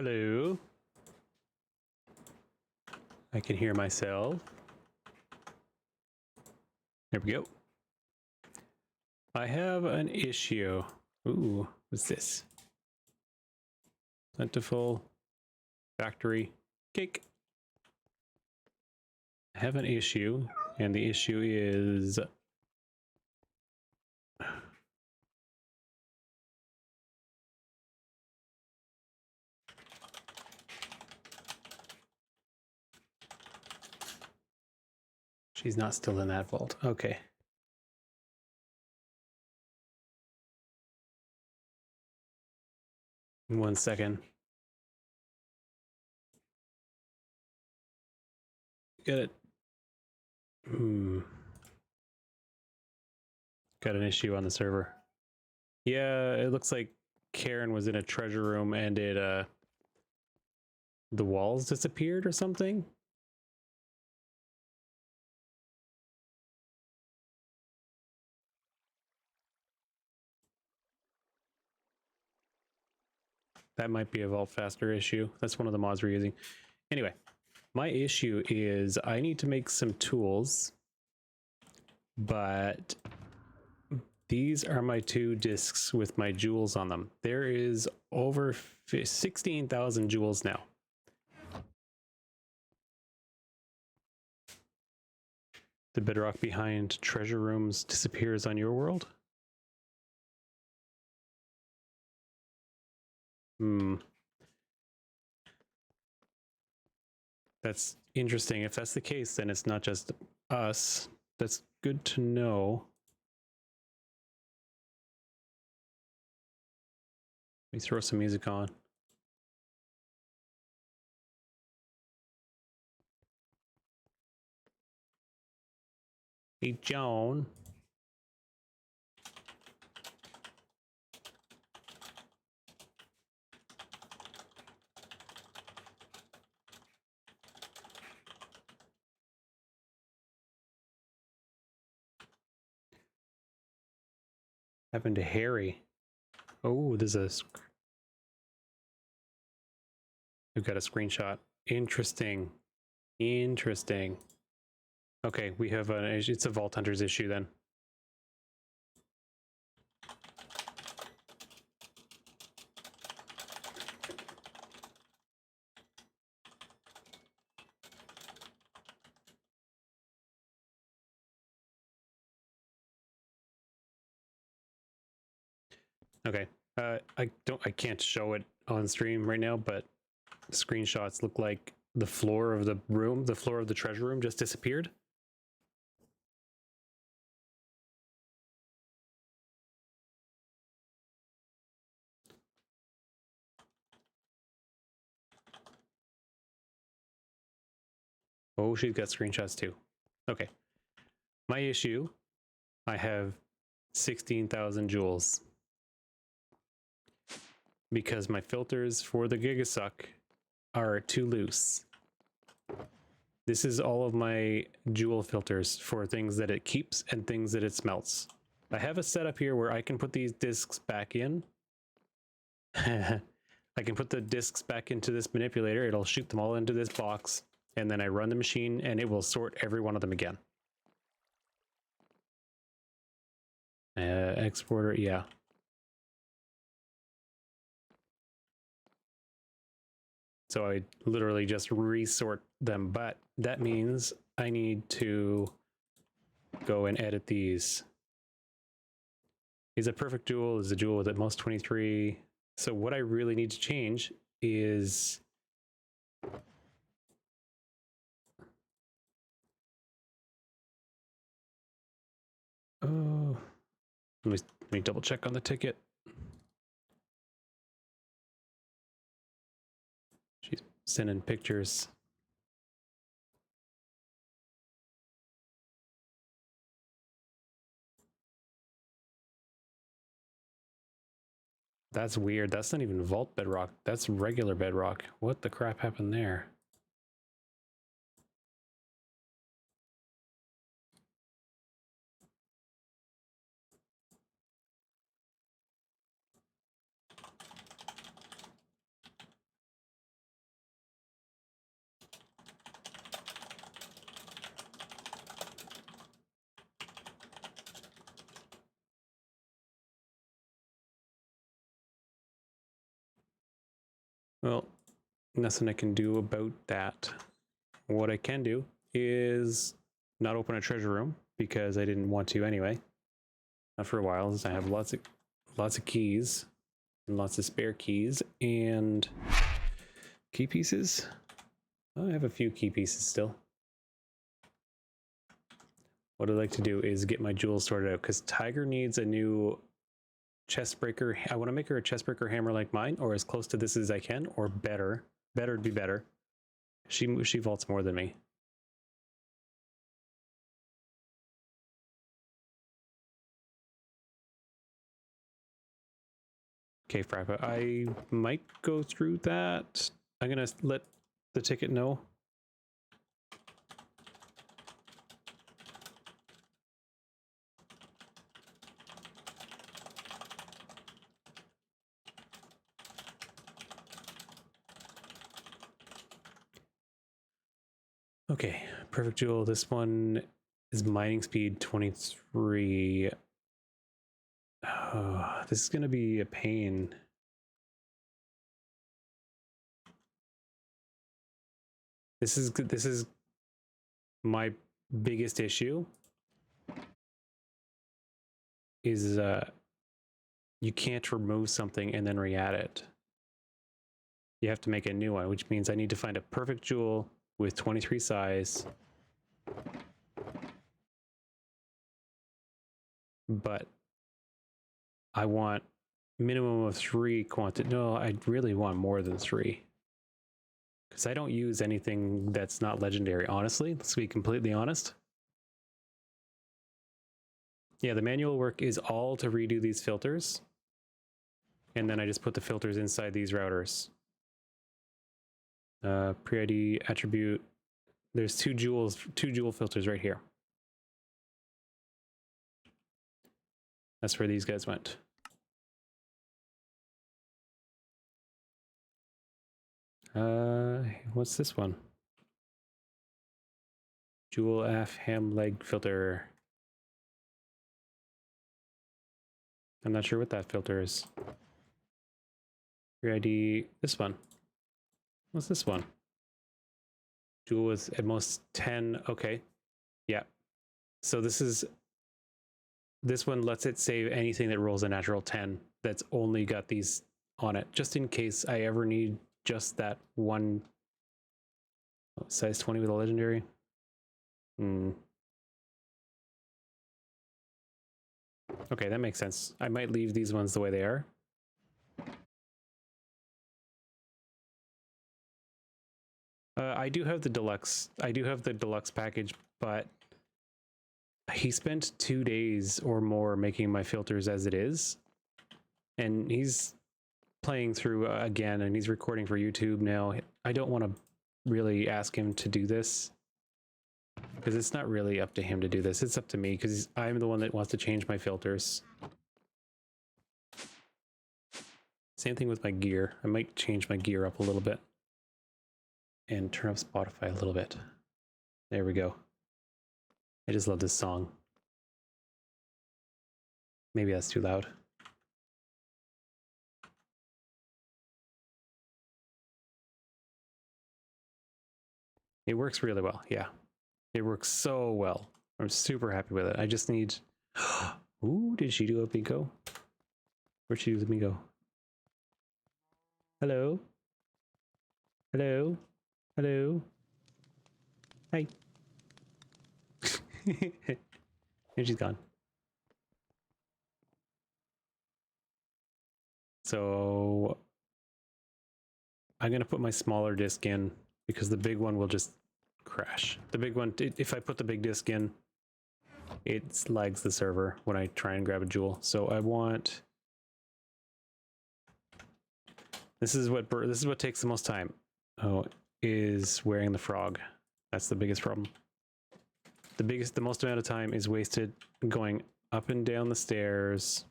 Hello. I can hear myself. There we go. I have an issue. Ooh, what's this? Plentiful factory cake. I have an issue, and the issue is she's not still in that vault. Okay. One second. Got it. Got an issue on the server. Yeah, it looks like Karen was in a treasure room and it the walls disappeared or something. That might be a Vault Faster issue. That's one of the mods we're using. Anyway, my issue is I need to make some tools, but these are my 2 discs with my jewels on them. There is over 16,000 jewels now. The bedrock behind treasure rooms disappears on your world? That's interesting. If that's the case, then it's not just us. That's good to know. Let me throw some music on. Hey, Joan. Happened to Harry? Oh, there's a... We've got a screenshot. Interesting. Interesting. Okay, we have an issue. It's a Vault Hunters issue then. Okay. I can't show it on stream right now, but screenshots look like the floor of the room, the floor of the treasure room just disappeared. Oh, she's got screenshots too. Okay. My issue, I have 16,000 jewels. Because my filters for the Gigasuck are too loose. This is all of my jewel filters for things that it keeps and things that it smelts. I have a setup here where I can put these discs back in. I can put the discs back into this manipulator. It'll shoot them all into this box. And then I run the machine and it will sort every one of them again. Exporter, yeah. So I literally just resort them, but that means I need to go and edit these. Is a perfect jewel, is a jewel with at most 23. So what I really need to change is oh, let me double check on the ticket. She's sending pictures. That's weird. That's not even Vault Bedrock. That's regular Bedrock. What the crap happened there? Well, nothing I can do about that. What I can do is not open a treasure room because I didn't want to anyway. Not for a while, since I have lots of keys and lots of spare keys and key pieces. Oh, I have a few key pieces still. What I'd like to do is get my jewels sorted out because Tiger needs a new chest breaker. I want to make her a chest breaker hammer like mine, or as close to this as I can, or better. Better would be better. She vaults more than me. Okay, Frappa, I might go through that. I'm gonna let the ticket know. Okay, perfect jewel. This one is mining speed 23. Oh, this is gonna be a pain. This is my biggest issue. Is you can't remove something and then re-add it. You have to make a new one, which means I need to find a perfect jewel with 23 size. But I want minimum of 3 quantity. No, I really want more than 3. Because I don't use anything that's not legendary, honestly. Let's be completely honest. Yeah, the manual work is all to redo these filters. And then I just put the filters inside these routers. Pre-ID attribute. There's two jewel filters right here. That's where these guys went. What's this one? Jewel F ham leg filter. I'm not sure what that filter is. Pre-ID, this one. What's this one? Jewel with at most 10. Okay. Yeah. So this one lets it save anything that rolls a natural 10 that's only got these on it, just in case I ever need just that one. Size 20 with a legendary. Okay, that makes sense. I might leave these ones the way they are. I do have the deluxe. I do have the deluxe package, but he spent 2 days or more making my filters as it is, and he's playing through again, and he's recording for YouTube now. I don't want to really ask him to do this because it's not really up to him to do this. It's up to me because I'm the one that wants to change my filters. Same thing with my gear. I might change my gear up a little bit and turn up Spotify a little bit. There we go. I just love this song. Maybe that's too loud. It works really well. Yeah, it works so well. I'm super happy with it. I just need. Ooh, did she do a bingo? Where'd she do the bingo? Hello? Hello? Hello? Hi. And she's gone. So I'm gonna put my smaller disc in because the big one will just crash. The big one, if I put the big disc in, it lags the server when I try and grab a jewel. So I want. This is what takes the most time. Oh, is wearing the frog. That's the biggest problem. The most amount of time is wasted going up and down the stairs.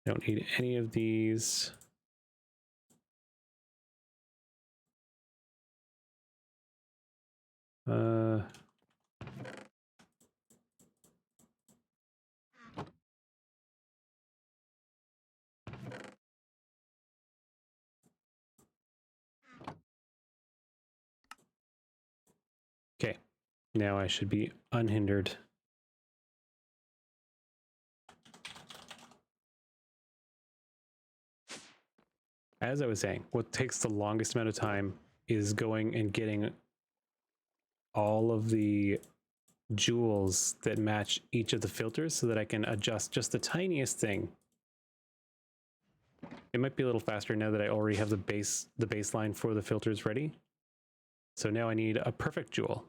Don't need any of these. Now I should be unhindered. As I was saying, what takes the longest amount of time is going and getting all of the jewels that match each of the filters so that I can adjust just the tiniest thing. It might be a little faster now that I already have the baseline for the filters ready. So now I need a perfect jewel.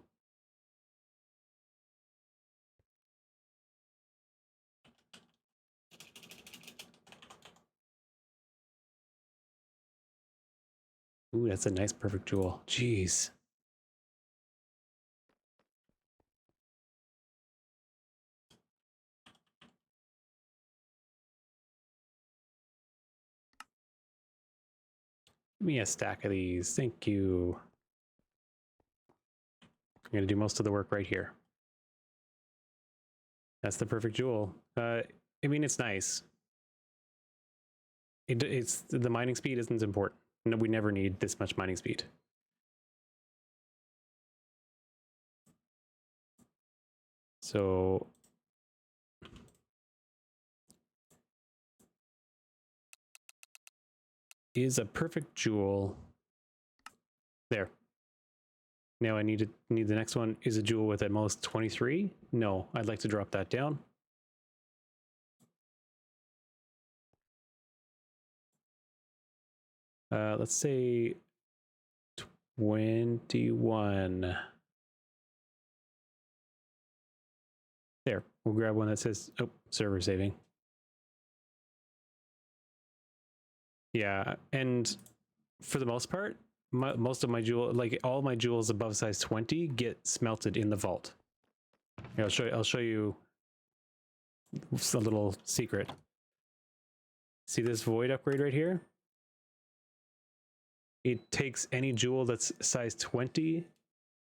Ooh, that's a nice perfect jewel. Jeez. Give me a stack of these. Thank you. I'm going to do most of the work right here. That's the perfect jewel. I mean, it's nice. It's the mining speed isn't important. No, we never need this much mining speed. So is a perfect jewel there. Now I need the next one. Is a jewel with at most 23? No, I'd like to drop that down. Let's say 21. There, we'll grab one that says, oh, server saving. Yeah, and for the most part, most of my jewel, like all my jewels above size 20 get smelted in the vault. Here, I'll show you a little secret. See this void upgrade right here? It takes any jewel that's size 20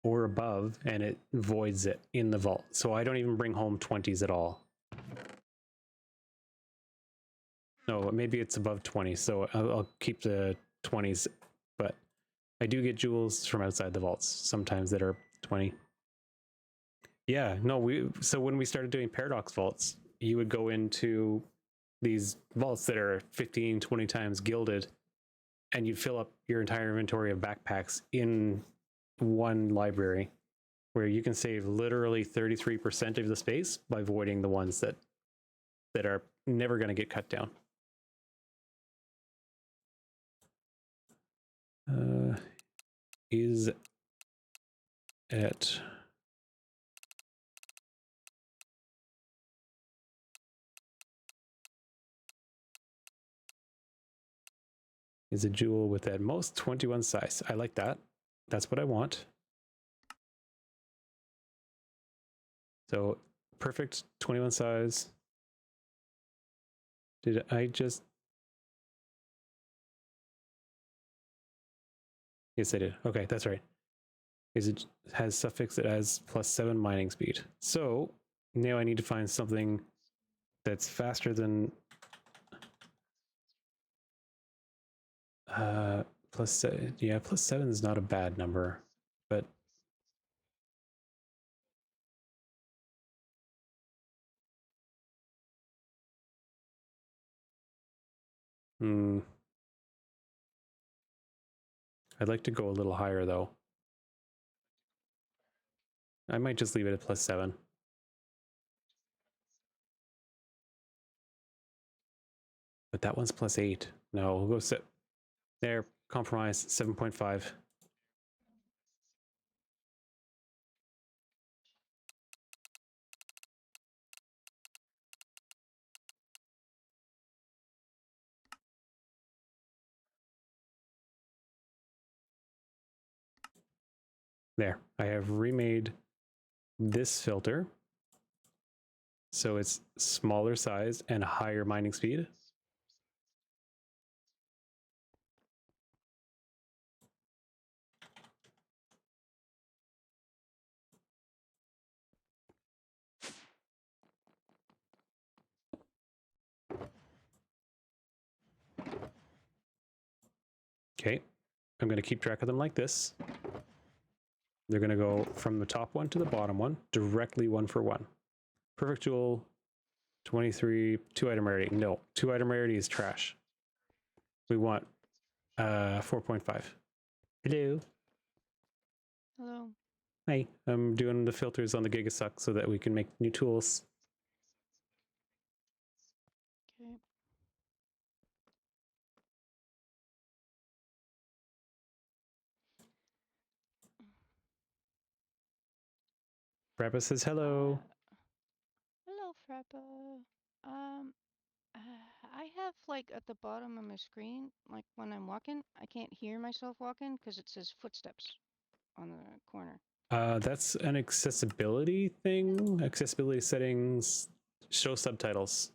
or above and it voids it in the vault. So I don't even bring home 20s at all. No, maybe it's above 20, so I'll keep the 20s, but I do get jewels from outside the vaults sometimes that are 20. Yeah, no, so when we started doing paradox vaults, you would go into these vaults that are 15, 20 times gilded, and you'd fill up your entire inventory of backpacks in one library, where you can save literally 33% of the space by voiding the ones that are never going to get cut down. Is at is a jewel with at most 21 size. I like that. That's what I want. So perfect 21 size. Did I just? Yes, I did. Okay, that's right. Is it has suffix that has +7 mining speed. So now I need to find something that's faster than +7. Yeah, +7 is not a bad number, but I'd like to go a little higher though. I might just leave it at +7. But that one's +8. No, we'll go sit there. Compromise 7.5. There, I have remade this filter so it's smaller size and higher mining speed. Okay, I'm going to keep track of them like this. They're going to go from the top one to the bottom one, directly 1 for 1. Perfect jewel, 23, 2 item rarity. No, 2 item rarity is trash. We want 4.5. Hello. Hello. Hi. I'm doing the filters on the Gigasuck so that we can make new tools. Okay. Frappa says hello. Hello, Frappa. I have like at the bottom of my screen, like when I'm walking, I can't hear myself walking because it says footsteps on the corner. That's an accessibility thing. Accessibility settings, show subtitles.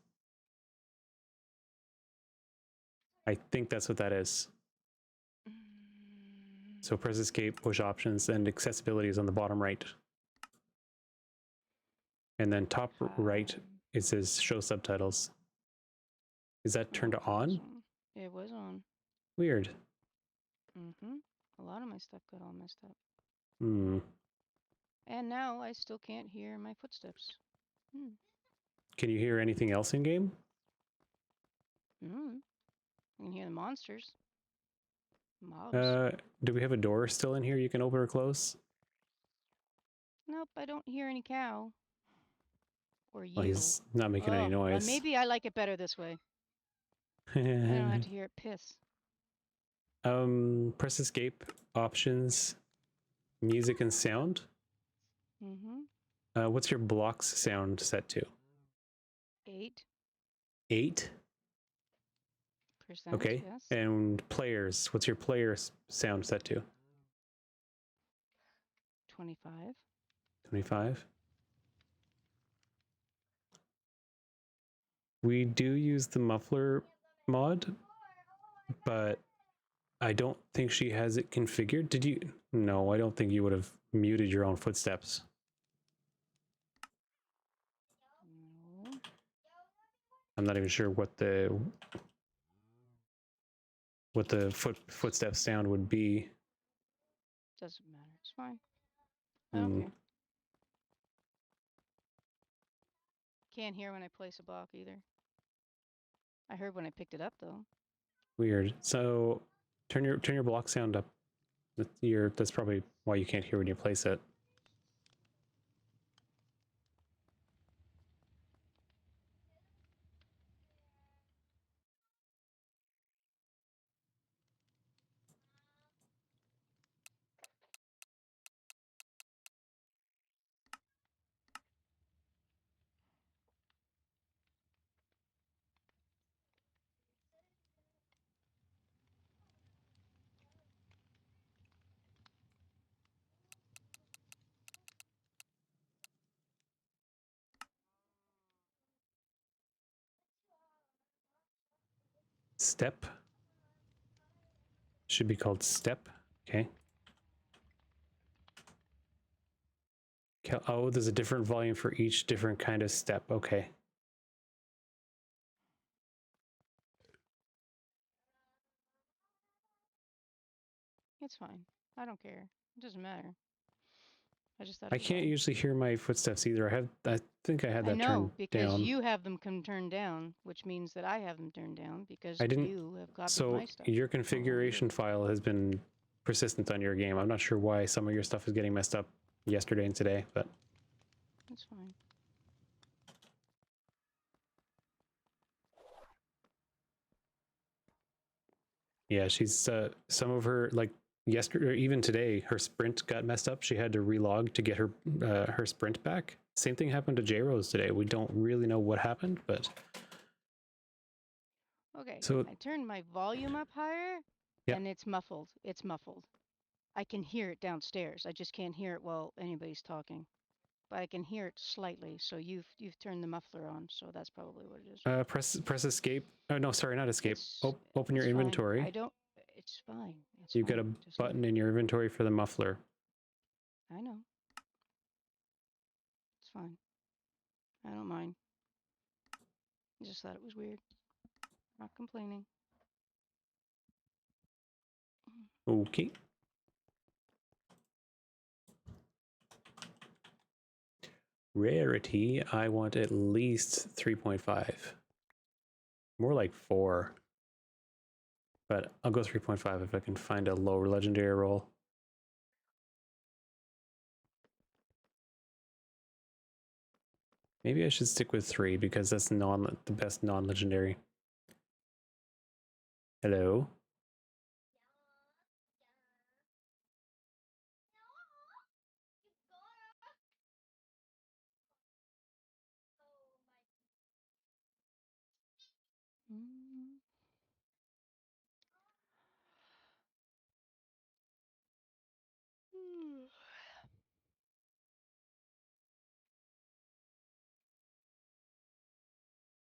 I think that's what that is. So press escape, push options, and accessibility is on the bottom right. And then top right, it says show subtitles. Is that turned on? It was on. Weird. A lot of my stuff got all messed up. Hmm. And now I still can't hear my footsteps. Can you hear anything else in game? I can hear the monsters. Mobs. Do we have a door still in here you can open or close? Nope, I don't hear any cow. Or you. Well, he's not making any noise. Well, maybe I like it better this way. I don't have to hear it piss. Press escape, options, music and sound. What's your blocks sound set to? 8. 8? Okay. Yes. And players, what's your players sound set to? 25. 25. We do use the muffler mod, but I don't think she has it configured. Did you? No, I don't think you would have muted your own footsteps. No. I'm not even sure what the footstep sound would be. Doesn't matter. It's fine. I don't care. Can't hear when I place a block either. I heard when I picked it up though. Weird. So turn your block sound up. That's probably why you can't hear when you place it. Step should be called step. Okay. Oh, there's a different volume for each different kind of step. Okay. It's fine. I don't care. It doesn't matter. I just thought I can't usually hear my footsteps either. I think I had that turned down. Because you have them turned down, which means that I have them turned down because you have copied my stuff. So your configuration file has been persistent on your game. I'm not sure why some of your stuff is getting messed up yesterday and today, but that's fine. Yeah, she's some of her, like yesterday or even today, her sprint got messed up. She had to relog to get her her sprint back. Same thing happened to J Rose today. We don't really know what happened, but okay. So I turned my volume up higher, and it's muffled. It's muffled. I can hear it downstairs. I just can't hear it while anybody's talking. But I can hear it slightly. So you've turned the muffler on. So that's probably what it is. Press escape. Oh no, sorry, not escape. Open your inventory. Fine. I don't. It's fine. You've got a button in your inventory for the muffler. I know. It's fine. I don't mind. I just thought it was weird. Not complaining. Okay. Rarity, I want at least 3.5. More like 4. But I'll go 3.5 if I can find a lower legendary roll. Maybe I should stick with 3 because that's the best non-legendary. Hello? Mm.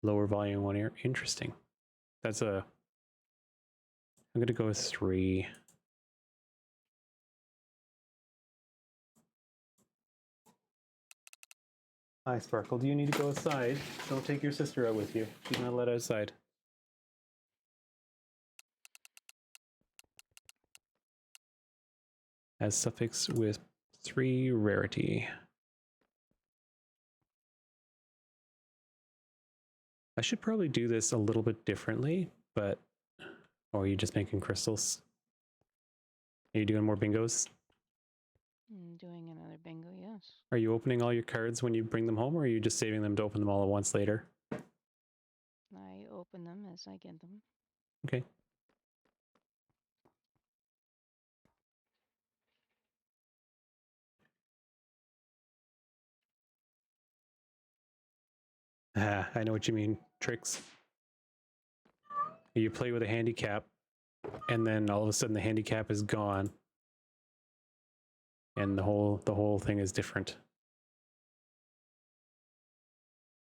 Lower volume one here. Interesting. That's a... I'm gonna go with 3. Hi, Sparkle. Do you need to go outside? Don't take your sister out with you. She's not allowed outside. As suffix with 3 rarity. I should probably do this a little bit differently, but... Or are you just making crystals? Are you doing more bingos? I'm doing another bingo, yes. Are you opening all your cards when you bring them home, or are you just saving them to open them all at once later? I open them as I get them. Okay. Ah, I know what you mean. Tricks. You play with a handicap, and then all of a sudden the handicap is gone, and the whole thing is different.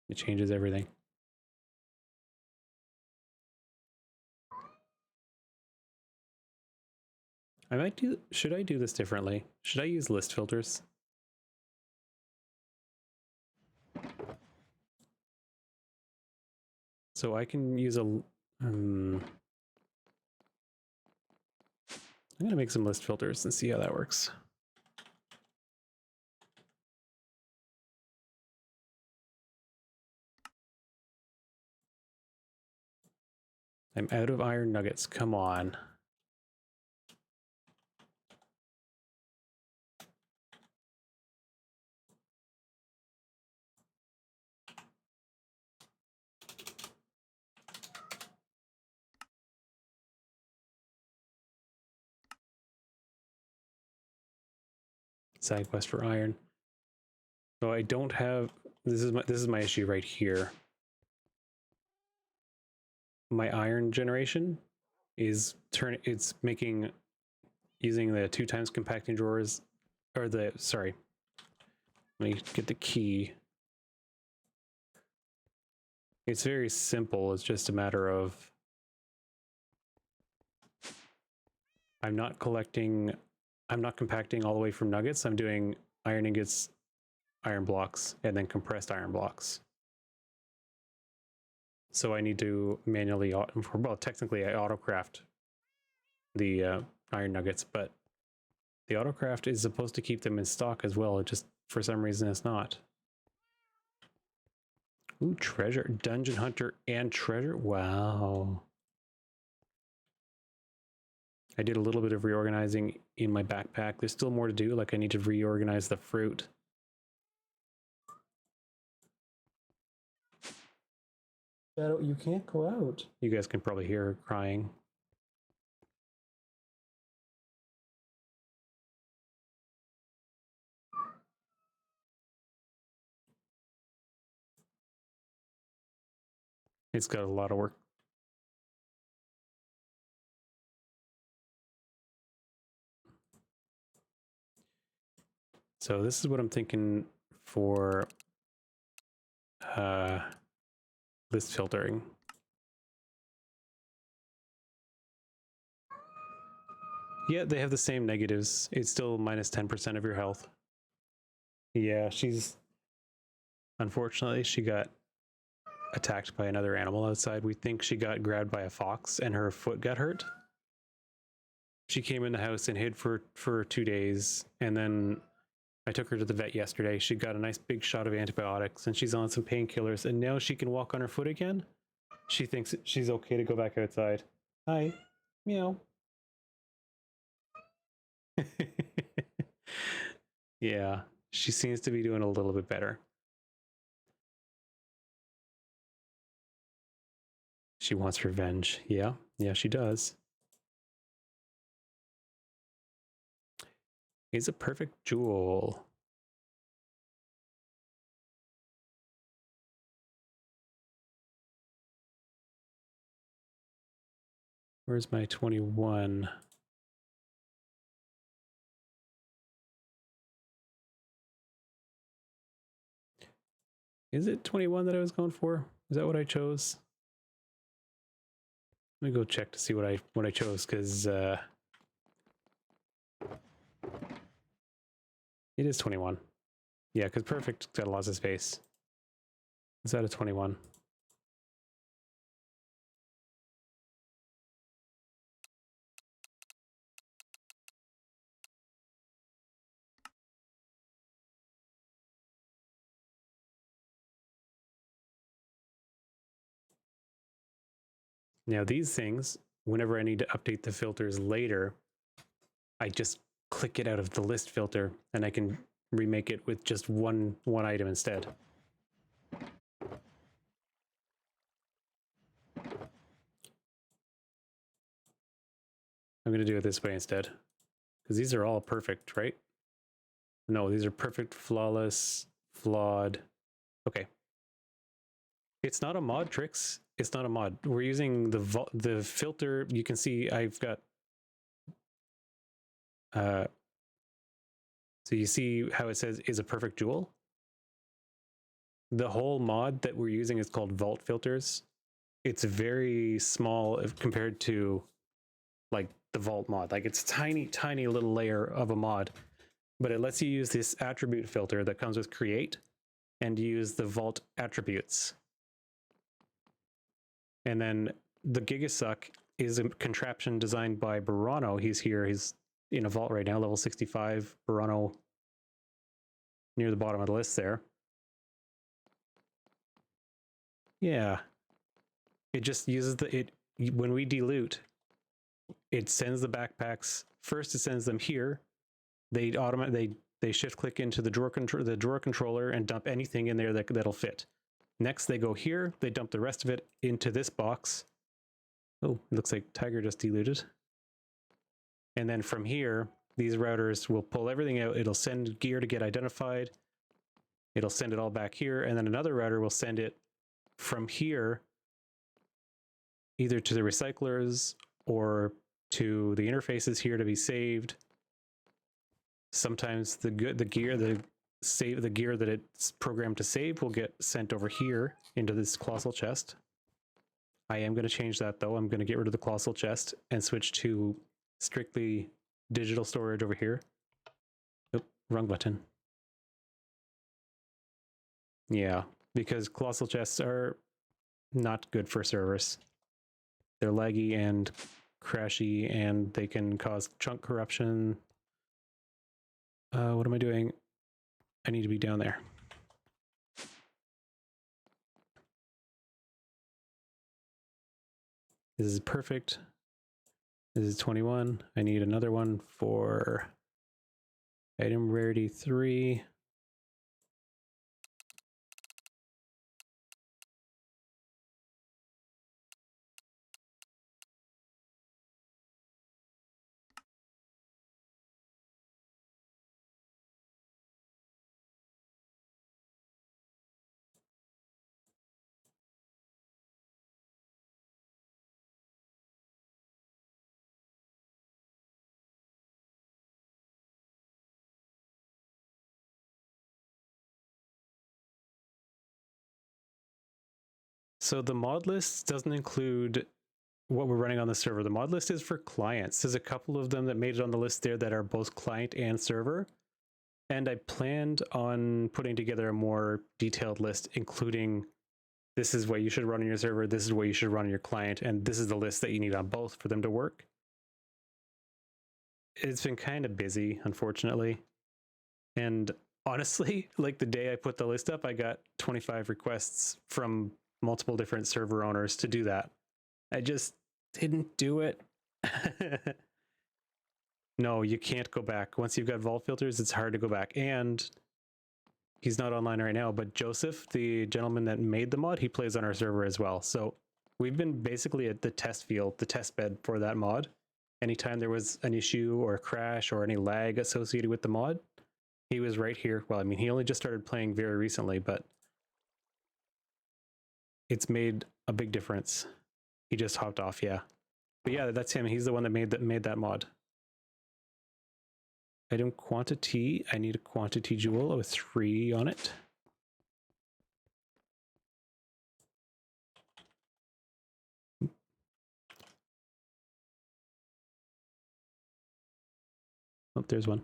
It changes everything. Should I do this differently? Should I use list filters? So I can use a... I'm gonna make some list filters and see how that works. I'm out of iron nuggets, come on. Side quest for iron. So I don't have... This is my issue right here. My iron generation is it's making... Using the 2 times compacting drawers, or the... Sorry. Let me get the key. It's very simple. It's just a matter of... I'm not compacting all the way from nuggets. I'm doing iron ingots, iron blocks, and then compressed iron blocks. So I need to manually, well, technically I autocraft the iron nuggets, but the autocraft is supposed to keep them in stock as well. It just, for some reason, it's not. Ooh, treasure. Dungeon hunter and treasure. Wow. I did a little bit of reorganizing in my backpack. There's still more to do. Like I need to reorganize the fruit. Shadow, you can't go out. You guys can probably hear her crying. It's got a lot of work. So this is what I'm thinking for list filtering. Yeah, they have the same negatives. It's still minus 10% of your health. Yeah, unfortunately, she got attacked by another animal outside. We think she got grabbed by a fox and her foot got hurt. She came in the house and hid for 2 days, and then I took her to the vet yesterday. She got a nice big shot of antibiotics and she's on some painkillers, and now she can walk on her foot again. She thinks she's okay to go back outside. Hi. Meow. Yeah, she seems to be doing a little bit better. She wants revenge. Yeah, she does. Is a perfect jewel. Where's my 21? Is it 21 that I was going for? Is that what I chose? Let me go check to see what I chose, because it is 21. Yeah, because perfect got lots of space. Is that a 21? Now these things, whenever I need to update the filters later, I just click it out of the list filter and I can remake it with just one item instead. I'm going to do it this way instead, because these are all perfect, right? No, these are perfect, flawless, flawed. Okay. It's not a mod, Tricks. It's not a mod. We're using the filter. You can see I've got so you see how it says is a perfect jewel? The whole mod that we're using is called vault filters. It's very small compared to like the vault mod. Like it's a tiny little layer of a mod, but it lets you use this attribute filter that comes with create and use the vault attributes. And then the Gigasuck is a contraption designed by Burano. He's here. He's in a vault right now, level 65. Burano near the bottom of the list there. Yeah. It just uses when we delete, it sends the backpacks. First, it sends them here. They shift click into the drawer controller and dump anything in there that'll fit. Next, they go here. They dump the rest of it into this box. Oh, it looks like Tiger just deleted. And then from here, these routers will pull everything out. It'll send gear to get identified. It'll send it all back here. And then another router will send it from here either to the recyclers or to the interfaces here to be saved. Sometimes the gear that it's programmed to save will get sent over here into this colossal chest. I am going to change that though. I'm going to get rid of the colossal chest and switch to strictly digital storage over here. Oop, wrong button. Yeah, because colossal chests are not good for servers. They're laggy and crashy, and they can cause chunk corruption. What am I doing? I need to be down there. This is perfect. This is 21. I need another one for item rarity 3. So the mod list doesn't include what we're running on the server. The mod list is for clients. There's a couple of them that made it on the list there that are both client and server. And I planned on putting together a more detailed list, including this is what you should run on your server, this is what you should run on your client, and this is the list that you need on both for them to work. It's been kind of busy, unfortunately. And honestly, like the day I put the list up, I got 25 requests from multiple different server owners to do that. I just didn't do it. No, you can't go back. Once you've got vault filters, it's hard to go back. And he's not online right now, but Joseph, the gentleman that made the mod, he plays on our server as well. So we've been basically at the test field, the test bed for that mod. Anytime there was an issue or a crash or any lag associated with the mod, he was right here. Well, I mean, he only just started playing very recently, but it's made a big difference. He just hopped off, yeah. But yeah, that's him. He's the one that made that mod. Item quantity. I need a quantity jewel with 3 on it. Oh, there's one.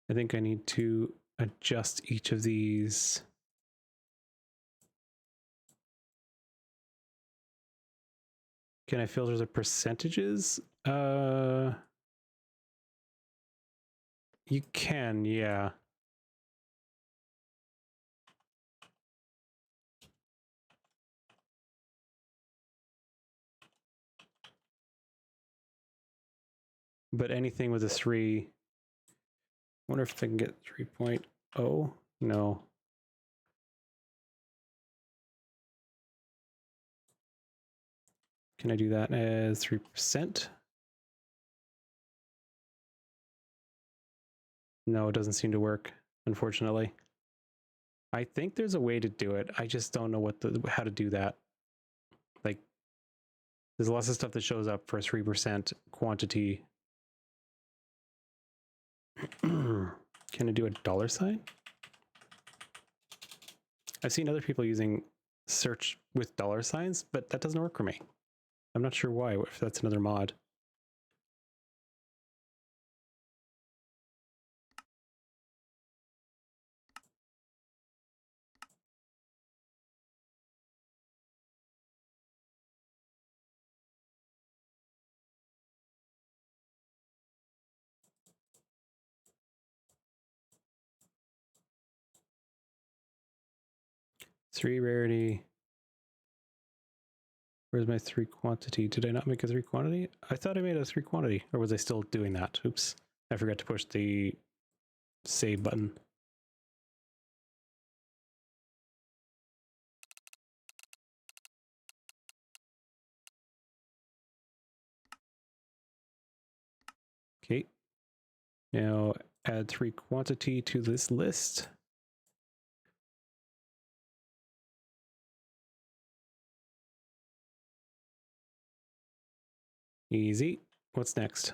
I think I need to adjust each of these. Can I filter the percentages? You can, yeah. But anything with a 3, I wonder if I can get 3.0. No. Can I do that as 3%? No, it doesn't seem to work, unfortunately. I think there's a way to do it. I just don't know how to do that. Like, there's lots of stuff that shows up for 3% quantity. Can I do a $sign? I've seen other people using search with $signs, but that doesn't work for me. I'm not sure why, if that's another mod. Three rarity. Where's my 3 quantity? Did I not make a 3 quantity? I thought I made a 3 quantity, or was I still doing that? Oops. I forgot to push the save button. Okay. Now add 3 quantity to this list. Easy. What's next?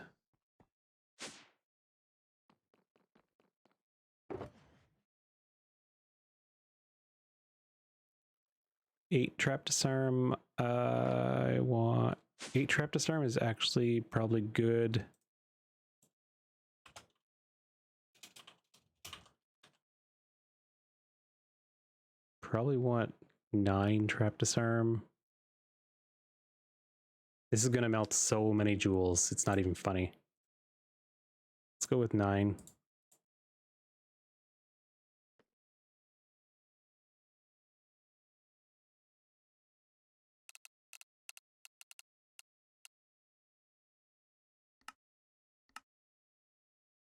Eight trap disarm. I want 8 trap disarm is actually probably good. Probably want 9 trap disarm. This is gonna melt so many jewels. It's not even funny. Let's go with 9.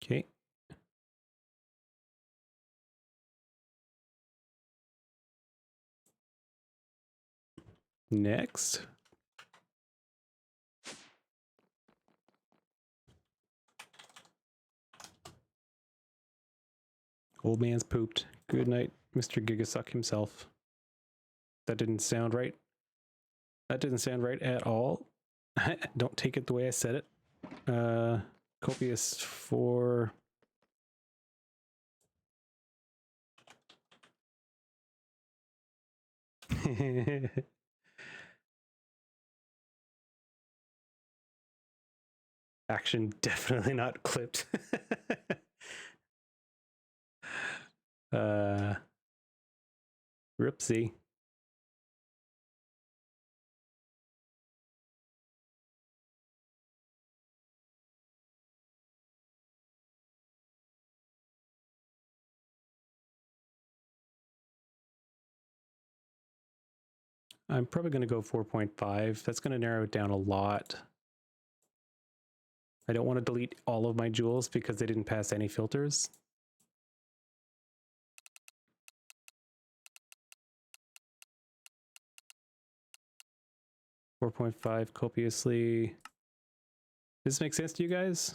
Okay. Next. Old man's pooped. Good night, Mr. Gigasuck himself. That didn't sound right. That didn't sound right at all. Don't take it the way I said it. Copious for... Action definitely not clipped. Whoopsie. I'm probably going to go 4.5. That's going to narrow it down a lot. I don't want to delete all of my jewels because they didn't pass any filters. .5 copiously. Does this make sense to you guys?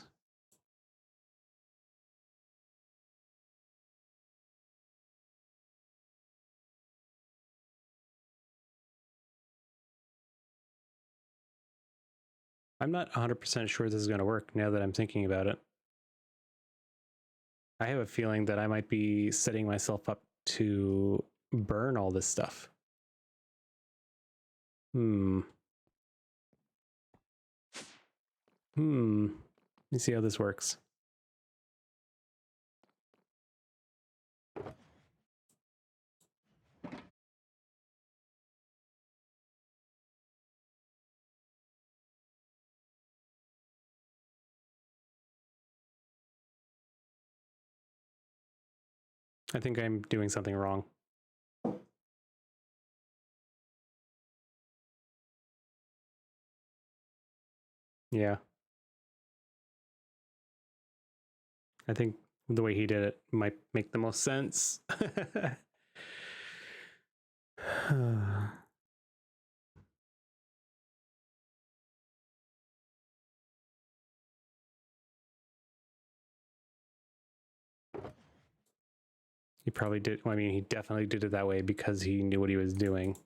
I'm not 100% sure this is going to work now that I'm thinking about it. I have a feeling that I might be setting myself up to burn all this stuff. Let me see how this works. I think I'm doing something wrong. Yeah. I think the way he did it might make the most sense. He probably did. Well, I mean, he definitely did it that way because he knew what he was doing.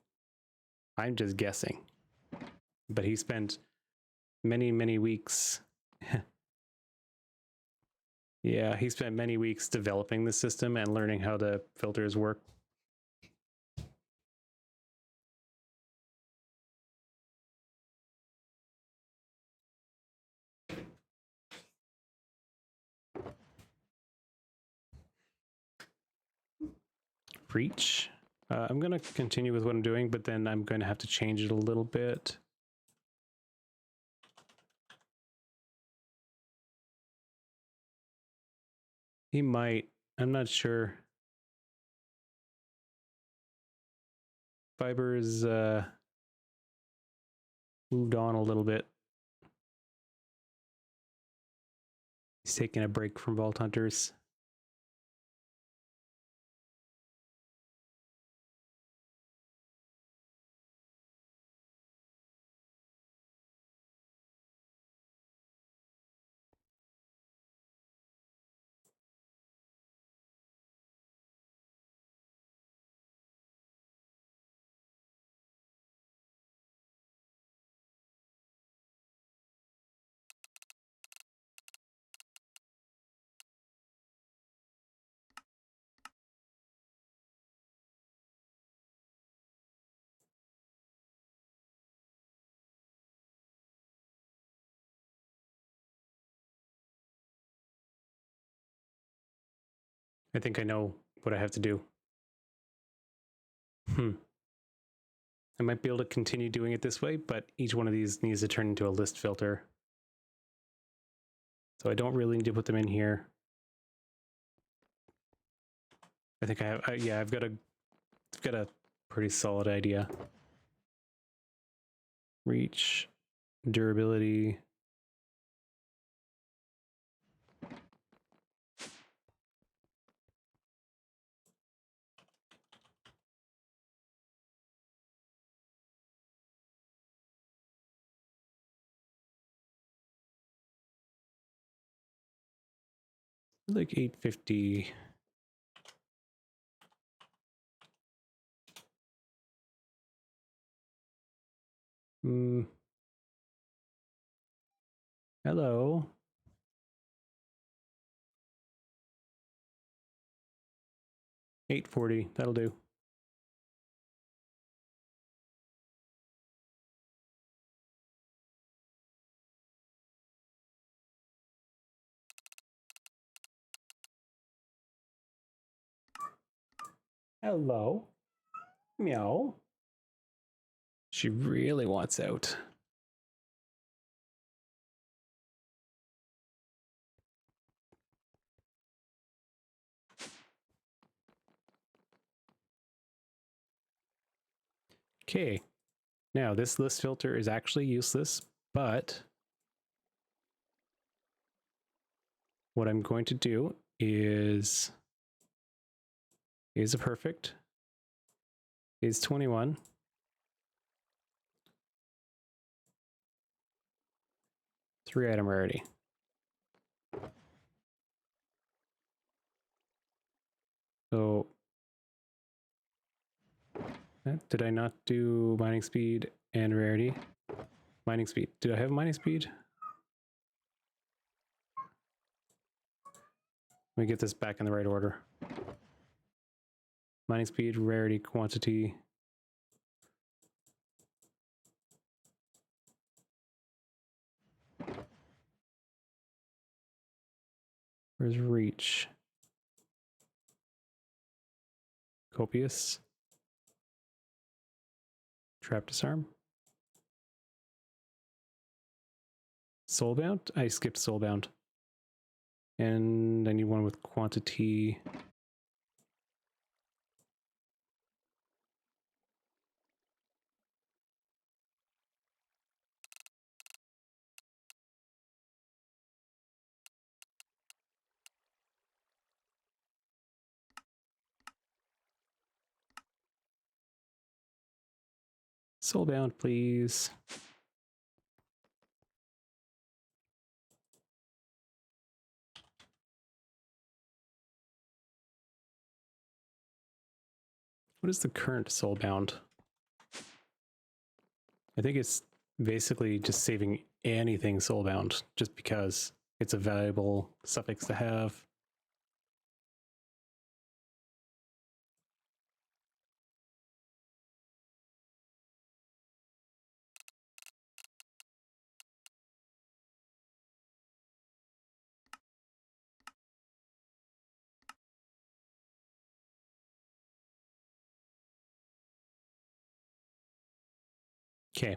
I'm just guessing. But he spent many, many weeks. Yeah, he spent many weeks developing the system and learning how the filters work. Reach. I'm going to continue with what I'm doing, but then I'm going to have to change it a little bit. He might. I'm not sure. Fiber's moved on a little bit. He's taking a break from Vault Hunters. I think I know what I have to do. I might be able to continue doing it this way, but each one of these needs to turn into a list filter. So I don't really need to put them in here. I think I have, yeah, I've got a pretty solid idea. Reach, durability. Like 850. Hello. $840, that'll do. Hello. Meow. She really wants out. Okay. Now, this list filter is actually useless, but what I'm going to do is a perfect, is 21. Three item rarity. So, did I not do mining speed and rarity? Mining speed. Did I have mining speed? Let me get this back in the right order. Mining speed, rarity, quantity. Where's reach? Copious. Trap disarm. Soulbound? I skipped soulbound. And I need one with quantity. Soulbound, please. What is the current soulbound? I think it's basically just saving anything soulbound, just because it's a valuable suffix to have. Okay.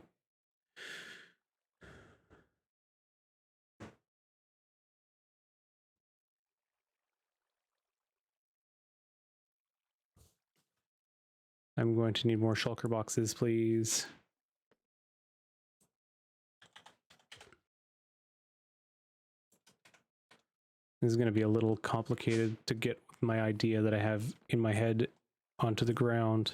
I'm going to need more shulker boxes, please. This is going to be a little complicated to get my idea that I have in my head onto the ground.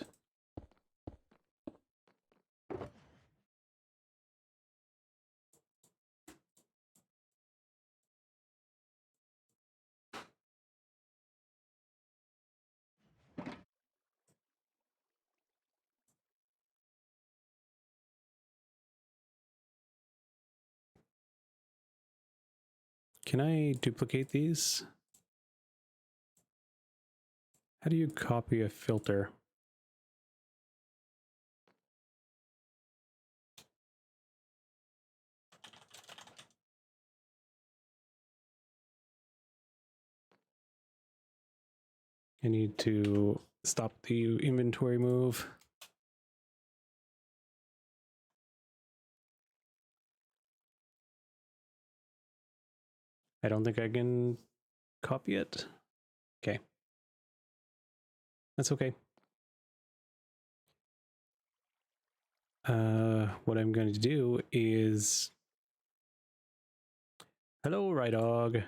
Can I duplicate these? How do you copy a filter? I need to stop the inventory move. I don't think I can copy it. Okay. That's okay. What I'm going to do is... Hello, Rydog.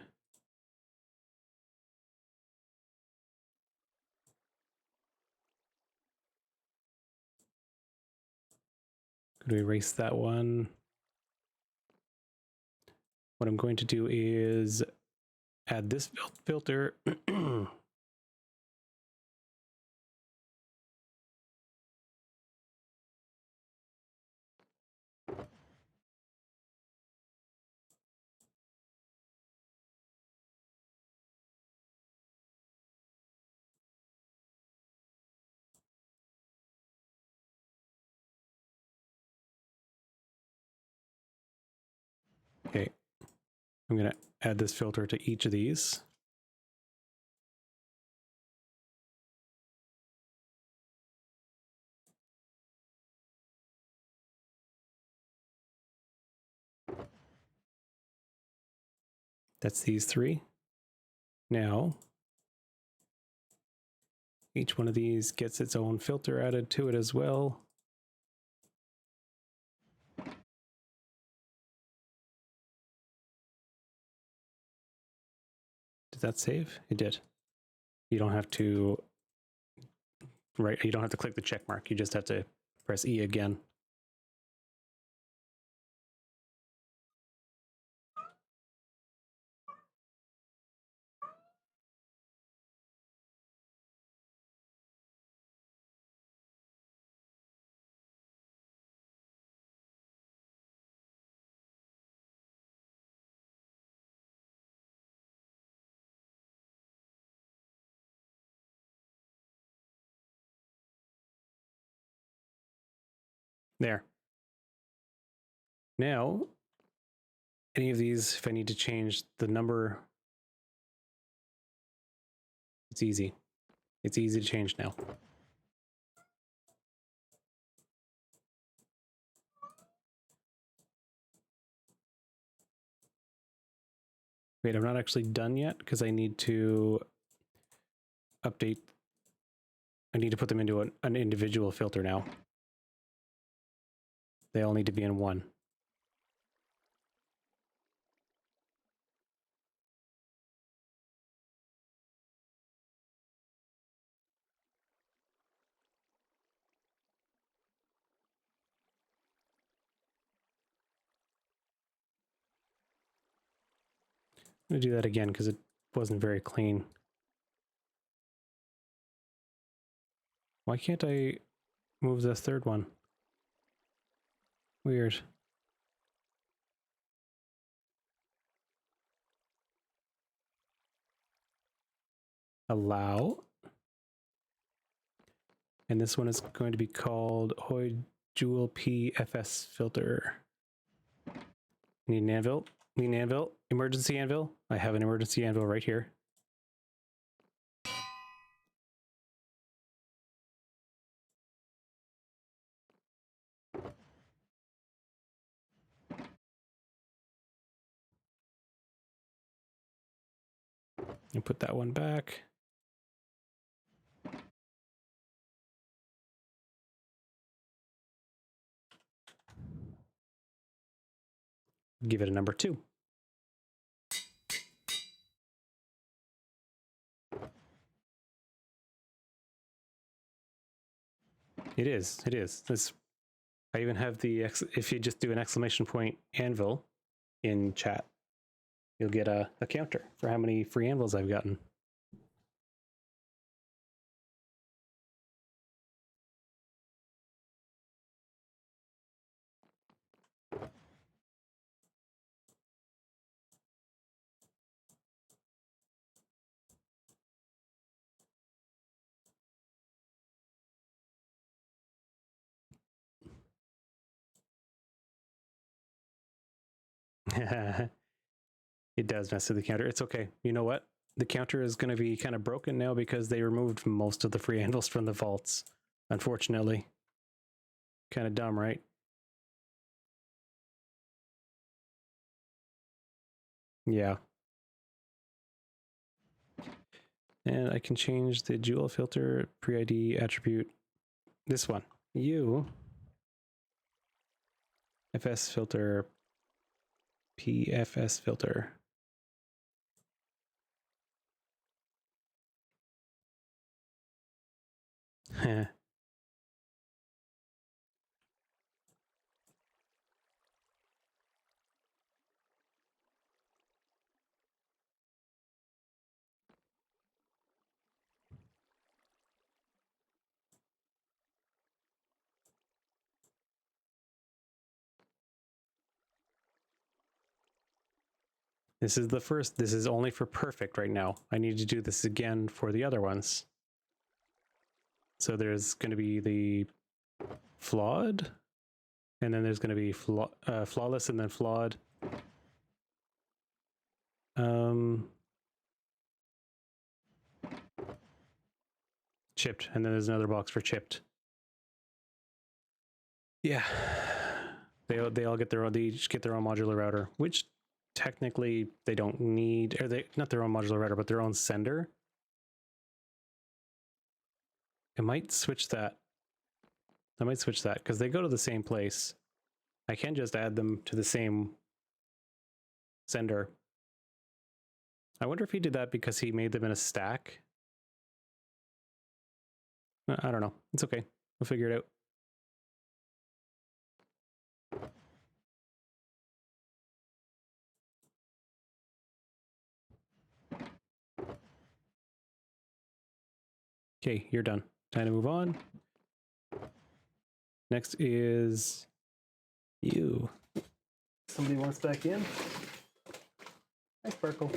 Could we erase that one? What I'm going to do is add this filter. Okay. I'm going to add this filter to each of these. That's these three. Now, each one of these gets its own filter added to it as well. Did that save? It did. You don't have to, right? You don't have to click the check mark. You just have to press E again. There. Now, any of these, if I need to change the number, it's easy. It's easy to change now. Wait, I'm not actually done yet because I need to update. I need to put them into an individual filter now. They all need to be in one. I'm going to do that again because it wasn't very clean. Why can't I move the third one? Weird. Allow. And this one is going to be called Hoi Jewel PFS filter. Need an anvil. Need an anvil. Emergency anvil. I have an emergency anvil right here. And put that one back. Give it a number 2. It is. It is. This. I even have the if you just do an exclamation point anvil in chat, you'll get a counter for how many free anvils I've gotten. It does mess with the counter. It's okay. You know what? The counter is going to be kind of broken now because they removed most of the free anvils from the vaults, unfortunately. Kind of dumb, right? Yeah. And I can change the jewel filter pre-ID attribute. This one. U. FS filter. PFS filter. This is the first. This is only for perfect right now. I need to do this again for the other ones. So there's going to be the flawed, and then there's going to be flawless, and then flawed. Chipped, and then there's another box for chipped. Yeah, they all get their own. They each get their own modular router, which technically they don't need, or they not their own modular router, but their own sender. I might switch that. I might switch that because they go to the same place. I can just add them to the same sender. I wonder if he did that because he made them in a stack. I don't know. It's okay. We'll figure it out. Okay, you're done. Time to move on. Next is you. Somebody wants back in? Hi, Sparkle.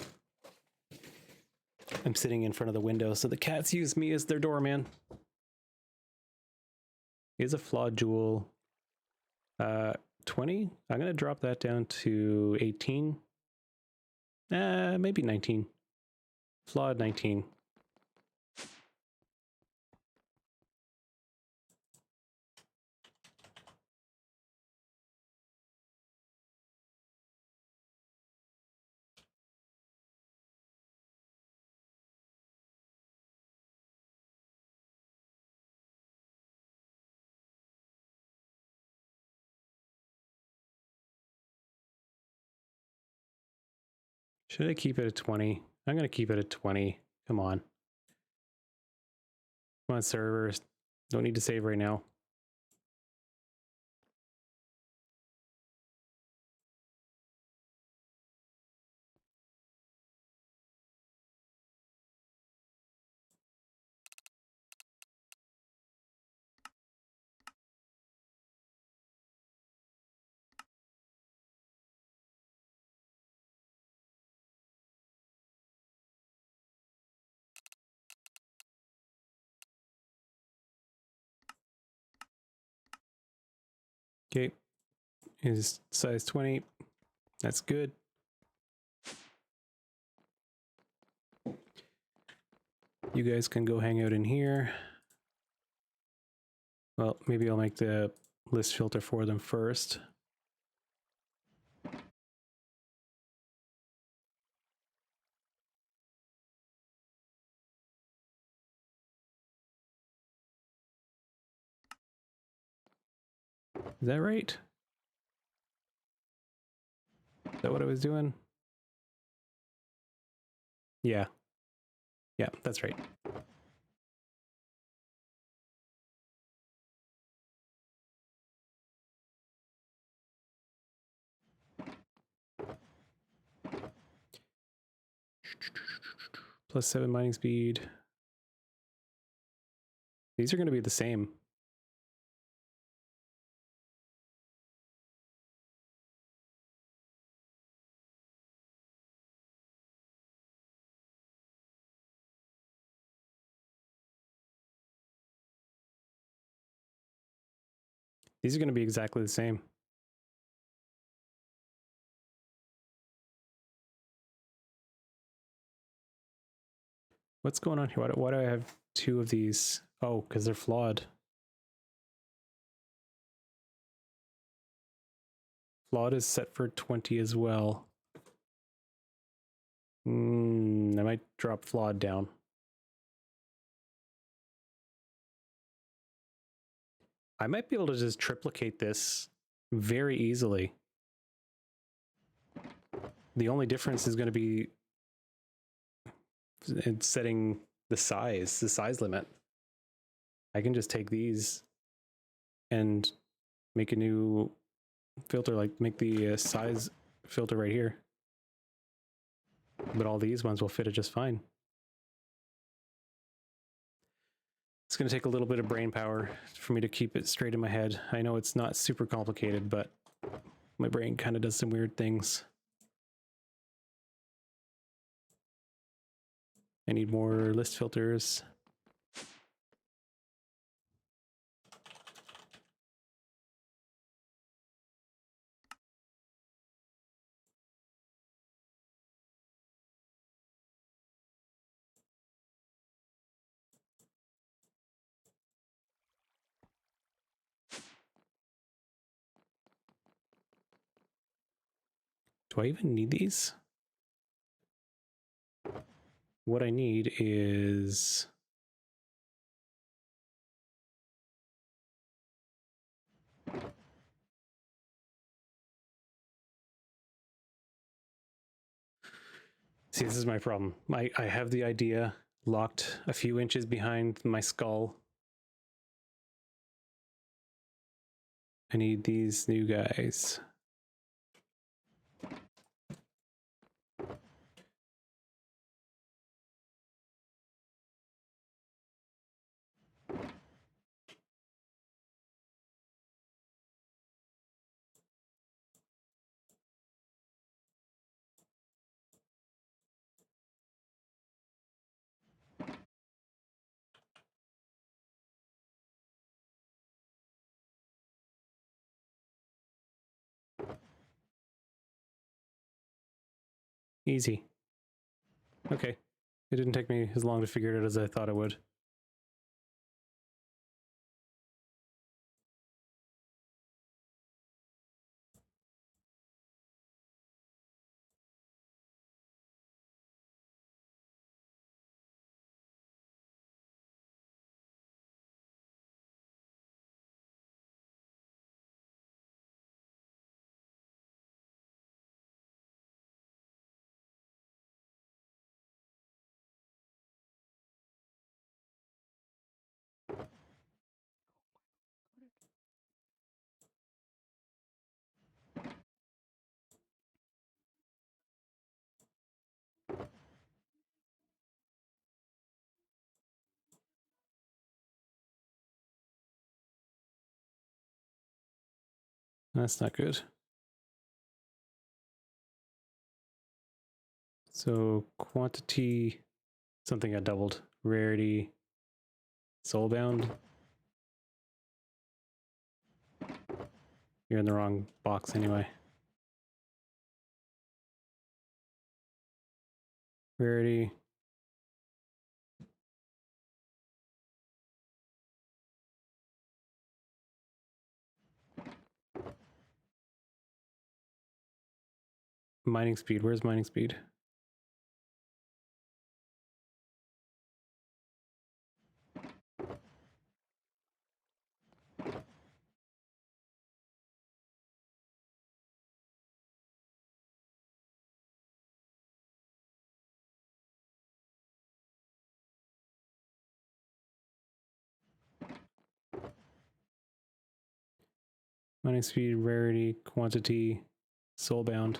I'm sitting in front of the window, so the cats use me as their doorman. Is a flawed jewel. 20? I'm going to drop that down to 18. Maybe 19. Flawed 19. Should I keep it at 20? I'm going to keep it at 20. Come on. Come on, servers. Don't need to save right now. Okay. Is size 20. That's good. You guys can go hang out in here. Well, maybe I'll make the list filter for them first. Is that right? Is that what I was doing? Yeah. Yeah, that's right. +7 mining speed. These are going to be the same. These are going to be exactly the same. What's going on here? Why do I have two of these? Oh, because they're flawed. Flawed is set for 20 as well. I might drop flawed down. I might be able to just triplicate this very easily. The only difference is going to be in setting the size limit. I can just take these and make a new filter, like make the size filter right here. But all these ones will fit it just fine. It's going to take a little bit of brain power for me to keep it straight in my head. I know it's not super complicated, but my brain kind of does some weird things. I need more list filters. Do I even need these? What I need is... See, this is my problem. I have the idea locked a few inches behind my skull. I need these new guys. Easy. Okay. It didn't take me as long to figure it out as I thought it would. That's not good. So quantity, something got doubled. Rarity, soulbound. You're in the wrong box anyway. Rarity. Mining speed. Where's mining speed? Mining speed, rarity, quantity, soulbound.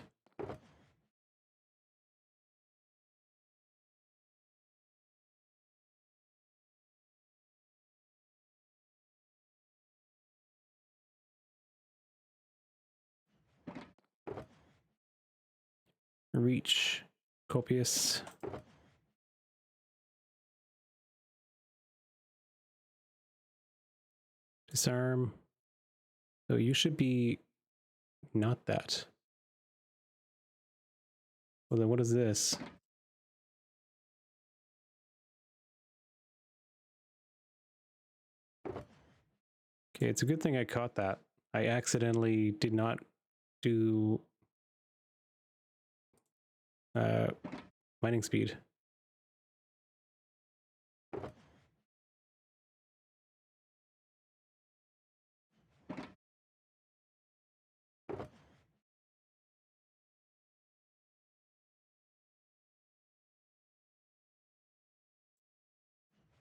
Reach, copious. Disarm. So you should be not that. Well, then what is this? Okay, it's a good thing I caught that. I accidentally did not do mining speed.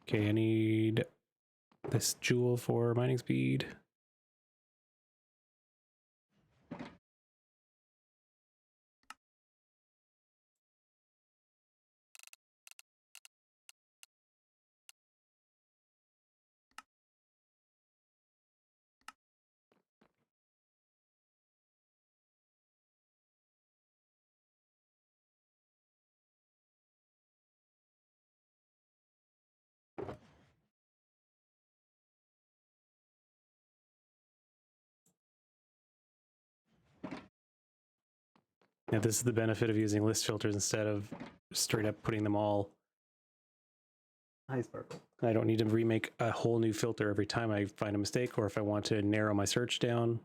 Okay, I need this jewel for mining speed. Now this is the benefit of using list filters instead of straight up putting them all. Hi, Sparkle. I don't need to remake a whole new filter every time I find a mistake, or if I want to narrow my search down.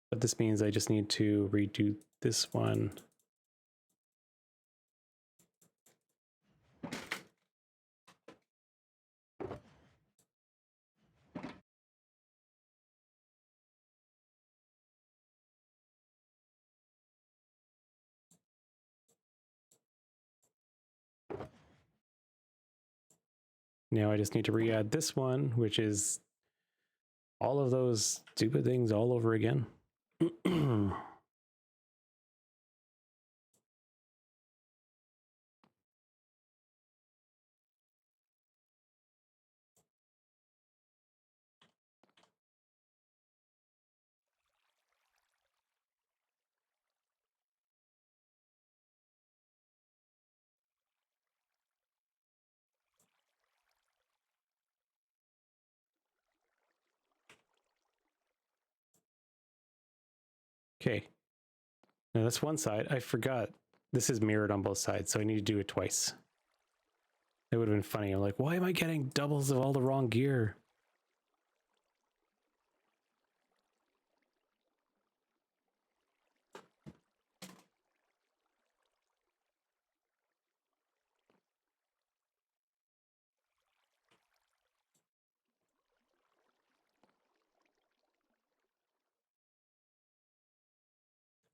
But this means I just need to redo this one. Now I just need to re-add this one, which is all of those stupid things all over again. Okay. Now that's one side. I forgot this is mirrored on both sides, so I need to do it twice. It would have been funny. I'm like, why am I getting doubles of all the wrong gear?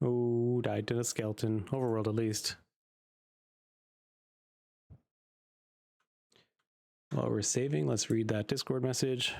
Oh, died to the skeleton. Overworld at least. While we're saving, let's read that Discord message.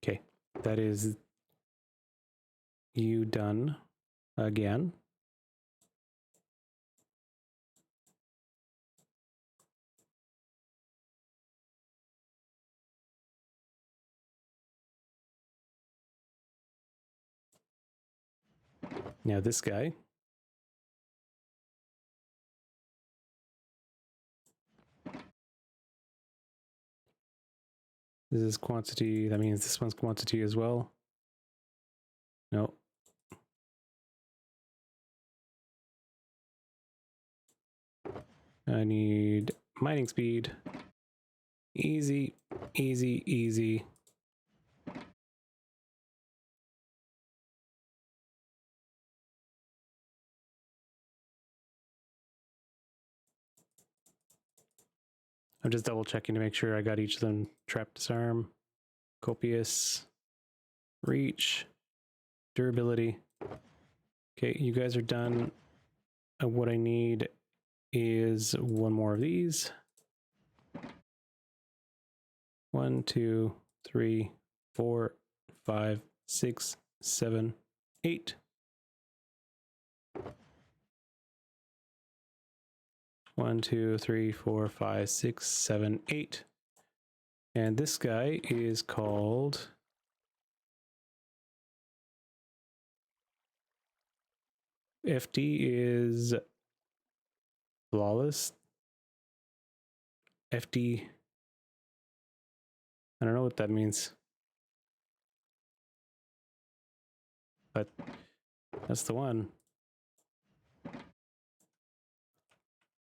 Okay, that is you done again. Now this guy. This is quantity. That means this one's quantity as well. No. I need mining speed. Easy, easy, easy. I'm just double checking to make sure I got each of them. Trap, disarm, copious, reach, durability. Okay, you guys are done. What I need is one more of these. 1, 2, 3, 4, 5, 6, 7, 8. One, two, three, four, five, six, 7, 8. And this guy is called FD is flawless. FD. I don't know what that means. But that's the one.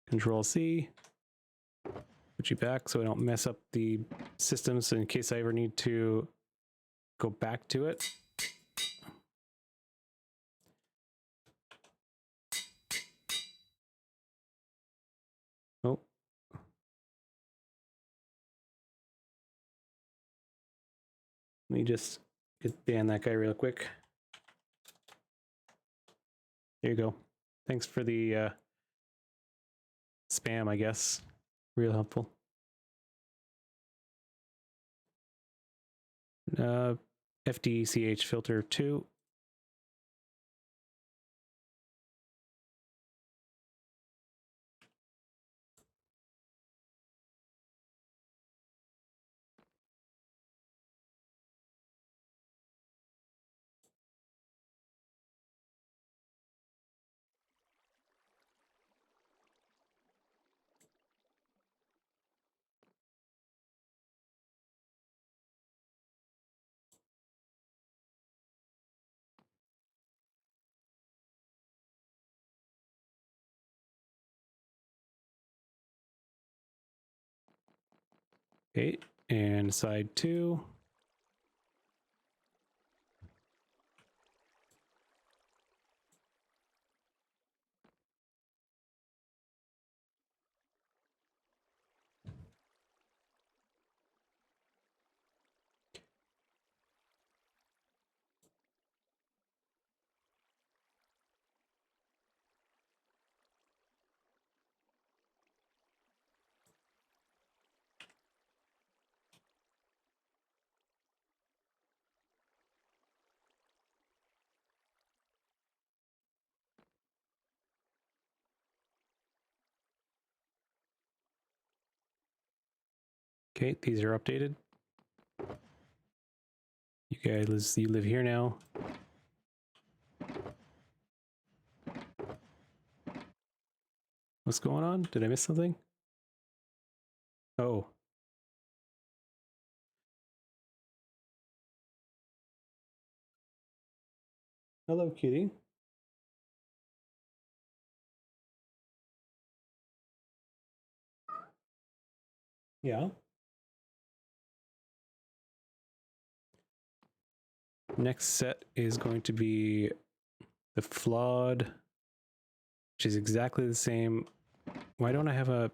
Control C. Put you back so I don't mess up the systems in case I ever need to go back to it. Oh. Let me just ban that guy real quick. There you go. Thanks for the spam, I guess. Real helpful. FDCH filter 2. Okay, and side 2. Okay, these are updated. You guys, you live here now. What's going on? Did I miss something? Oh. Hello, kitty. Yeah. Next set is going to be the flawed, which is exactly the same. Why don't I have a...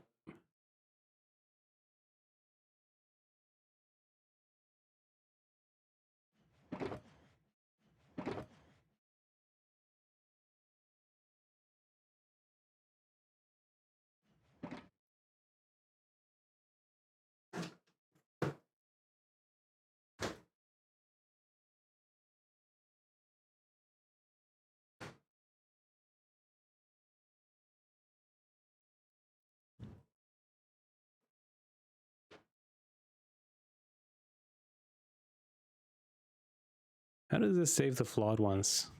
How does this save the flawed ones?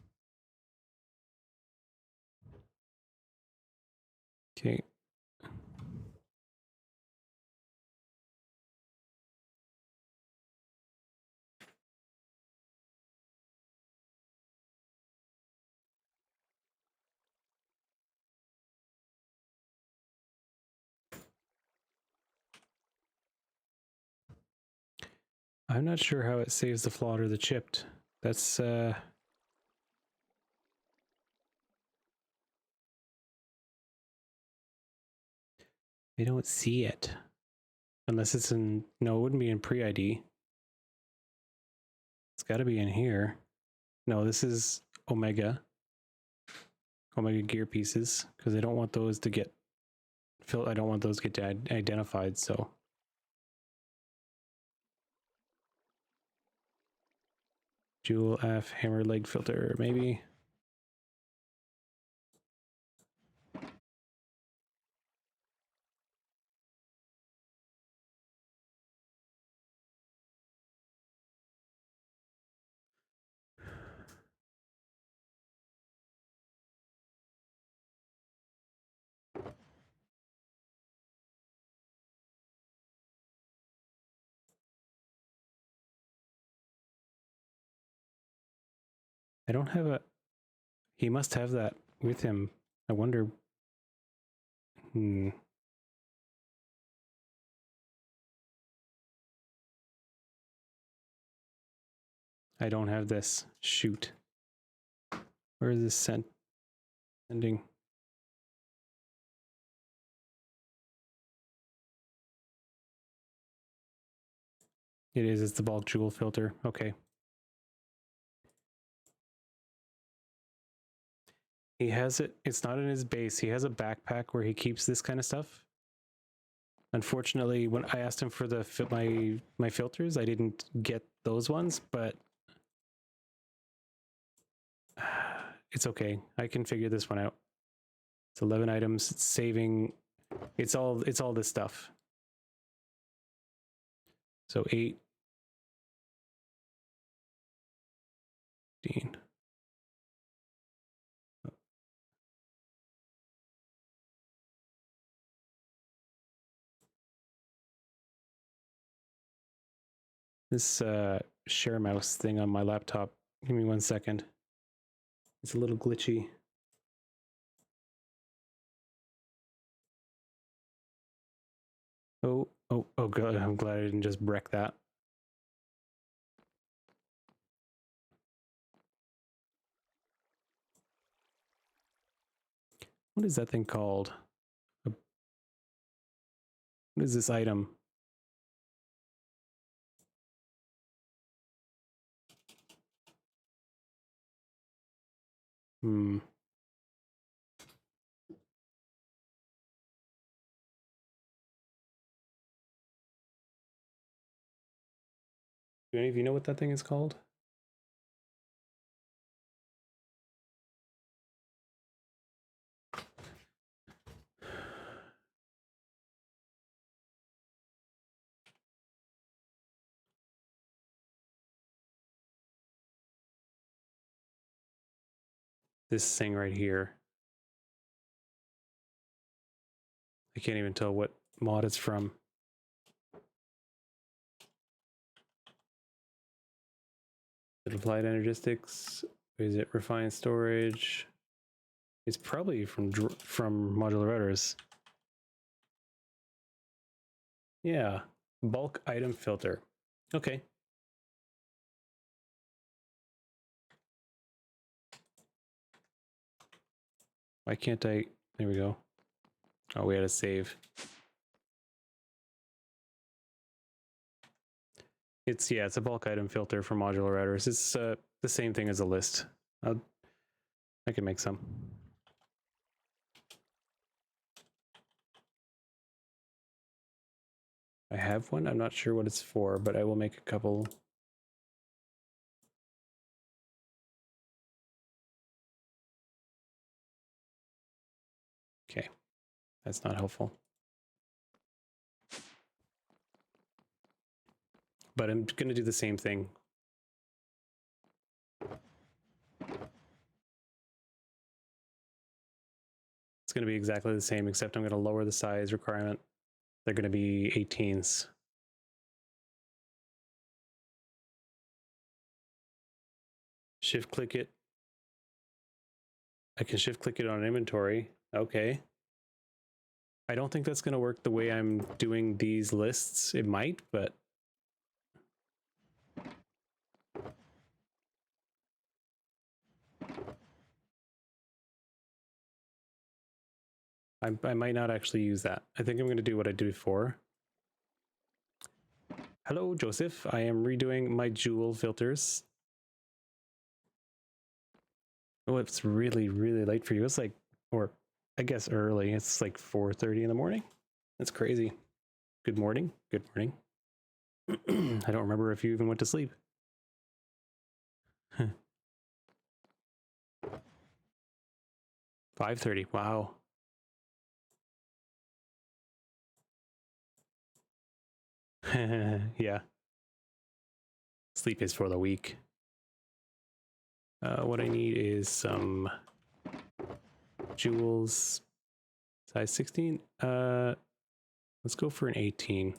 Okay. I'm not sure how it saves the flawed or the chipped. That's, I don't see it. Unless it's in... No, it wouldn't be in pre-ID. It's got to be in here. No, this is Omega. Omega gear pieces, because I don't want those to get... I don't want those to get identified, so... Jewel F hammer leg filter, maybe. I don't have a... He must have that with him. I wonder... I don't have this. Shoot. Where is this sending? It is. It's the bulk jewel filter. Okay. He has it. It's not in his base. He has a backpack where he keeps this kind of stuff. Unfortunately, when I asked him for my filters, I didn't get those ones, but it's okay. I can figure this one out. It's 11 items. It's saving. It's all this stuff. So 8. 15. This share mouse thing on my laptop. Give me 1 second. It's a little glitchy. Oh god, I'm glad I didn't just wreck that. What is that thing called? What is this item? Hmm. Do any of you know what that thing is called? This thing right here. I can't even tell what mod it's from. Is it applied energistics? Is it refined storage? It's probably from modular routers. Yeah, bulk item filter. Okay. Why can't I? There we go. Oh, we had to save. It's a bulk item filter for modular routers. It's the same thing as a list. I can make some. I have one. I'm not sure what it's for, but I will make a couple. Okay, that's not helpful. But I'm going to do the same thing. It's going to be exactly the same, except I'm going to lower the size requirement. They're going to be 18s. Shift click it. I can shift click it on inventory. Okay. I don't think that's going to work the way I'm doing these lists. It might, but I might not actually use that. I think I'm going to do what I did before. Hello, Joseph. I am redoing my Joule filters. Oh, it's really, really late for you. It's like, or I guess early. It's like 4:30 in the morning. That's crazy. Good morning. Good morning. I don't remember if you even went to sleep. 5:30. Wow. Yeah. Sleep is for the weak. What I need is some jewels. Size 16. Let's go for an 18.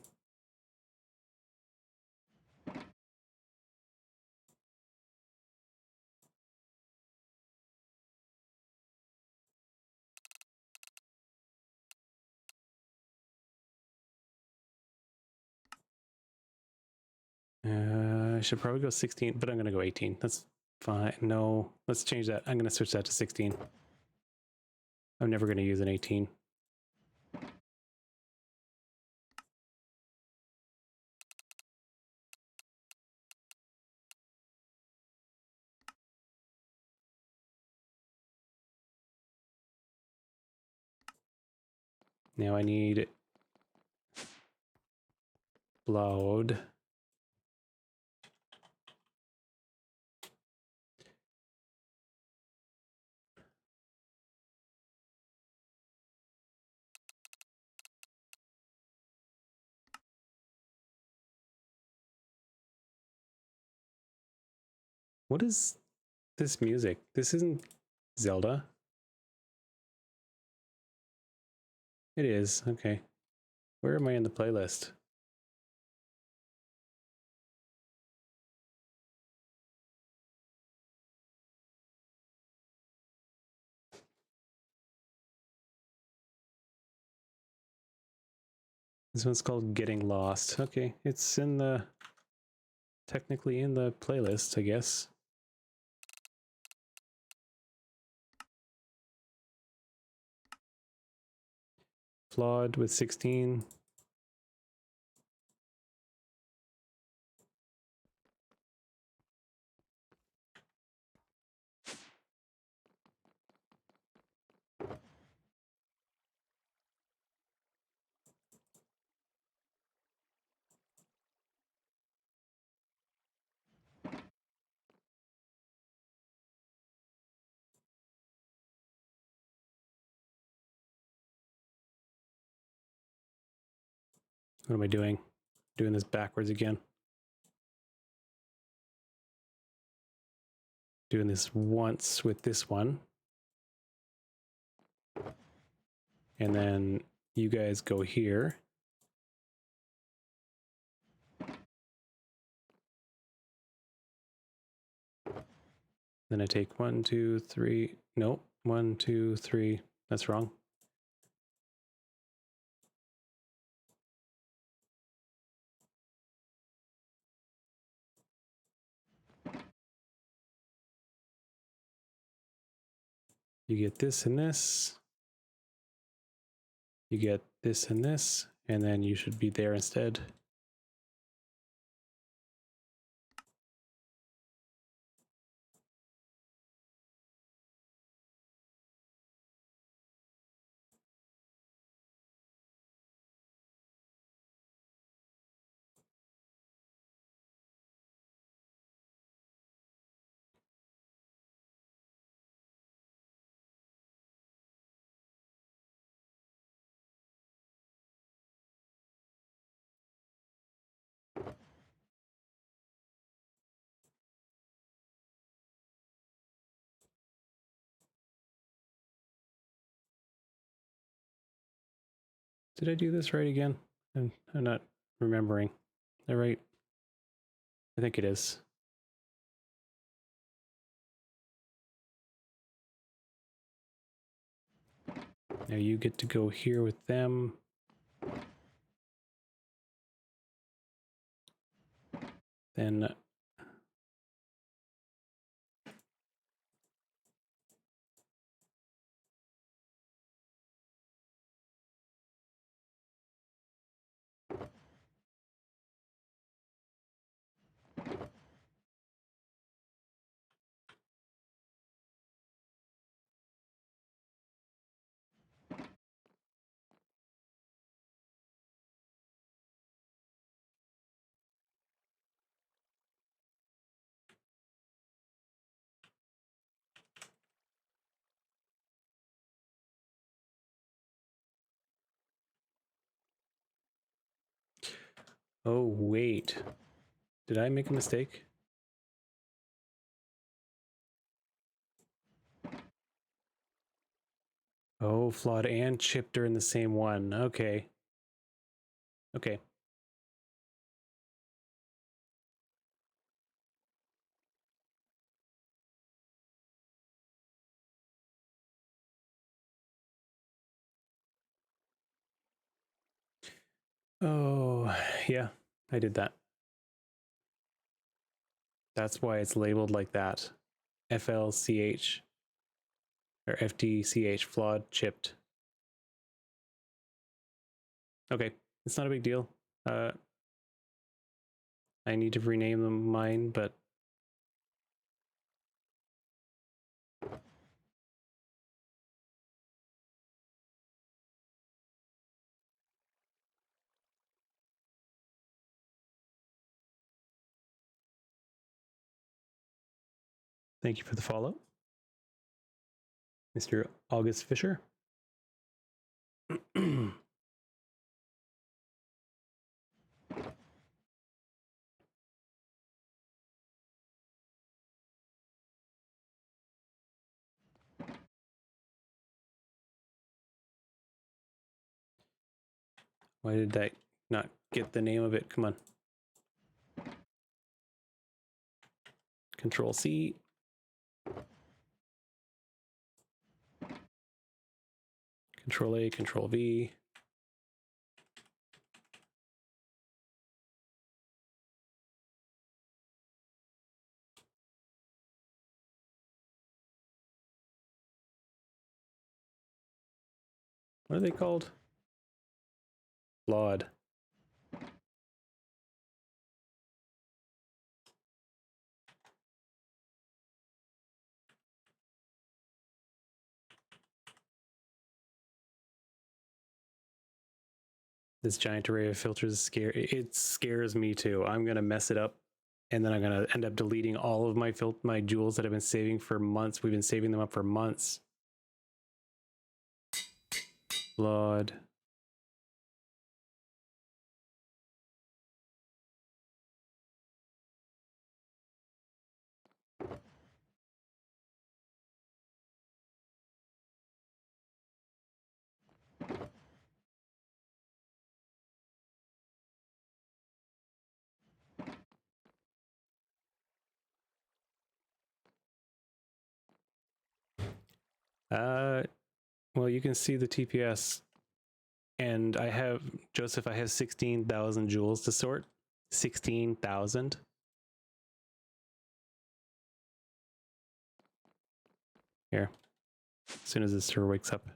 I should probably go 16, but I'm going to go 18. That's fine. No, let's change that. I'm going to switch that to 16. I'm never going to use an 18. Now I need load. What is this music? This isn't Zelda. It is. Okay. Where am I in the playlist? This one's called Getting Lost. Okay, it's in the... technically in the playlist, I guess. Flawed with 16. What am I doing? Doing this backwards again. Doing this once with this one. And then you guys go here. Then I take 1, 2, 3. Nope. 1, 2, 3. That's wrong. You get this and this. You get this and this. And then you should be there instead. Did I do this right again? I'm not remembering. Is that right? I think it is. Now you get to go here with them. Then oh, wait. Did I make a mistake? Oh, flawed and chipped are in the same one. Okay. Okay. Oh, yeah, I did that. That's why it's labeled like that. FLCH or FTCH, flawed, chipped. Okay, it's not a big deal. I need to rename them mine, but thank you for the follow, Mr. August Fisher. Why did I not get the name of it? Come on. Control C. Control A, Control V. What are they called? Flawed. This giant array of filters it scares me too. I'm gonna mess it up, and then I'm gonna end up deleting all of my jewels that I've been saving for months. We've been saving them up for months. Flawed. Well, you can see the TPS, and I have, Joseph, I have 16,000 jewels to sort. 16,000. Here, as soon as the server wakes up.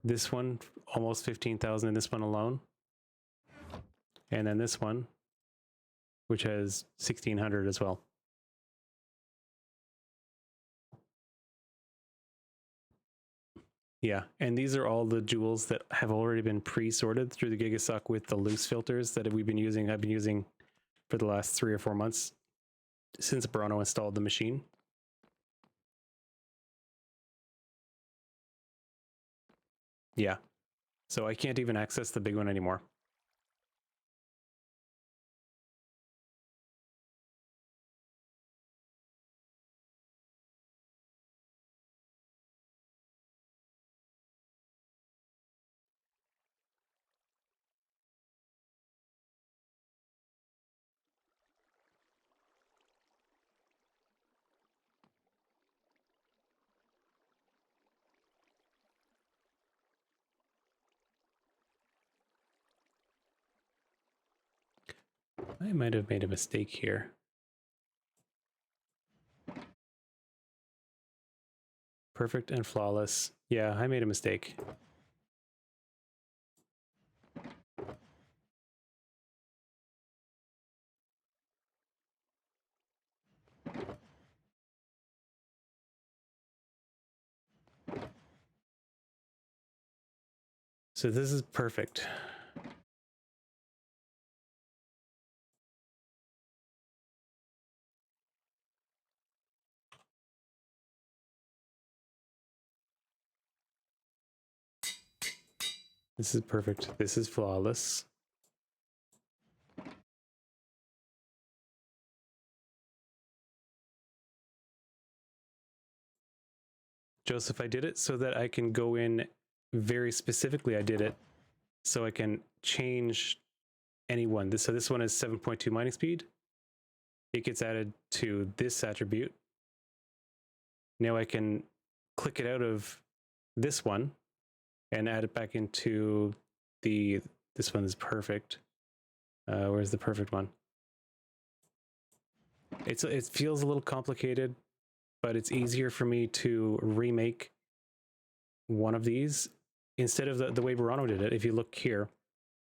This one, almost 15,000 in this one alone. And then this one, which has 1,600 as well. Yeah, and these are all the jewels that have already been pre-sorted through the Gigasuck with the loose filters that we've been using. I've been using for the last 3 or 4 months since Bruno installed the machine. Yeah, so I can't even access the big one anymore. I might have made a mistake here. Perfect and flawless. Yeah, I made a mistake. So this is perfect. This is perfect. This is flawless. Joseph, I did it so that I can go in very specifically. I did it so I can change any one. So this one is 7.2 mining speed. It gets added to this attribute. Now I can click it out of this one and add it back into this one is perfect. Where's the perfect one? It feels a little complicated, but it's easier for me to remake one of these instead of the way Bruno did it. If you look here,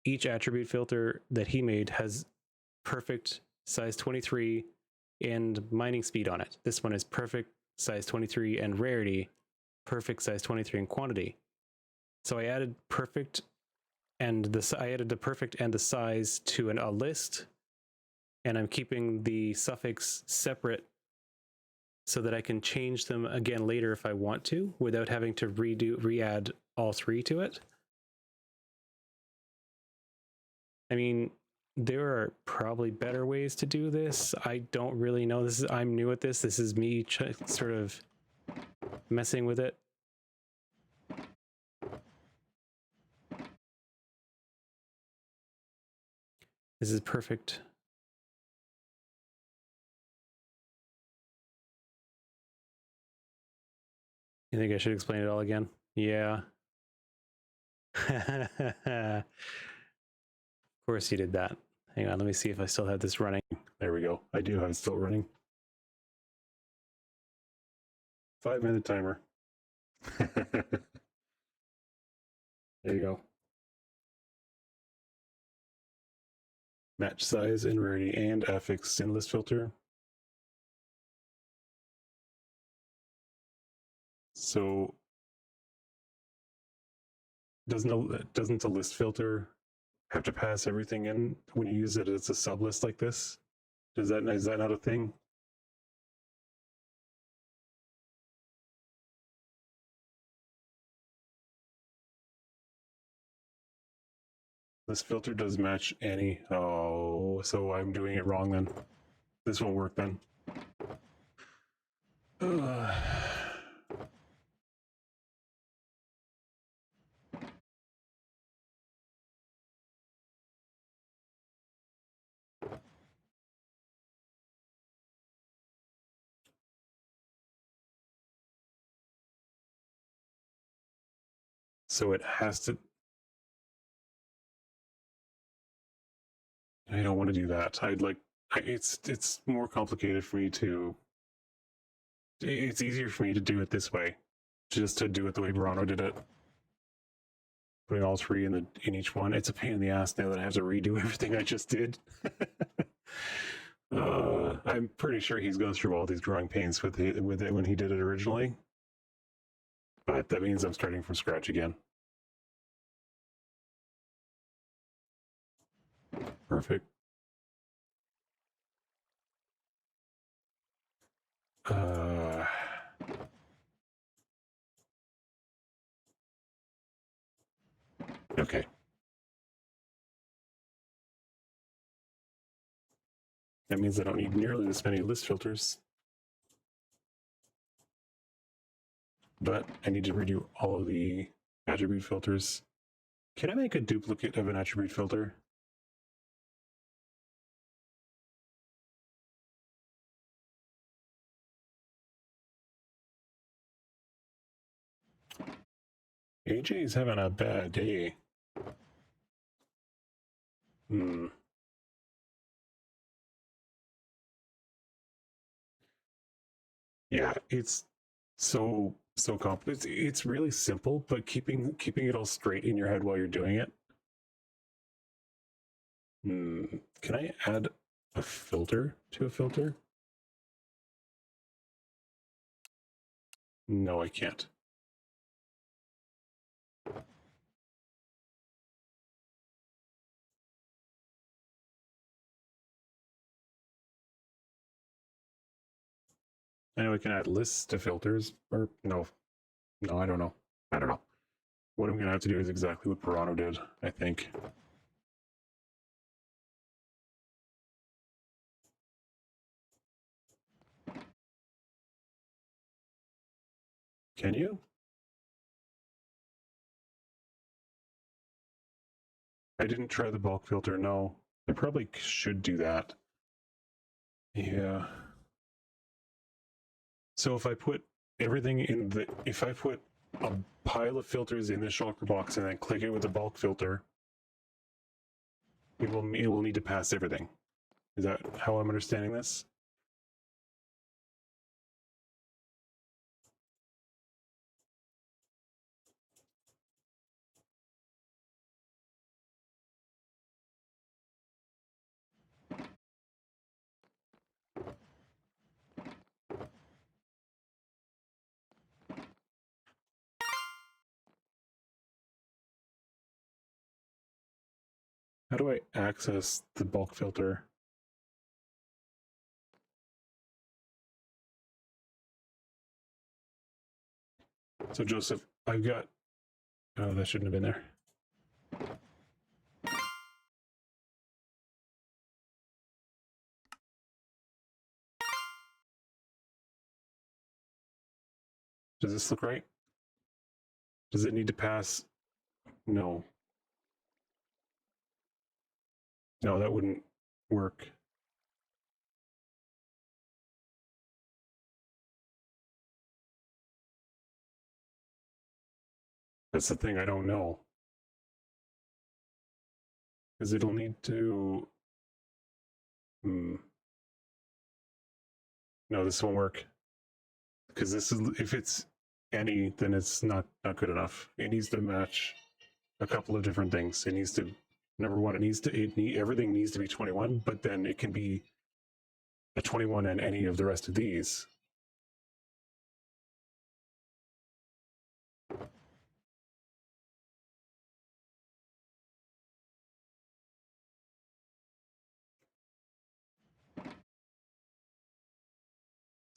each attribute filter that he made has perfect size 23 and mining speed on it. This one is perfect size 23 and rarity, perfect size 23 and quantity. So I added perfect and I added the perfect and the size to a list, and I'm keeping the suffix separate so that I can change them again later if I want to, without having to re-add all 3 to it. I mean, there are probably better ways to do this. I don't really know. I'm new at this. This is me sort of messing with it. This is perfect. You think I should explain it all again? Yeah. Of course you did that. Hang on, let me see if I still have this running. There we go. I do have it still running. 5-minute timer. There you go. Match size and rarity and affix in list filter. So doesn't the list filter have to pass everything in when you use it as a sublist like this? Is that not a thing? This filter does match any. Oh, so I'm doing it wrong then. This won't work then. So it has to. I don't want to do that. I'd like. It's more complicated for me to. It's easier for me to do it this way, just to do it the way Verano did it. Putting all three in each one. It's a pain in the ass now that I have to redo everything I just did. I'm pretty sure he's gone through all these growing pains with it when he did it originally. But that means I'm starting from scratch again. Perfect. Okay. That means I don't need nearly this many list filters. But I need to redo all of the attribute filters. Can I make a duplicate of an attribute filter? AJ's having a bad day. Yeah, it's so complicated. It's really simple, but keeping it all straight in your head while you're doing it. Can I add a filter to a filter? No, I can't. I know I can add lists to filters, or no, I don't know. What I'm gonna have to do is exactly what Verano did, I think. Can you? I didn't try the bulk filter, no. I probably should do that. Yeah. So if I put everything if I put a pile of filters in the shulker box and then click it with the bulk filter, it will need to pass everything. Is that how I'm understanding this? How do I access the bulk filter? So Joseph, I've got, oh, that shouldn't have been there. Does this look right? Does it need to pass? No. No, that wouldn't work. That's the thing, I don't know. Because it'll need to... No, this won't work. Because this is, if it's any, then it's not good enough. It needs to match a couple of different things. It needs to, number one, everything needs to be 21, but then it can be a 21 and any of the rest of these.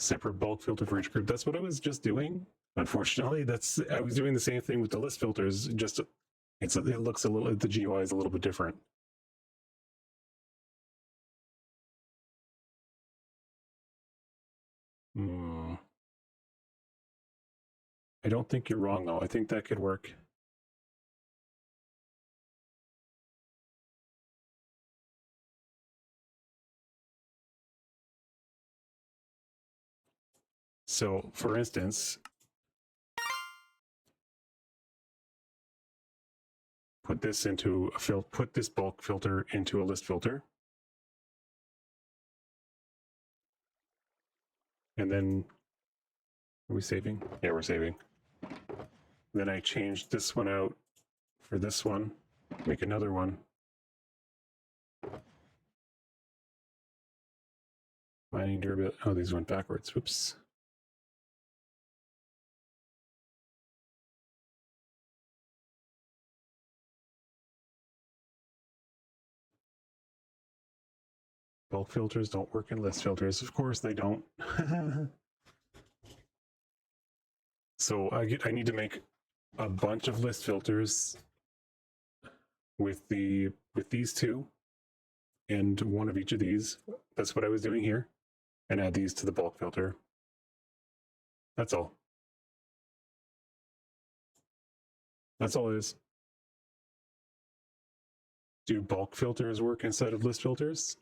Separate bulk filter for each group. That's what I was just doing. Unfortunately, I was doing the same thing with the list filters. Just it looks a little, the GUI is a little bit different. I don't think you're wrong though. I think that could work. So, for instance, put this bulk filter into a list filter. And then, are we saving? Yeah, we're saving. Then I changed this one out for this one, make another one. Mining durability. Oh, these went backwards. Whoops. Bulk filters don't work in list filters. Of course they don't. So I need to make a bunch of list filters with these two and one of each of these. That's what I was doing here, and add these to the bulk filter. That's all. That's all it is. Do bulk filters work instead of list filters?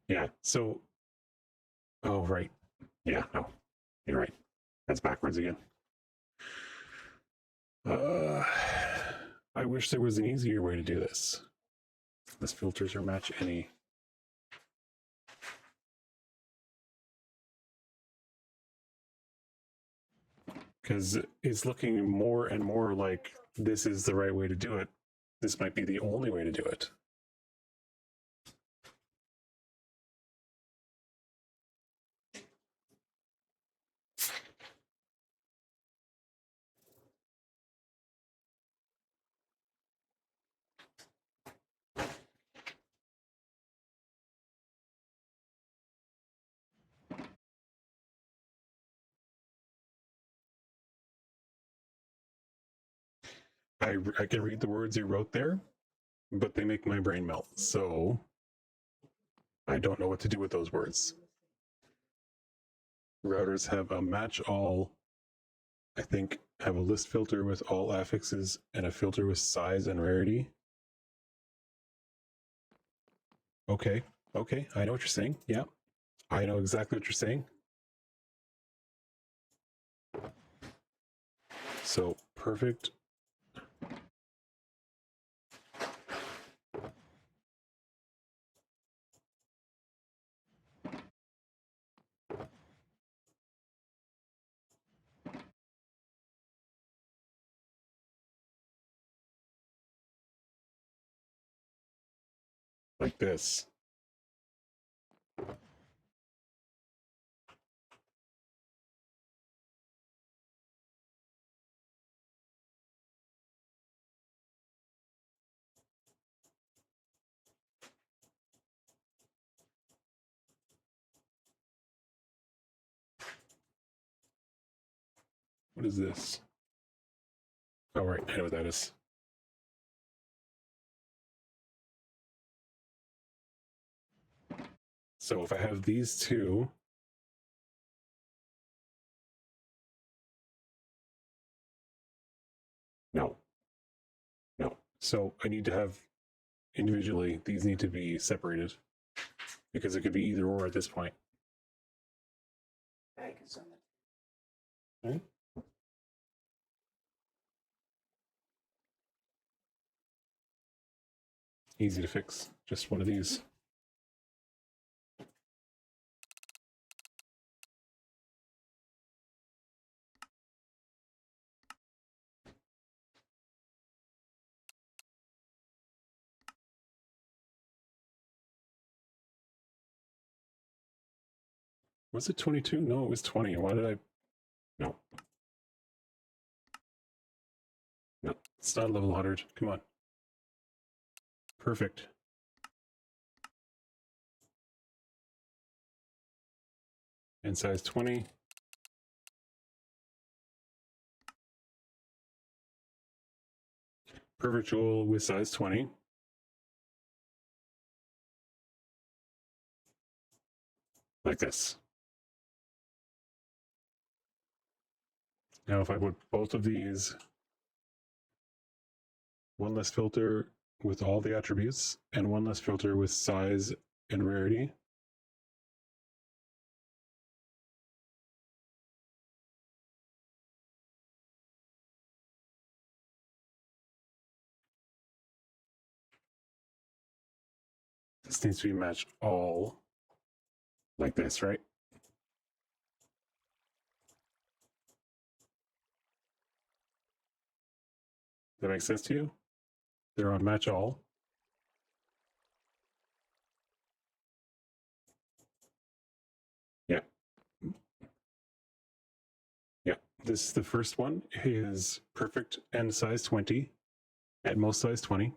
Yeah, so, oh, right. Yeah, no, you're right. That's backwards again. I wish there was an easier way to do this. List filters or match any. Because it's looking more and more like this is the right way to do it. This might be the only way to do it. I can read the words you wrote there, but they make my brain melt. So I don't know what to do with those words. Routers have a match all, I think, have a list filter with all affixes and a filter with size and rarity. Okay, I know what you're saying. Yeah, I know exactly what you're saying. So perfect. Like this. What is this? Oh, right, I know what that is. So if I have these two, no. So I need to have individually, these need to be separated because it could be either or at this point. Right? Easy to fix, just one of these. Was it 22? No, it was 20. Why did I? No. No, it's not level 100. Come on. Perfect. And size 20. Perfect jewel with size 20. Like this. Now if I put both of these, one less filter with all the attributes and one less filter with size and rarity, this needs to be matched all like this, right? That makes sense to you? They're on match all. Yeah. Yeah. This, the first one is perfect and size 20, at most size 20.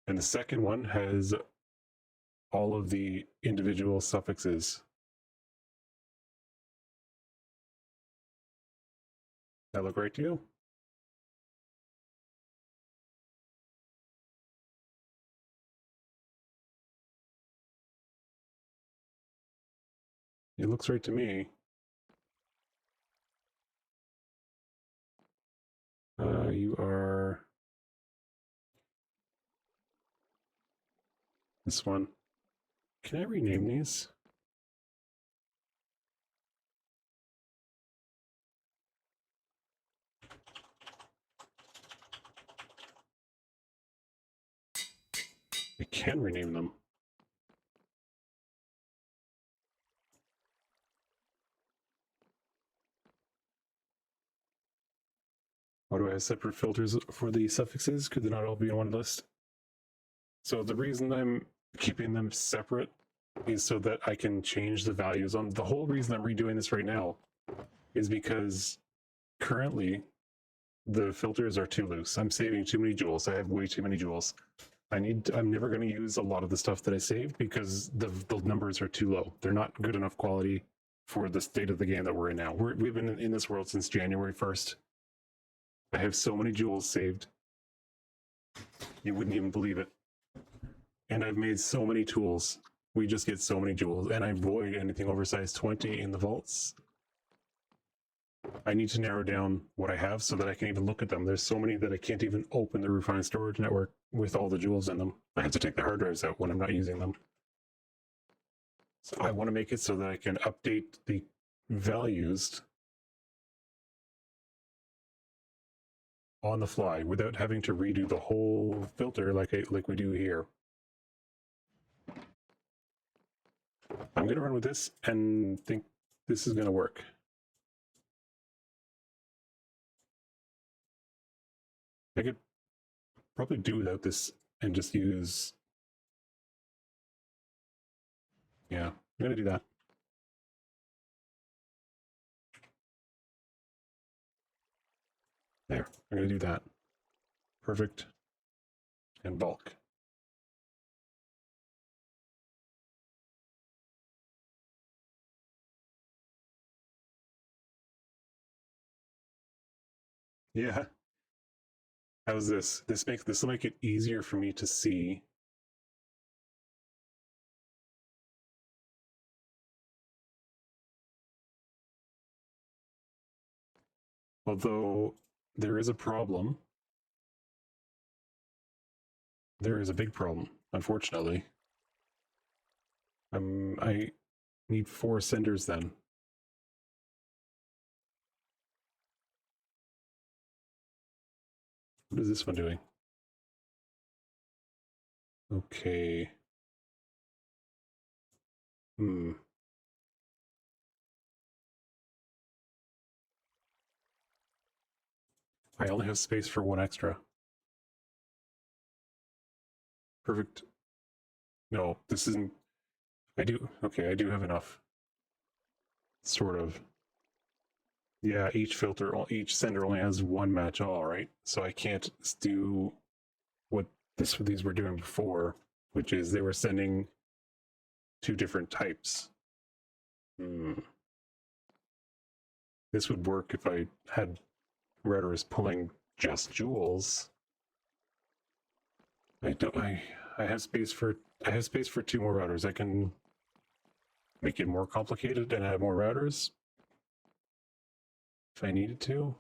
And the second one has all of the individual suffixes. That look right to you? It looks right to me. You are this one. Can I rename these? I can rename them. Why do I have separate filters for the suffixes? Could they not all be in one list? So the reason I'm keeping them separate is so that I can change the values on. The whole reason I'm redoing this right now is because currently the filters are too loose. I'm saving too many jewels. I have way too many jewels. I'm never going to use a lot of the stuff that I saved because the numbers are too low. They're not good enough quality for the state of the game that we're in now. We've been in this world since January 1st. I have so many jewels saved. You wouldn't even believe it. And I've made so many tools. We just get so many jewels, and I avoid anything over size 20 in the vaults. I need to narrow down what I have so that I can even look at them. There's so many that I can't even open the refined storage network with all the jewels in them. I have to take the hard drives out when I'm not using them. So I want to make it so that I can update the values on the fly without having to redo the whole filter like we do here. I'm going to run with this and think this is going to work. I could probably do without this and just use... Yeah, I'm going to do that. There, I'm going to do that. Perfect. And bulk. Yeah. How's this? This will make it easier for me to see. Although there is a problem. There is a big problem, unfortunately. I need 4 senders then. What is this one doing? Okay. I only have space for 1 extra. Perfect. No, this isn't... I do... Okay, I do have enough. sort of. Yeah, each sender only has one match all, right? So I can't do what these were doing before, which is they were sending two different types. This would work if I had routers pulling just joules. I have space for two more routers. I can make it more complicated and add more routers if I needed to.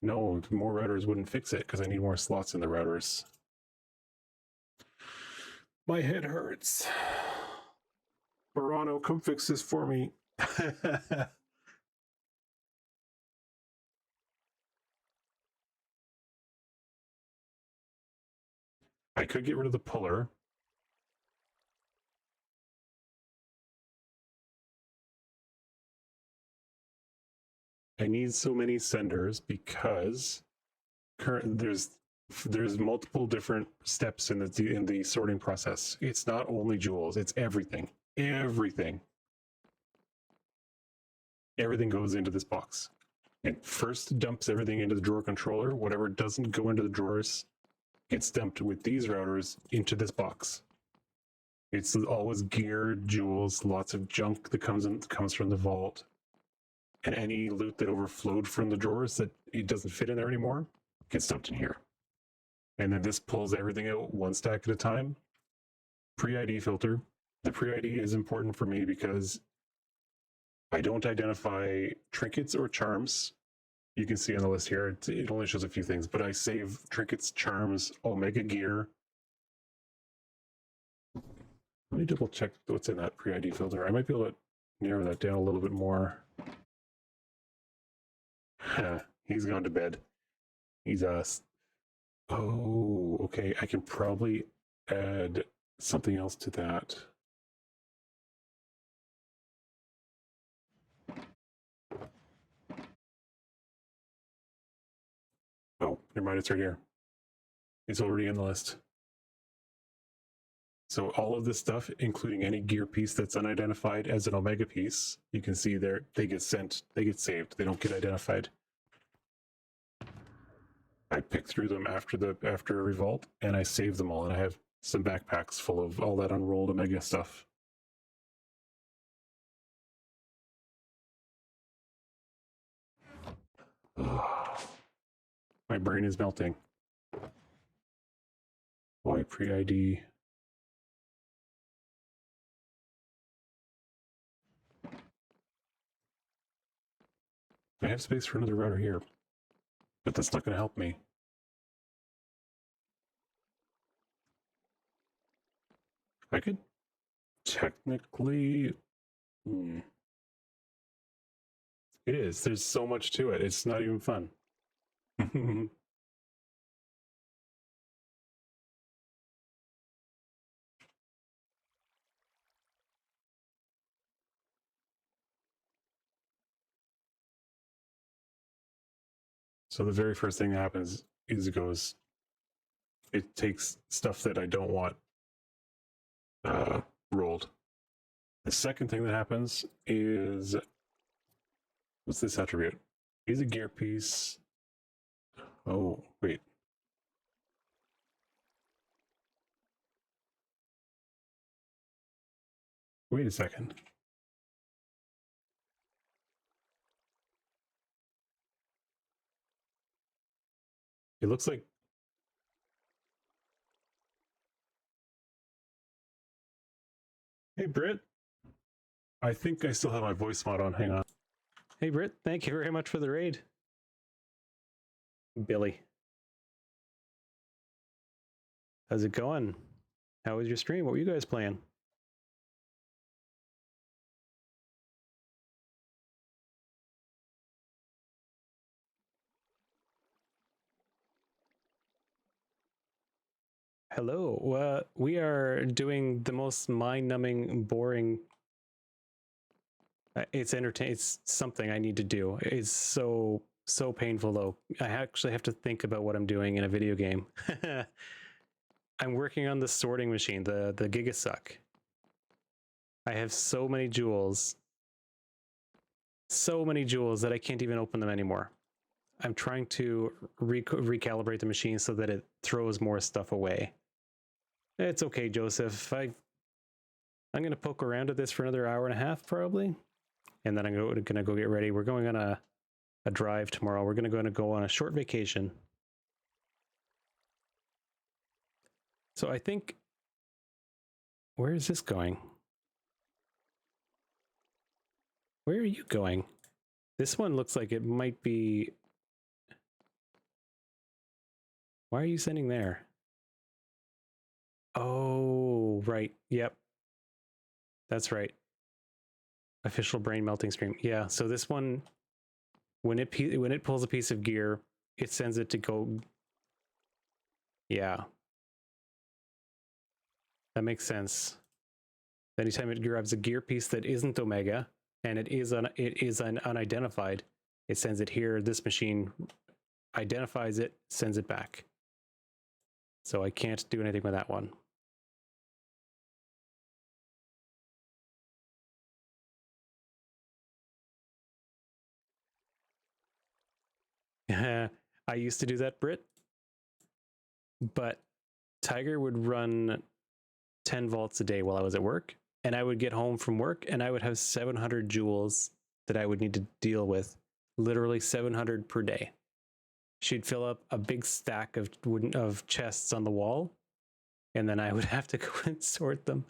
No, more routers wouldn't fix it because I need more slots in the routers. My head hurts. Verano, come fix this for me. I could get rid of the puller. I need so many senders because there's multiple different steps in the sorting process. It's not only joules, it's everything. Everything goes into this box. It first dumps everything into the drawer controller. Whatever doesn't go into the drawers gets dumped with these routers into this box. It's always gear, joules, lots of junk that comes from the vault. And any loot that overflowed from the drawers that it doesn't fit in there anymore gets dumped in here. And then this pulls everything out one stack at a time. Pre-ID filter. The pre-ID is important for me because I don't identify trinkets or charms. You can see on the list here, it only shows a few things, but I save trinkets, charms, Omega gear. Let me double check what's in that pre-ID filter. I might be able to narrow that down a little bit more. He's gone to bed. He's oh, okay. I can probably add something else to that. Oh, never mind. It's right here. It's already in the list. So all of this stuff, including any gear piece that's unidentified as an Omega piece, you can see there, they get saved. They don't get identified. I pick through them after every vault, and I save them all, and I have some backpacks full of all that unrolled Omega stuff. My brain is melting. Boy, pre-ID. I have space for another router here, but that's not going to help me. I could technically... It is. There's so much to it. It's not even fun. So the very first thing that happens is it takes stuff that I don't want rolled. The second thing that happens is, what's this attribute? Is a gear piece. Oh, wait. Wait a second. It looks like... Hey, Britt. I think I still have my voice mod on. Hang on. Hey, Britt. Thank you very much for the raid. Billy. How's it going? How was your stream? What were you guys playing? Hello. We are doing the most mind-numbing, boring... it's entertaining. It's something I need to do. It's so painful, though. I actually have to think about what I'm doing in a video game. I'm working on the sorting machine, the Gigasuck. I have so many joules, so many jewels that I can't even open them anymore. I'm trying to recalibrate the machine so that it throws more stuff away. It's okay, Joseph. I'm going to poke around at this for another hour and a half, probably. And then I'm going to go get ready. We're going on a drive tomorrow. We're going to go on a short vacation. So I think, where is this going? Where are you going? This one looks like it might be... Why are you sending there? Oh, right. Yep. That's right. Official brain melting stream. Yeah, so this one, when it pulls a piece of gear, it sends it to go... Yeah. That makes sense. Anytime it grabs a gear piece that isn't Omega, and it is unidentified, it sends it here. This machine identifies it, sends it back. So I can't do anything with that one. I used to do that, Brit, but Tiger would run 10 volts a day while I was at work, and I would get home from work and I would have 700 joules that I would need to deal with, literally 700 per day. She'd fill up a big stack of chests on the wall, and then I would have to go and sort them.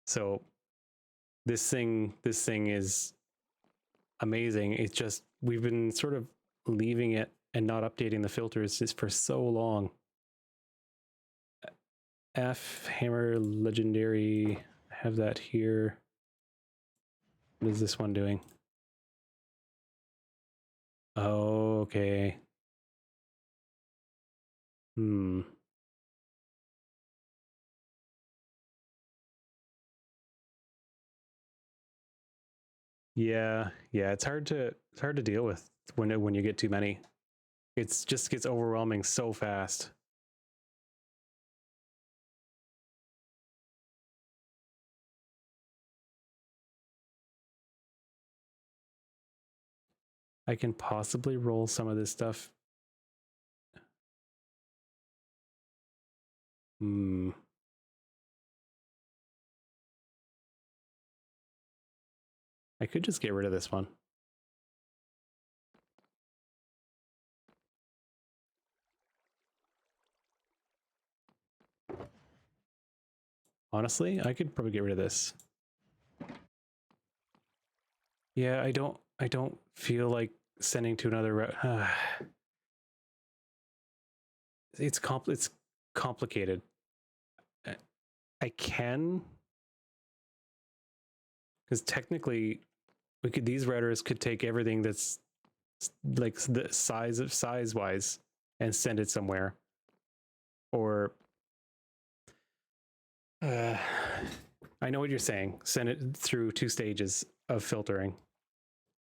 So this thing is amazing. It's just, we've been sort of leaving it and not updating the filters just for so long. F Hammer Legendary, I have that here. What is this one doing? Oh, okay. Yeah, it's hard to deal with when you get too many. It just gets overwhelming so fast. I can possibly roll some of this stuff. I could just get rid of this one. Honestly, I could probably get rid of this. Yeah, I don't feel like sending to another route. It's complicated. I can, because technically these routers could take everything that's like the size wise and send it somewhere. Or I know what you're saying. Send it through 2 stages of filtering.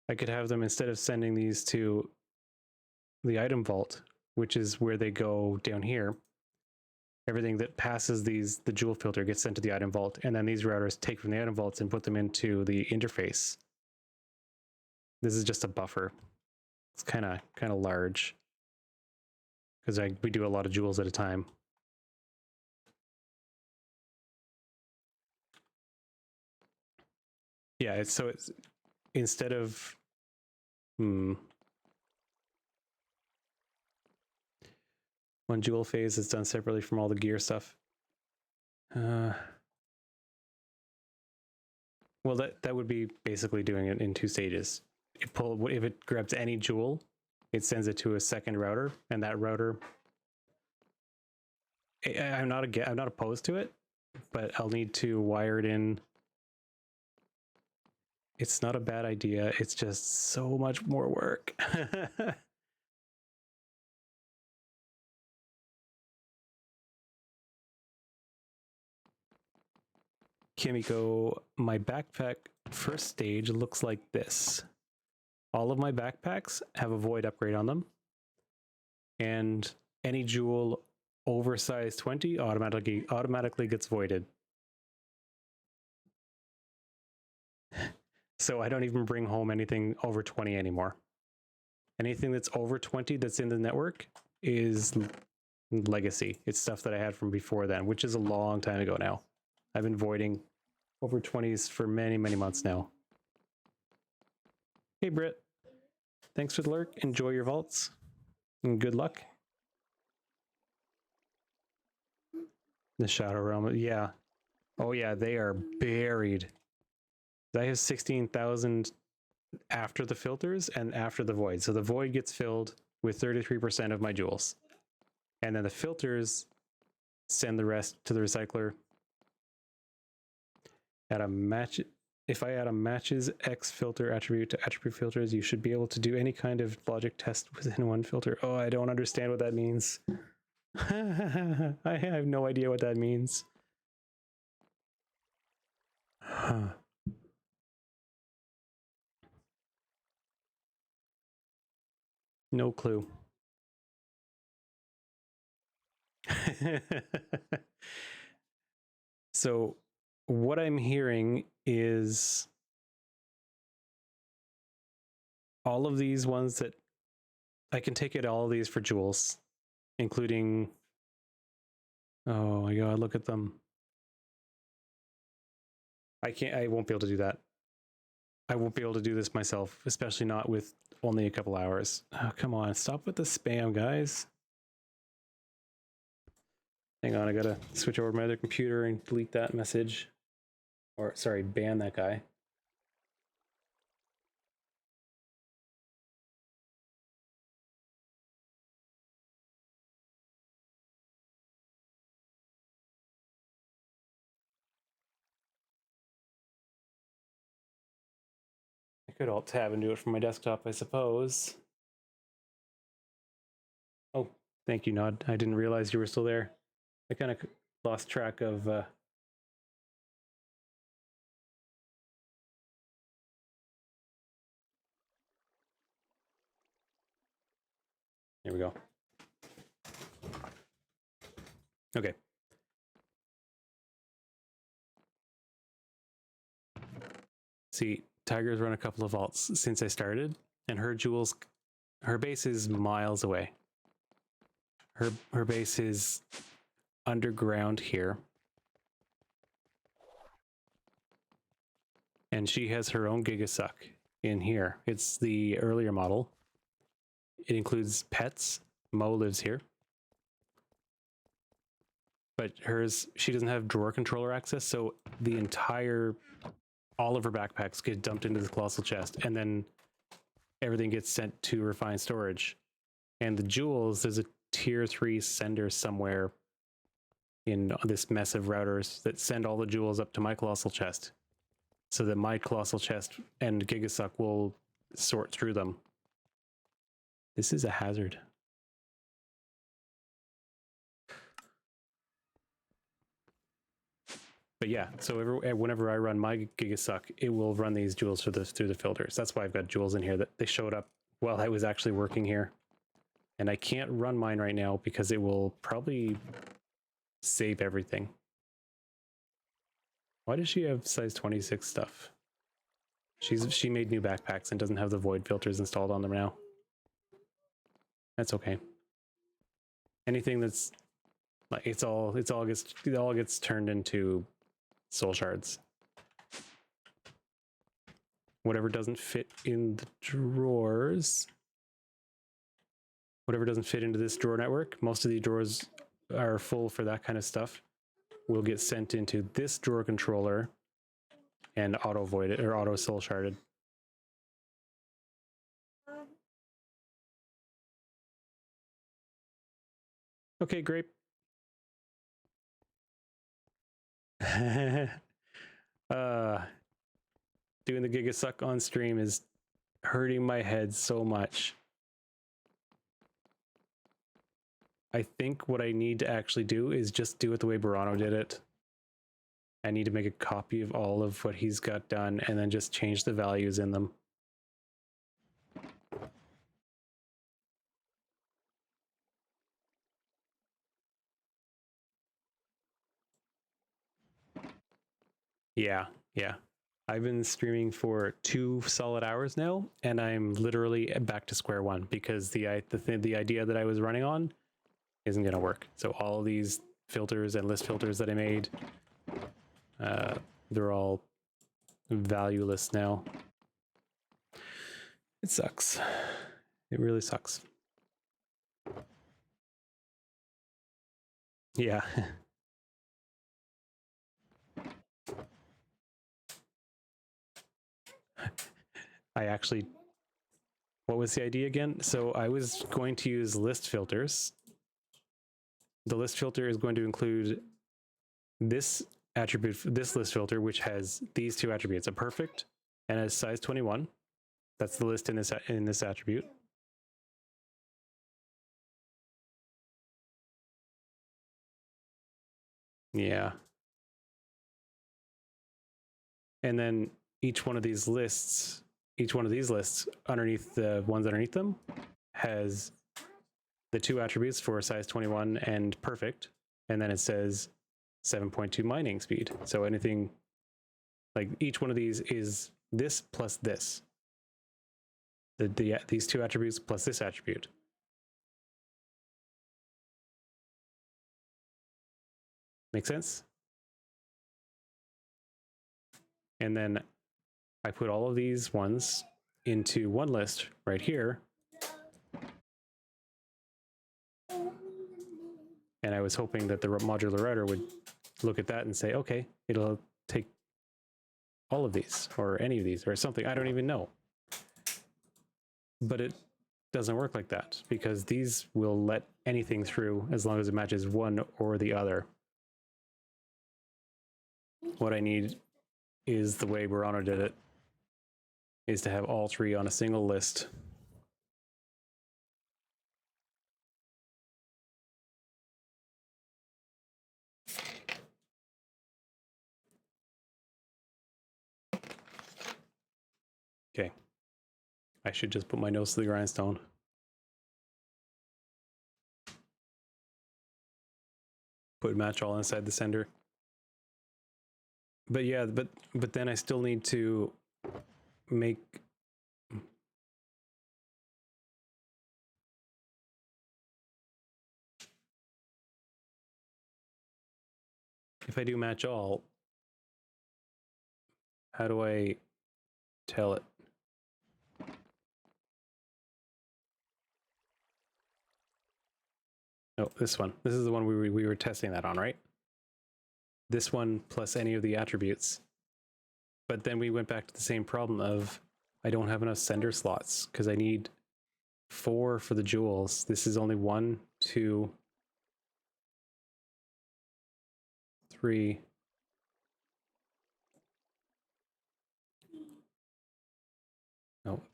I could have them, instead of sending these to the item vault, which is where they go down here, everything that passes the joule filter gets sent to the item vault, and then these routers take from the item vaults and put them into the interface. This is just a buffer. It's kind of large, because we do a lot of joules at a time. Yeah, it's instead of one joule phase is done separately from all the gear stuff. Well, that would be basically doing it in 2 stages. If it grabs any joule, it sends it to a second router, and that router, I'm not opposed to it, but I'll need to wire it in. It's not a bad idea. It's just so much more work. Kimiko, my backpack first stage looks like this. All of my backpacks have a void upgrade on them, and any joule over size 20 automatically gets voided. So I don't even bring home anything over 20 anymore. Anything that's over 20 that's in the network is legacy. It's stuff that I had from before then, which is a long time ago now. I've been voiding over 20s for many, many months now. Hey, Britt. Thanks for the lurk. Enjoy your vaults. And good luck. The Shadow Realm. Yeah. Oh, yeah. They are buried. I have 16,000 after the filters and after the void. So the void gets filled with 33% of my jewels. And then the filters send the rest to the recycler. Add a match. If I add a matches X filter attribute to attribute filters, you should be able to do any kind of logic test within one filter. Oh, I don't understand what that means. I have no idea what that means. Huh. No clue. So what I'm hearing is all of these ones that I can take it, all of these for jewels, including, oh my God, look at them. I won't be able to do that. I won't be able to do this myself, especially not with only a couple hours. Oh, come on, stop with the spam, guys. Hang on, I gotta switch over to my other computer and delete that message. Or, sorry, ban that guy. I could alt tab and do it from my desktop, I suppose. Oh, thank you, Nod. I didn't realize you were still there. I kind of lost track of... Here we go. Okay. See, Tiger's run a couple of vaults since I started, and her jewels, her base is miles away. Her base is underground here. And she has her own Gigasuck in here. It's the earlier model. It includes pets. Mo lives here. But hers, she doesn't have drawer controller access, so the entire, all of her backpacks get dumped into the colossal chest, and then everything gets sent to refined storage. And the jewels, there's a tier 3 sender somewhere in this mess of routers that send all the jewels up to my colossal chest, so that my colossal chest and Gigasuck will sort through them. This is a hazard. But yeah, so whenever I run my Gigasuck, it will run these jewels through the filters. That's why I've got jewels in here that they showed up while I was actually working here. And I can't run mine right now because it will probably save everything. Why does she have size 26 stuff? She made new backpacks and doesn't have the void filters installed on them now. That's okay. Anything that's like it all gets turned into soul shards. Whatever doesn't fit in the drawers, whatever doesn't fit into this drawer network, most of the drawers are full for that kind of stuff, will get sent into this drawer controller and auto voided or auto soul sharded. Okay, great. Doing the Gigasuck on stream is hurting my head so much. I think what I need to actually do is just do it the way Burano did it. I need to make a copy of all of what he's got done and then just change the values in them. Yeah, yeah. I've been streaming for 2 solid hours now, and I'm literally back to square one because the idea that I was running on isn't going to work. So all these filters and list filters that I made, they're all valueless now. It sucks. It really sucks. Yeah. I actually, what was the idea again? So I was going to use list filters. The list filter is going to include this attribute, this list filter, which has these two attributes, a perfect and a size 21. That's the list in this attribute. Yeah. And then each one of these lists underneath the ones underneath them has the two attributes for size 21 and perfect. And then it says 7.2 mining speed. So anything like each one of these is this plus this. These two attributes plus this attribute. Make sense? And then I put all of these ones into one list right here. And I was hoping that the modular router would look at that and say, okay, it'll take all of these or any of these or something. I don't even know. But it doesn't work like that because these will let anything through as long as it matches one or the other. What I need is the way Burano did it, is to have all three on a single list. Okay. I should just put my nose to the grindstone. Put match all inside the sender. But yeah, but then I still need to make if I do match all, how do I tell it? No, this one. This is the one we were testing that on, right? This one plus any of the attributes. But then we went back to the same problem of I don't have enough sender slots because I need 4 for the jewels. This is only 1, 2, 3.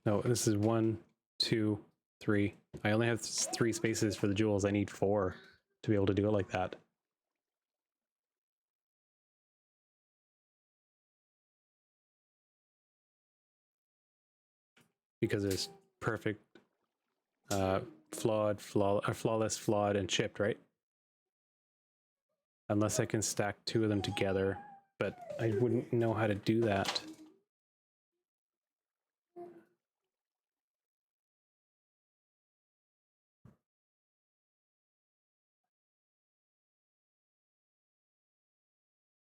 No, this is 1, 2, 3. I only have 3 spaces for the jewels. I need 4 to be able to do it like that. Because there's perfect, flawless, flawed, and chipped, right? Unless I can stack 2 of them together, but I wouldn't know how to do that.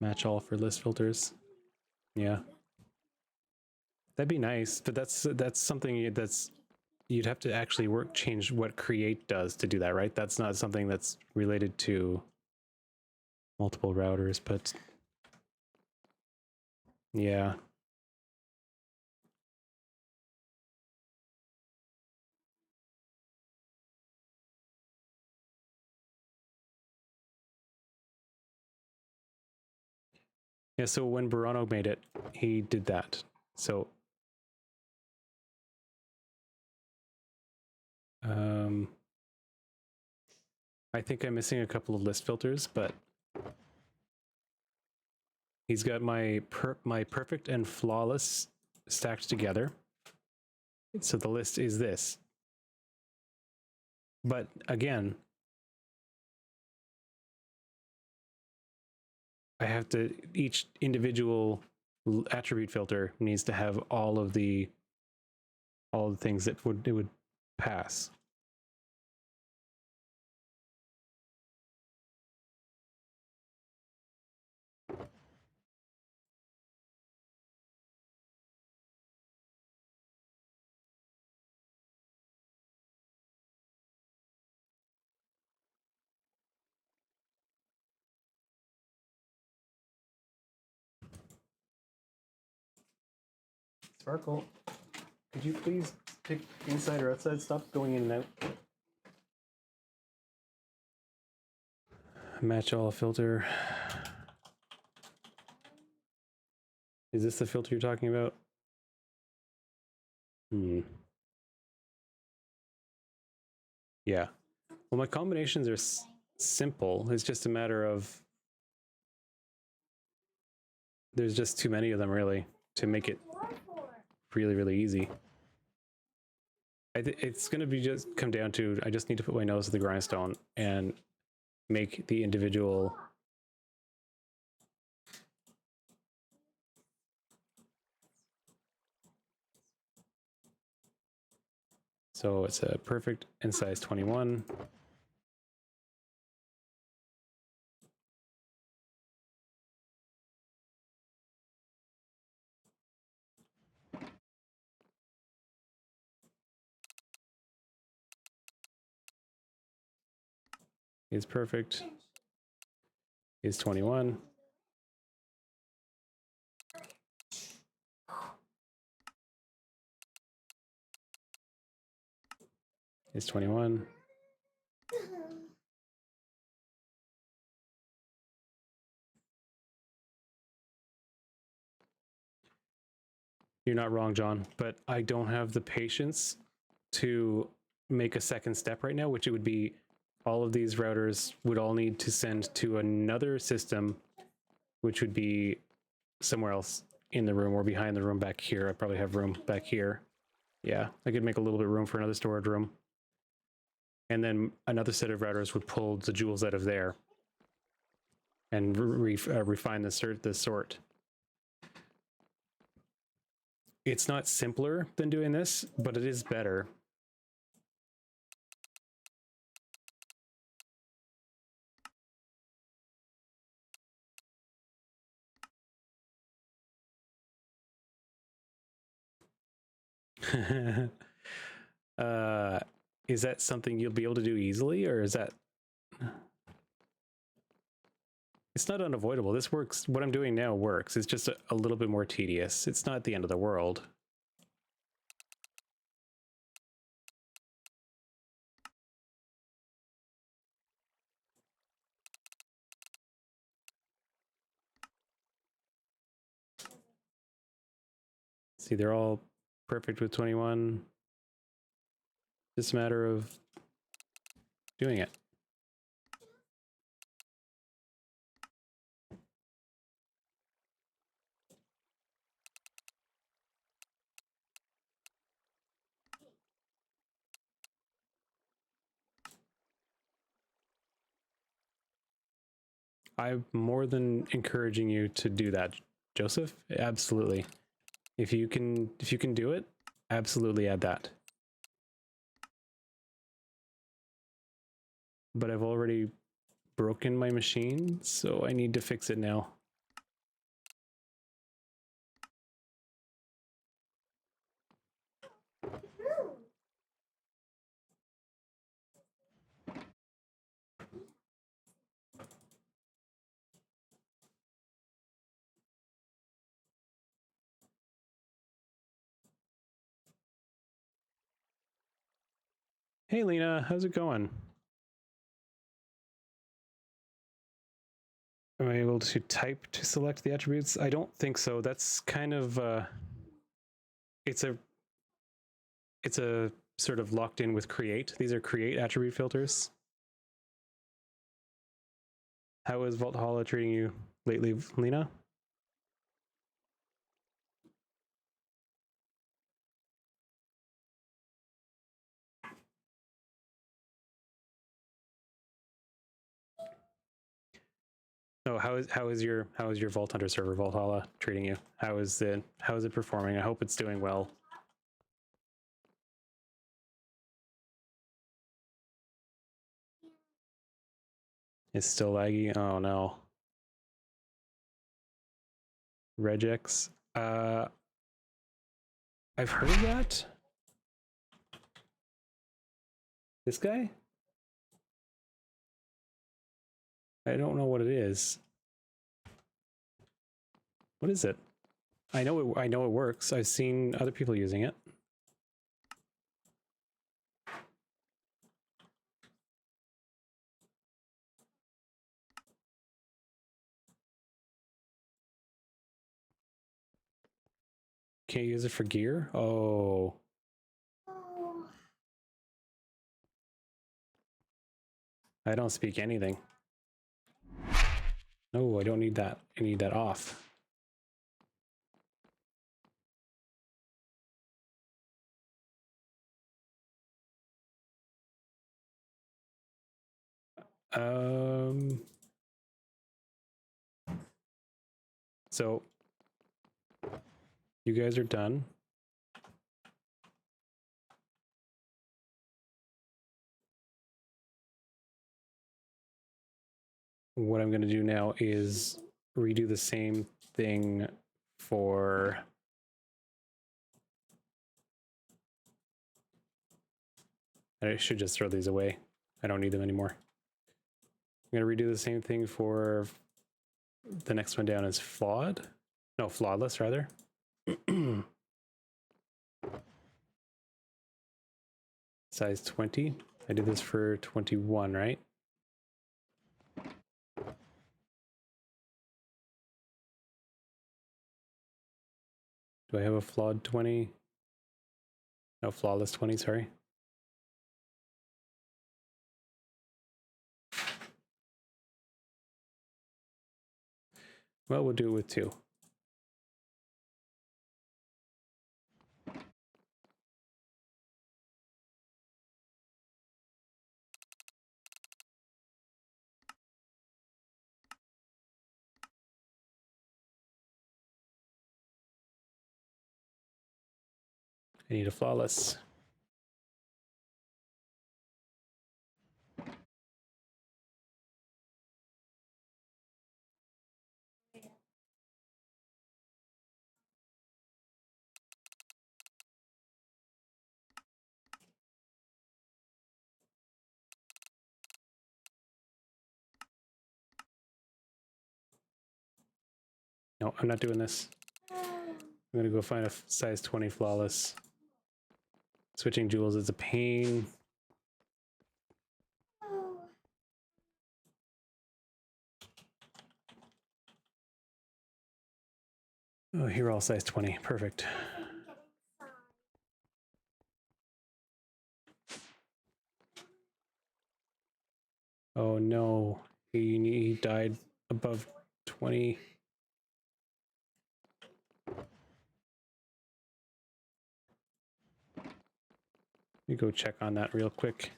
Match all for list filters. Yeah. That'd be nice, but that's something that's you'd have to actually change what create does to do that, right? That's not something that's related to multiple routers, but yeah. Yeah, so when Burano made it, he did that. So I think I'm missing a couple of list filters, but he's got my perfect and flawless stacked together. So the list is this. But again, I have to each individual attribute filter needs to have all the things that it would pass. Sparkle, could you please pick inside or outside? Stop going in and out. Match all filter. Is this the filter you're talking about? Yeah. Well, my combinations are simple. It's just a matter of there's just too many of them really to make it really, really easy. It's going to be just come down to I just need to put my nose to the grindstone and make the individual so it's a perfect in size 21. Is perfect. Is 21. Is 21. You're not wrong, John, but I don't have the patience to make a second step right now, which it would be all of these routers would all need to send to another system, which would be somewhere else in the room or behind the room back here. I probably have room back here. Yeah, I could make a little bit of room for another storage room. And then another set of routers would pull the joules out of there and refine the sort. It's not simpler than doing this, but it is better. Is that something you'll be able to do easily, or is that... It's not unavoidable. This works. What I'm doing now works. It's just a little bit more tedious. It's not the end of the world. See, they're all perfect with 21. Just a matter of doing it. I'm more than encouraging you to do that, Joseph. Absolutely. If you can do it, absolutely add that. But I've already broken my machine, so I need to fix it now. Hey Lena, how's it going? Am I able to type to select the attributes? I don't think so. That's kind of it's a sort of locked in with create. These are create attribute filters. How is Valhalla treating you lately, Lena? Oh, how is your Vault Hunter server, Valhalla, treating you? How is it performing? I hope it's doing well. It's still laggy. Oh no. Regex. I've heard of that. This guy? I don't know what it is. What is it? I know it works. I've seen other people using it. Can't use it for gear? Oh. I don't speak anything. No, I don't need that. I need that off. So you guys are done. What I'm going to do now is redo the same thing for I should just throw these away. I don't need them anymore. I'm going to redo the same thing for the next one down is flawed. No, flawless rather. Size 20. I did this for 21, right? Do I have a flawed 20? No, flawless 20, sorry. Well, we'll do it with 2. I need a flawless. No, I'm not doing this. I'm gonna go find a size 20 flawless. Switching jewels is a pain. Oh, here all size 20. Perfect. Oh no, he died above 20. Let me go check on that real quick.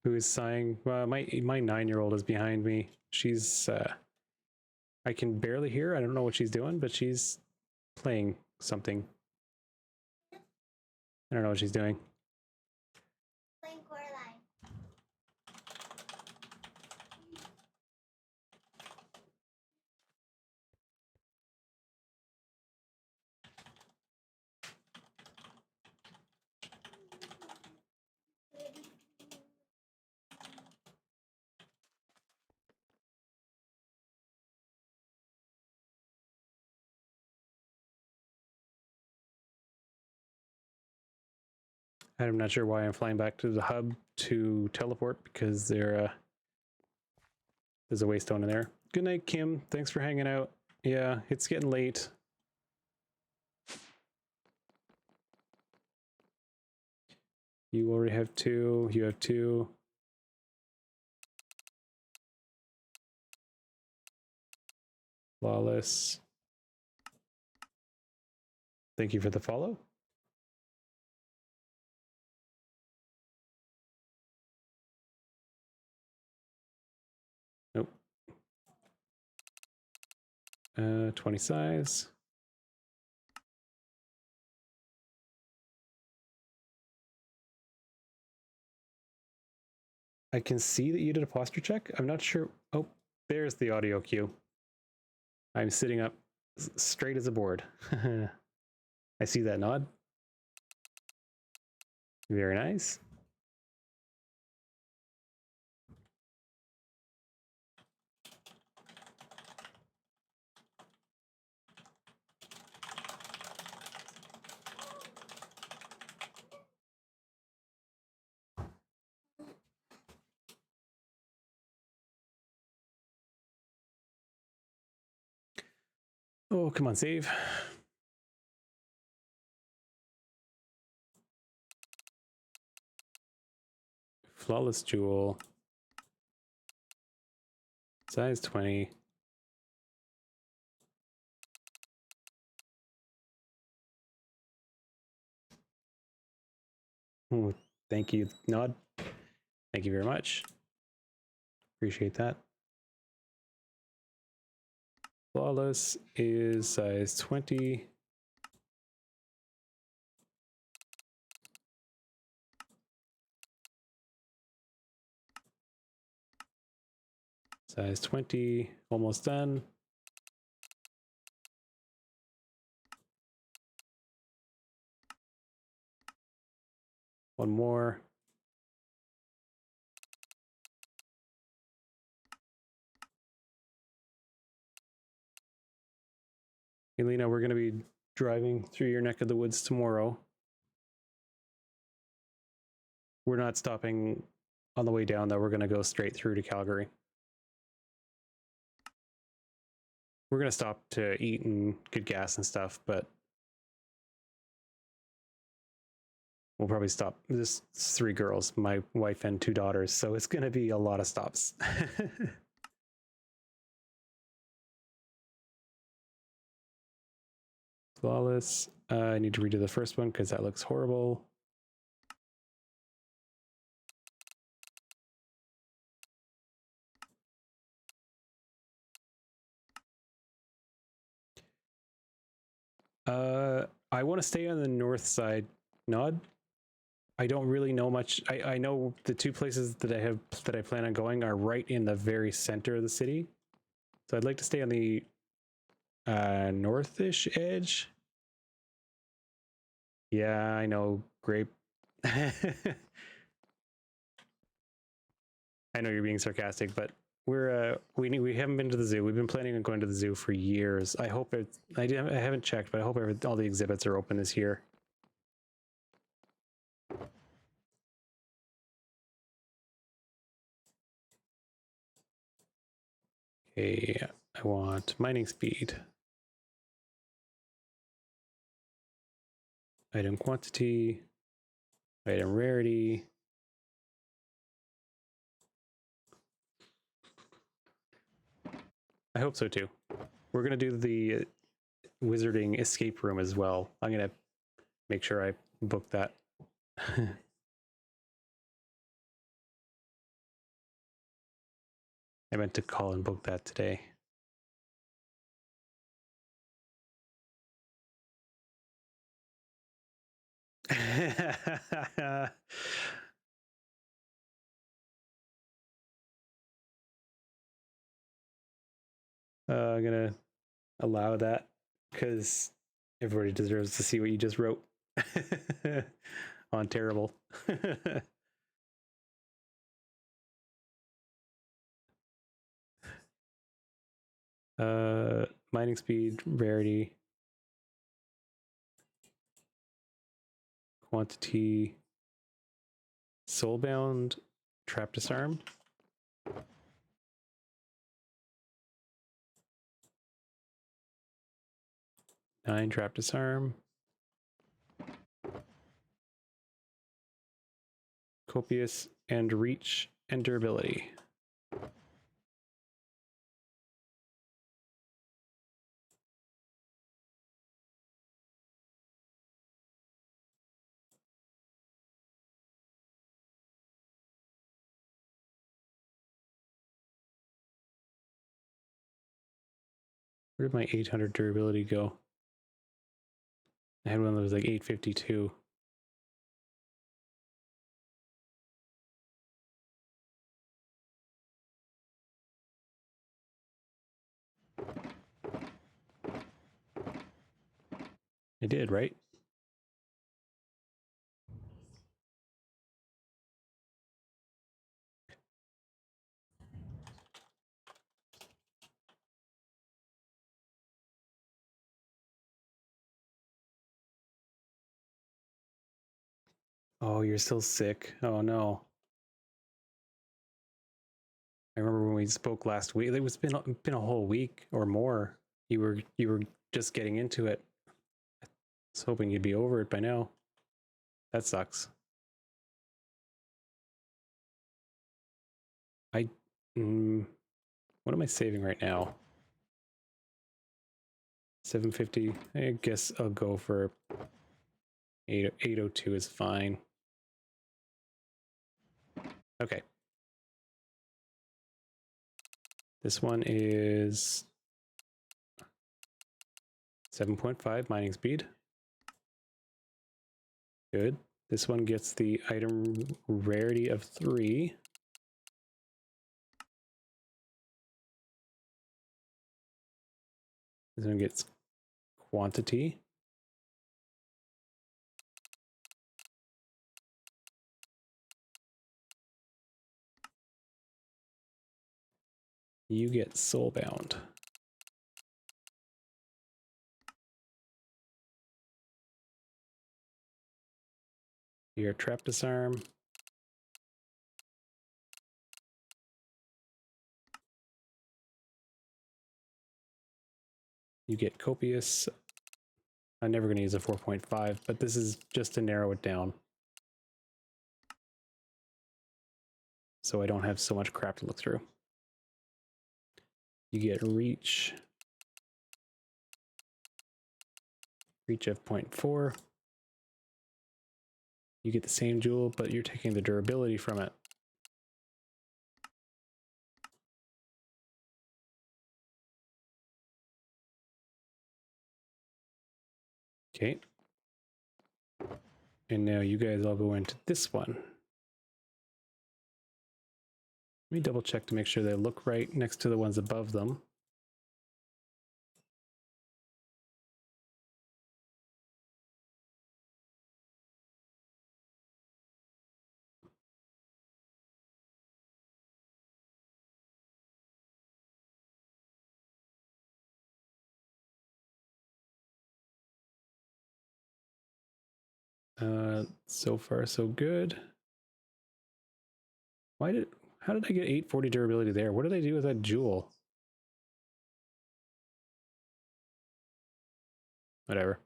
Who is sighing? My 9-year-old is behind me. She's I can barely hear her. I don't know what she's doing, but she's playing something. I don't know what she's doing. Playing Coraline. I'm not sure why I'm flying back to the hub to teleport because there's a waystone in there. Good night, Kim. Thanks for hanging out. Yeah, it's getting late. You already have 2. You have 2. Flawless. Thank you for the follow. Nope. 20 size. I can see that you did a posture check. I'm not sure. Oh, there's the audio cue. I'm sitting up straight as a board. I see that nod. Very nice. Oh, come on, save. Flawless jewel. Size 20. Ooh, thank you, Nod. Thank you very much. Appreciate that. Flawless is size 20. Size 20, almost done. One more. Elena, we're going to be driving through your neck of the woods tomorrow. We're not stopping on the way down, though. We're going to go straight through to Calgary. We're going to stop to eat and get gas and stuff, but we'll probably stop. There's 3 girls, my wife and 2 daughters, so it's going to be a lot of stops. Flawless. I need to redo the first one because that looks horrible. I want to stay on the north side, Nod. I don't really know much. I know the 2 places that I plan on going are right in the very center of the city. So I'd like to stay on the northish edge. Yeah, I know, Grape. I know you're being sarcastic, but we haven't been to the zoo. We've been planning on going to the zoo for years. I hope I haven't checked, but I hope all the exhibits are open this year. Okay, I want mining speed. Item quantity. Item rarity. I hope so too. We're gonna do the wizarding escape room as well. I'm gonna make sure I book that. I meant to call and book that today. I'm gonna allow that because everybody deserves to see what you just wrote on terrible. Mining speed, rarity, quantity, soulbound, trap disarm. Nine trap disarm. Copious and reach and durability. Where'd my 800 durability go? I had one that was like 852. I did, right? Oh, you're still sick. Oh no. I remember when we spoke last week. It was been a whole week or more. You were just getting into it. I was hoping you'd be over it by now. That sucks. What am I saving right now? 750. I guess I'll go for 802 is fine. Okay. This one is 7.5 mining speed. Good. This one gets the item rarity of 3. This one gets quantity. You get soulbound. Your trap disarm. You get copious. I'm never going to use a 4.5, but this is just to narrow it down, so I don't have so much crap to look through. You get reach. Reach of 0.4. You get the same jewel, but you're taking the durability from it. Okay. And now you guys all go into this one. Let me double check to make sure they look right next to the ones above them. So far so good. How did I get 840 durability there? What did I do with that jewel? Whatever.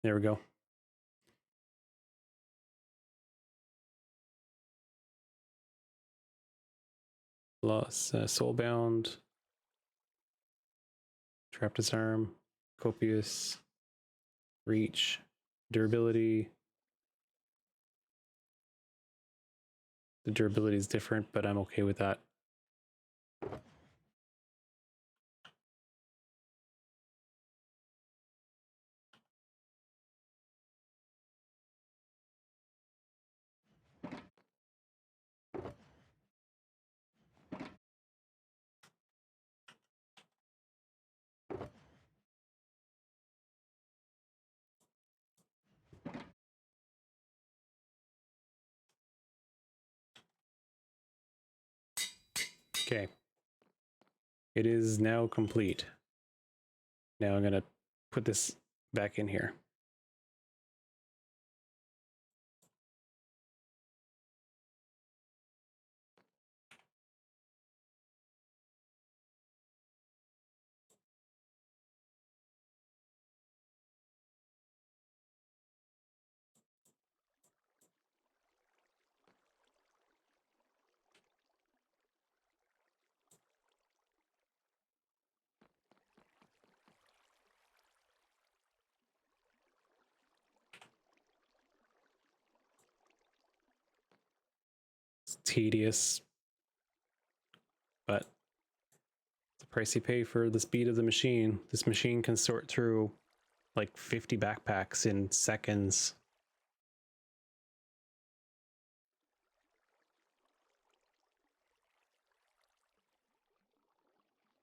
There we go. Plus soulbound, trap disarm, copious, reach, durability. The durability is different, but I'm okay with that. Okay. It is now complete. Now I'm going to put this back in here. tedious, but the price you pay for the speed of the machine. This machine can sort through like 50 backpacks in seconds.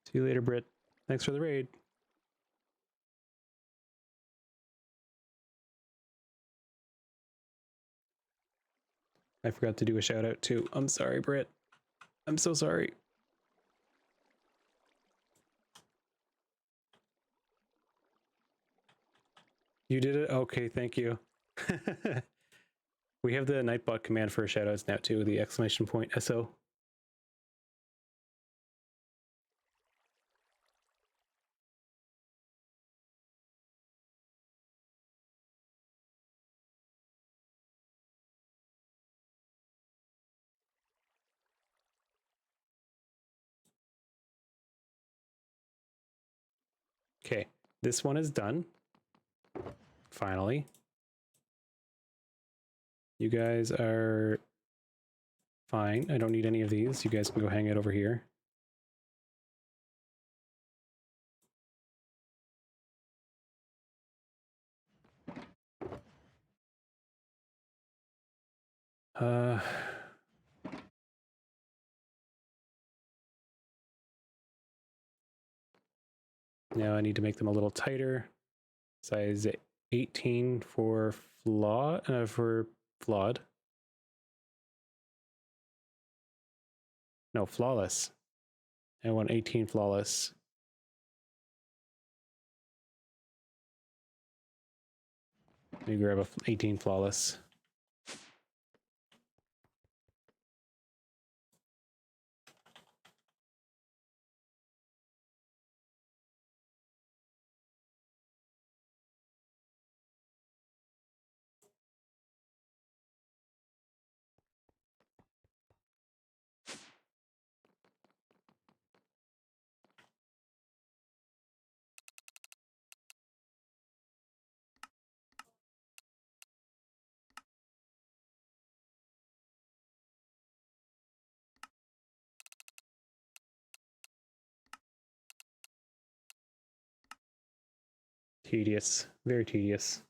See you later, Britt. Thanks for the raid. I forgot to do a shout out too. I'm sorry, Britt. I'm so sorry. You did it? Okay, thank you. We have the Nightbot command for shoutouts now too, the exclamation point SO. Okay, this one is done. Finally. You guys are fine. I don't need any of these. You guys can go hang out over here. Now I need to make them a little tighter. Size 18 for flawed. No, flawless. I want 18 flawless. Let me grab a 18 flawless. Tedious, very tedious.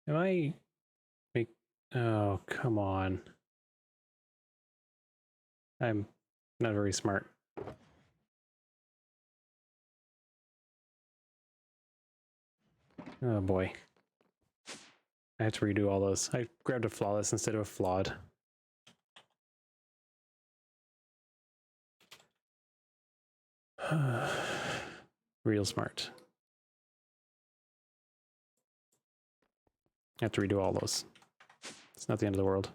Am I make oh come on. I'm not very smart. Oh boy. I had to redo all those. I grabbed a flawless instead of a flawed. Real smart. I have to redo all those. It's not the end of the world.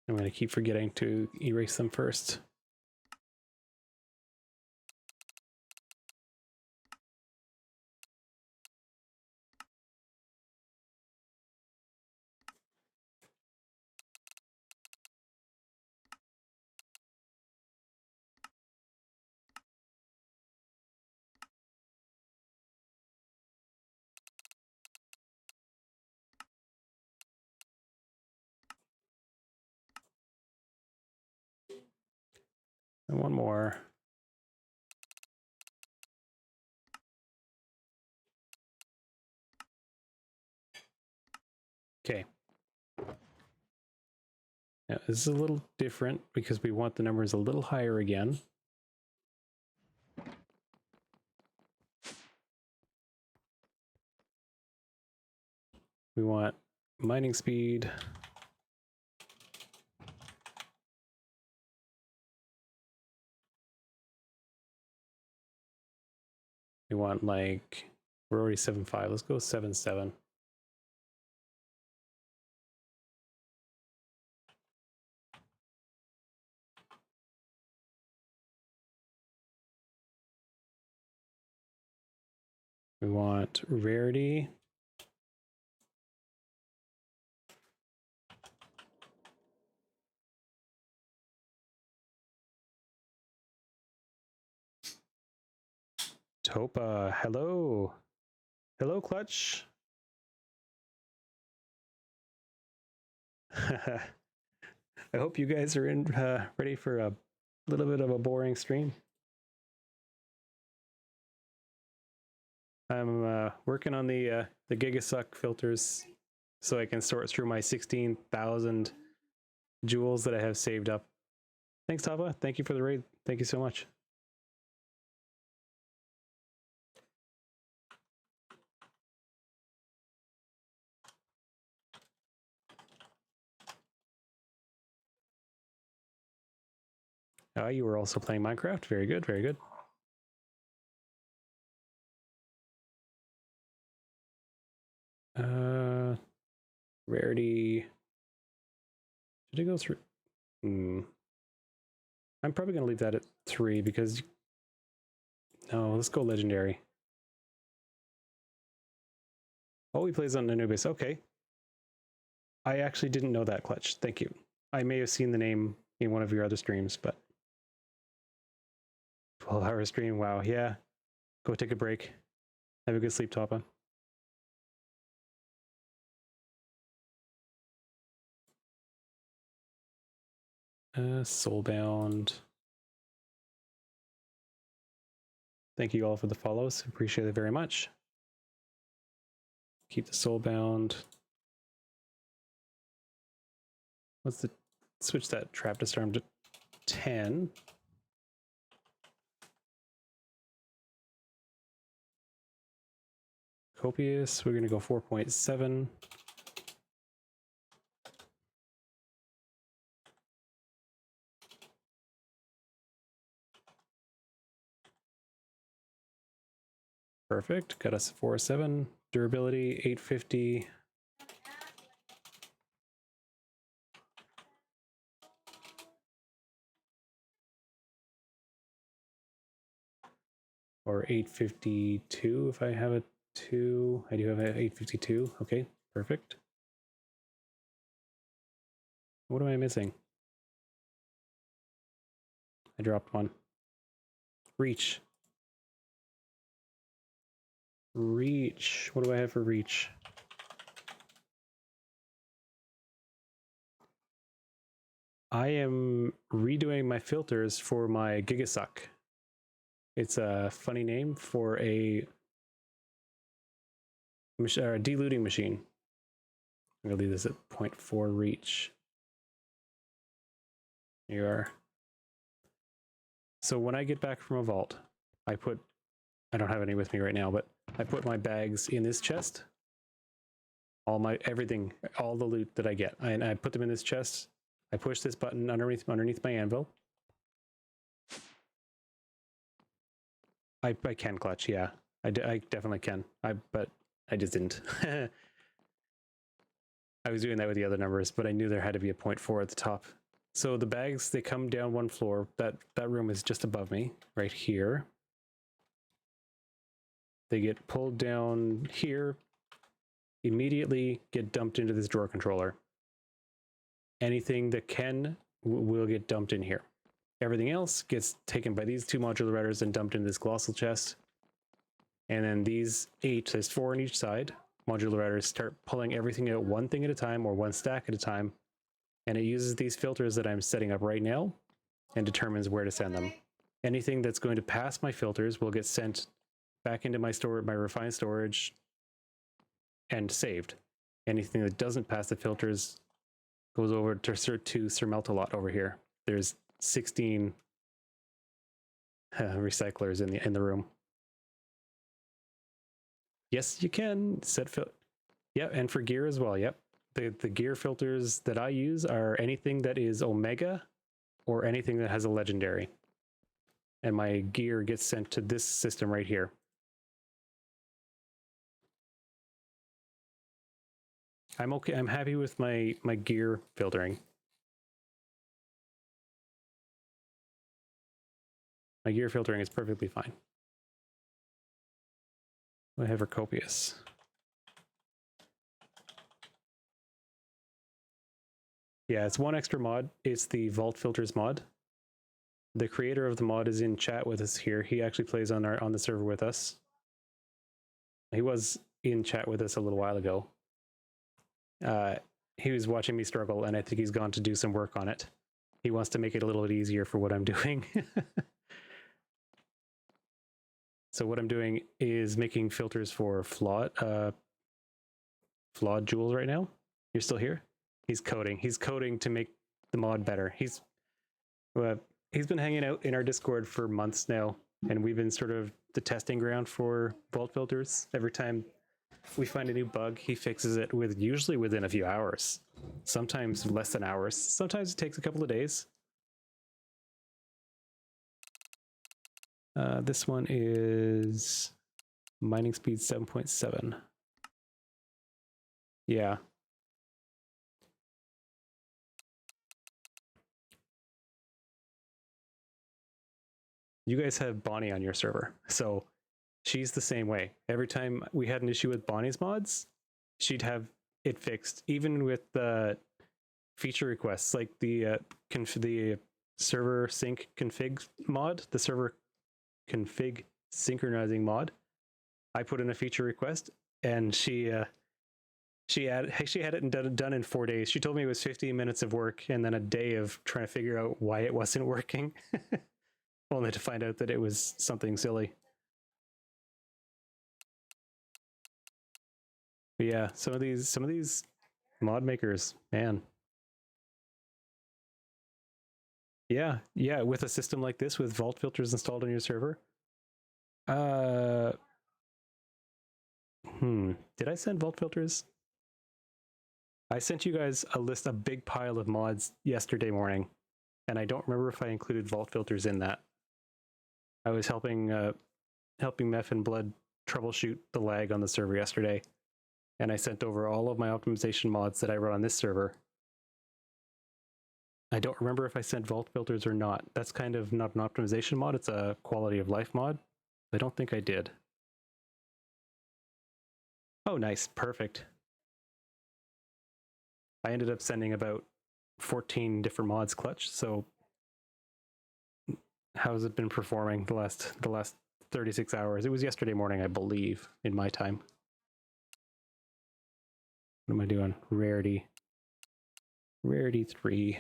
I'm going to keep forgetting to erase them first. And one more. Okay. Now, this is a little different because we want the numbers a little higher again. We want mining speed. We want like, we're already 7.5. Let's go 7.7. We want rarity. Topa, hello. Hello, Clutch. I hope you guys are in ready for a little bit of a boring stream. I'm working on the Gigasuck filters so I can sort through my 16,000 jewels that I have saved up. Thanks, Tava. Thank you for the raid. Thank you so much. You were also playing Minecraft. Very good, very good. Rarity. Should I go through? I'm probably going to leave that at 3 because... No, let's go legendary. Oh, he plays on Anubis. Okay. I actually didn't know that, Clutch. Thank you. I may have seen the name in one of your other streams, but... 12-hour stream, wow. Yeah. Go take a break. Have a good sleep, Toppa. Soulbound. Thank you all for the follows. Appreciate it very much. Keep the soulbound. Let's switch that trap disarm to 10. Copious, we're going to go 4.7. Perfect. Got us 4.7. Durability 850. Or 852 if I have a 2. I do have an 852. Okay, perfect. What am I missing? I dropped one. Reach. Reach. What do I have for reach? I am redoing my filters for my Gigasuck. It's a funny name for a diluting machine. I'm gonna leave this at 0.4 reach. Here you are. So when I get back from a vault, I don't have any with me right now, but I put my bags in this chest. Everything, all the loot that I get, and I put them in this chest. I push this button underneath my anvil. I can clutch, yeah. I definitely can. But I just didn't. I was doing that with the other numbers, but I knew there had to be a 0.4 at the top. So the bags, they come down one floor. That room is just above me, right here. They get pulled down here, immediately get dumped into this drawer controller. Anything that will get dumped in here. Everything else gets taken by these 2 modular routers and dumped into this colossal chest. And then these 8, there's 4 on each side, modular routers start pulling everything out one thing at a time or one stack at a time. And it uses these filters that I'm setting up right now and determines where to send them. Anything that's going to pass my filters will get sent back into my refined storage and saved. Anything that doesn't pass the filters goes over to Sirmeltalot over here. There's 16 recyclers in the room. Yes, you can set yeah, and for gear as well. Yep, the gear filters that I use are anything that is Omega or anything that has a legendary, and my gear gets sent to this system right here. I'm okay. I'm happy with my gear filtering. My gear filtering is perfectly fine. I have Copious. Yeah, it's one extra mod. It's the Vault Filters mod. The creator of the mod is in chat with us here. He actually plays on the server with us. He was in chat with us a little while ago. He was watching me struggle, and I think he's gone to do some work on it. He wants to make it a little bit easier for what I'm doing. So what I'm doing is making filters for flawed jewels right now. You're still here? He's coding. He's coding to make the mod better. He's been hanging out in our Discord for months now, and we've been sort of the testing ground for vault filters. Every time we find a new bug, he fixes it usually within a few hours. Sometimes less than hours. Sometimes it takes a couple of days. This one is mining speed 7.7. Yeah. You guys have Bonnie on your server, so she's the same way. Every time we had an issue with Bonnie's mods, she'd have it fixed, even with the feature requests, like the server sync config mod, the server config synchronizing mod. I put in a feature request, and she had it done in 4 days. She told me it was 15 minutes of work and then a day of trying to figure out why it wasn't working, only to find out that it was something silly. But yeah, some of these mod makers, man. Yeah, with a system like this with vault filters installed on your server. Did I send vault filters? I sent you guys a big pile of mods yesterday morning, and I don't remember if I included vault filters in that. I was helping Meph and Blood troubleshoot the lag on the server yesterday, and I sent over all of my optimization mods that I run on this server. I don't remember if I sent vault filters or not. That's kind of not an optimization mod, it's a quality of life mod. I don't think I did. Oh, nice, perfect. I ended up sending about 14 different mods clutch, so how's it been performing the last 36 hours? It was yesterday morning, I believe, in my time. What am I doing? Rarity 3.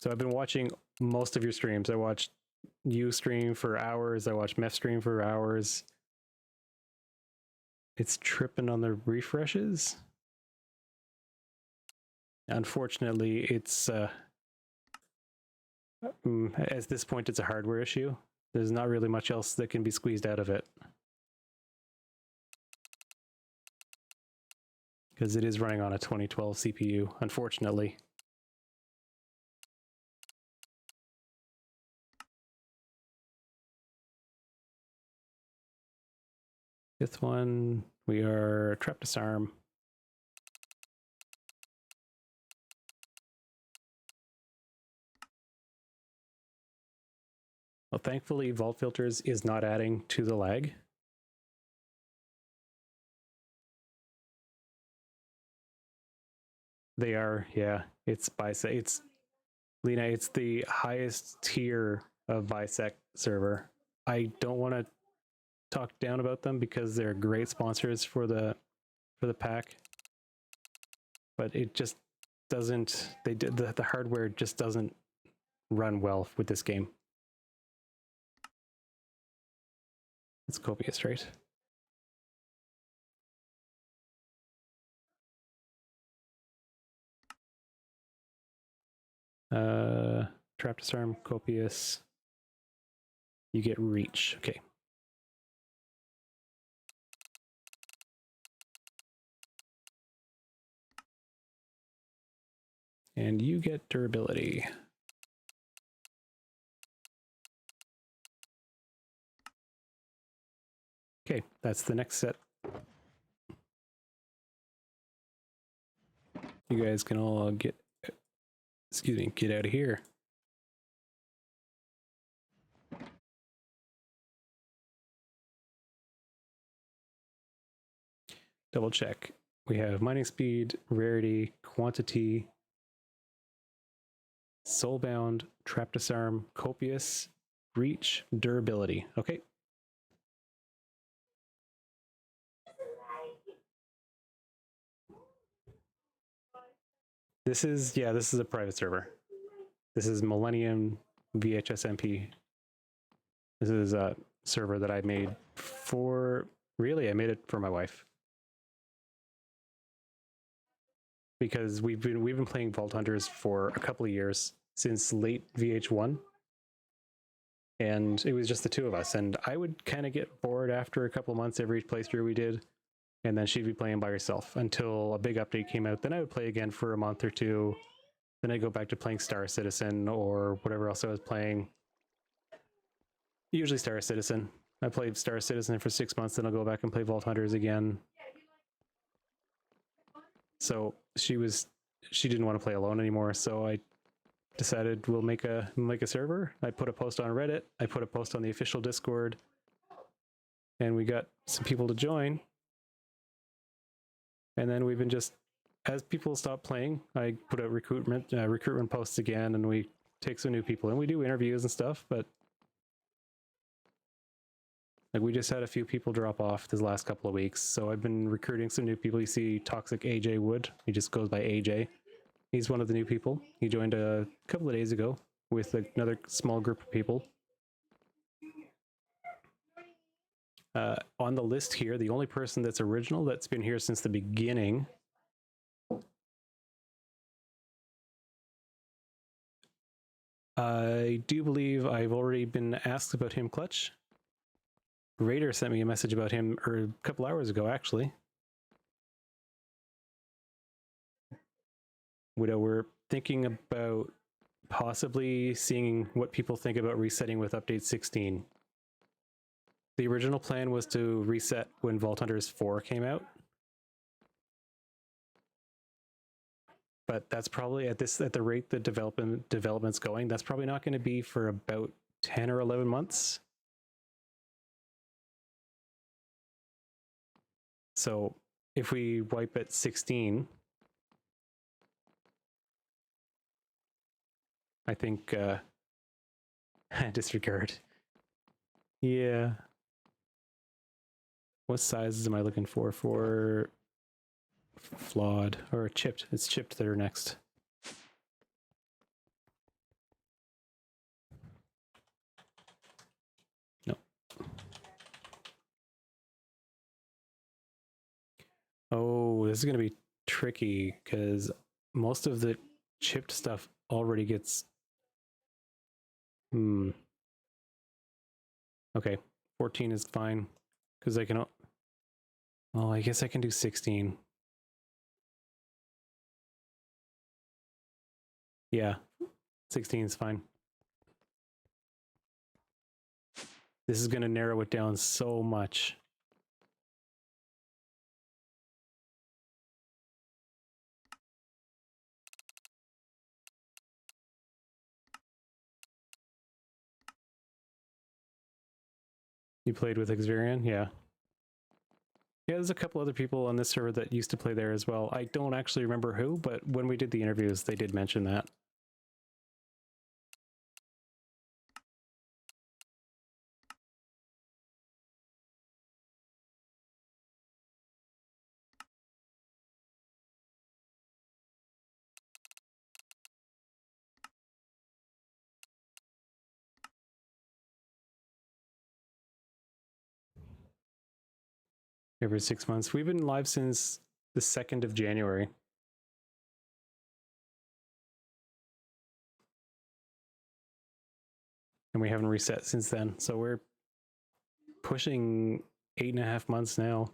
So I've been watching most of your streams. I watched you stream for hours. I watched Meph stream for hours. It's tripping on the refreshes. Unfortunately, it's at this point, it's a hardware issue. There's not really much else that can be squeezed out of it, because it is running on a 2012 CPU, unfortunately. Fifth one, we are trapped disarm. Well, thankfully, vault filters is not adding to the lag. They are, yeah. It's Bisect. It's Lena. It's the highest tier of Bisect server. I don't want to talk down about them because they're great sponsors for the pack, but it just doesn't, the hardware just doesn't run well with this game. It's copious, right? Trap disarm, copious. You get reach. Okay. And you get durability. Okay, that's the next set. You guys can all get, excuse me, get out of here. Double check. We have mining speed, rarity, quantity, soulbound, trap disarm, copious, reach, durability. Okay. This is a private server. This is Millennium VHSMP. This is a server that I made for, really, I made it for my wife. Because we've been playing Vault Hunters for a couple of years, since late VH1. And it was just the two of us. And I would kind of get bored after a couple of months every playthrough we did. And then she'd be playing by herself until a big update came out. Then I would play again for a month or two. Then I'd go back to playing Star Citizen or whatever else I was playing. Usually Star Citizen. I played Star Citizen for 6 months, then I'll go back and play Vault Hunters again. So she didn't want to play alone anymore, so I decided we'll make a server. I put a post on Reddit, I put a post on the official Discord, and we got some people to join. And then we've been just, as people stop playing, I put out recruitment posts again, and we take some new people, and we do interviews and stuff, but like we just had a few people drop off this last couple of weeks, so I've been recruiting some new people. You see Toxic AJ Wood, he just goes by AJ. He's one of the new people. He joined a couple of days ago with another small group of people. On the list here, the only person that's original that's been here since the beginning I do believe I've already been asked about him, Clutch. Raider sent me a message about him a couple hours ago, actually. We're thinking about possibly seeing what people think about resetting with update 16. The original plan was to reset when Vault Hunters 4 came out. But that's probably at the rate the development's going, that's probably not going to be for about 10 or 11 months. So if we wipe at 16, I think disregard. Yeah. What sizes am I looking for flawed or chipped? It's chipped that are next. No. Oh, this is going to be tricky because most of the chipped stuff already gets... Okay, 14 is fine because I can... Oh, I guess I can do 16. Yeah, 16 is fine. This is going to narrow it down so much. You played with Xverian? Yeah. Yeah, there's a couple other people on this server that used to play there as well. I don't actually remember who, but when we did the interviews, they did mention that. every 6 months. We've been live since the 2nd of January. And we haven't reset since then. So we're pushing 8.5 months now.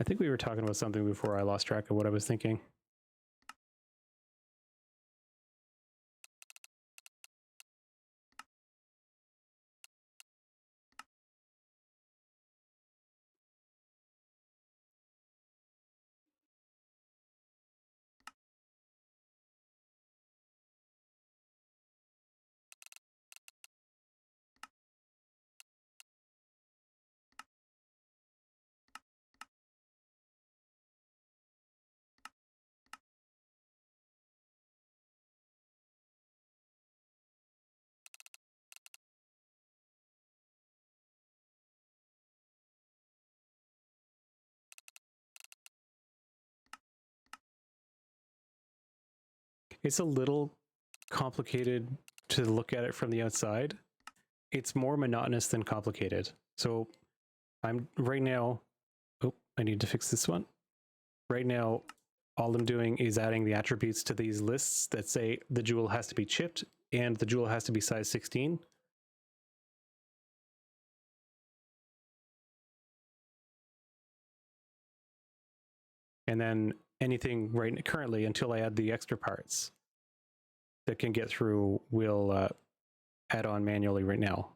I think we were talking about something before I lost track of what I was thinking. It's a little complicated to look at it from the outside. It's more monotonous than complicated. So I'm right now, oh, I need to fix this one. Right now, all I'm doing is adding the attributes to these lists that say the jewel has to be chipped and the jewel has to be size 16. And then anything right currently until I add the extra parts that can get through will add on manually right now.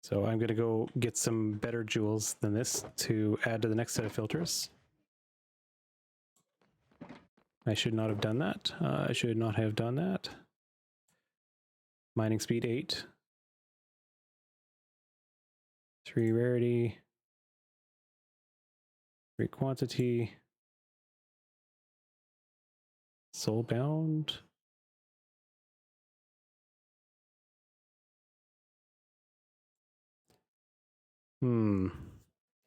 So I'm going to go get some better jewels than this to add to the next set of filters. I should not have done that. I should not have done that. Mining speed 8. 3 rarity. 3 quantity. Soulbound.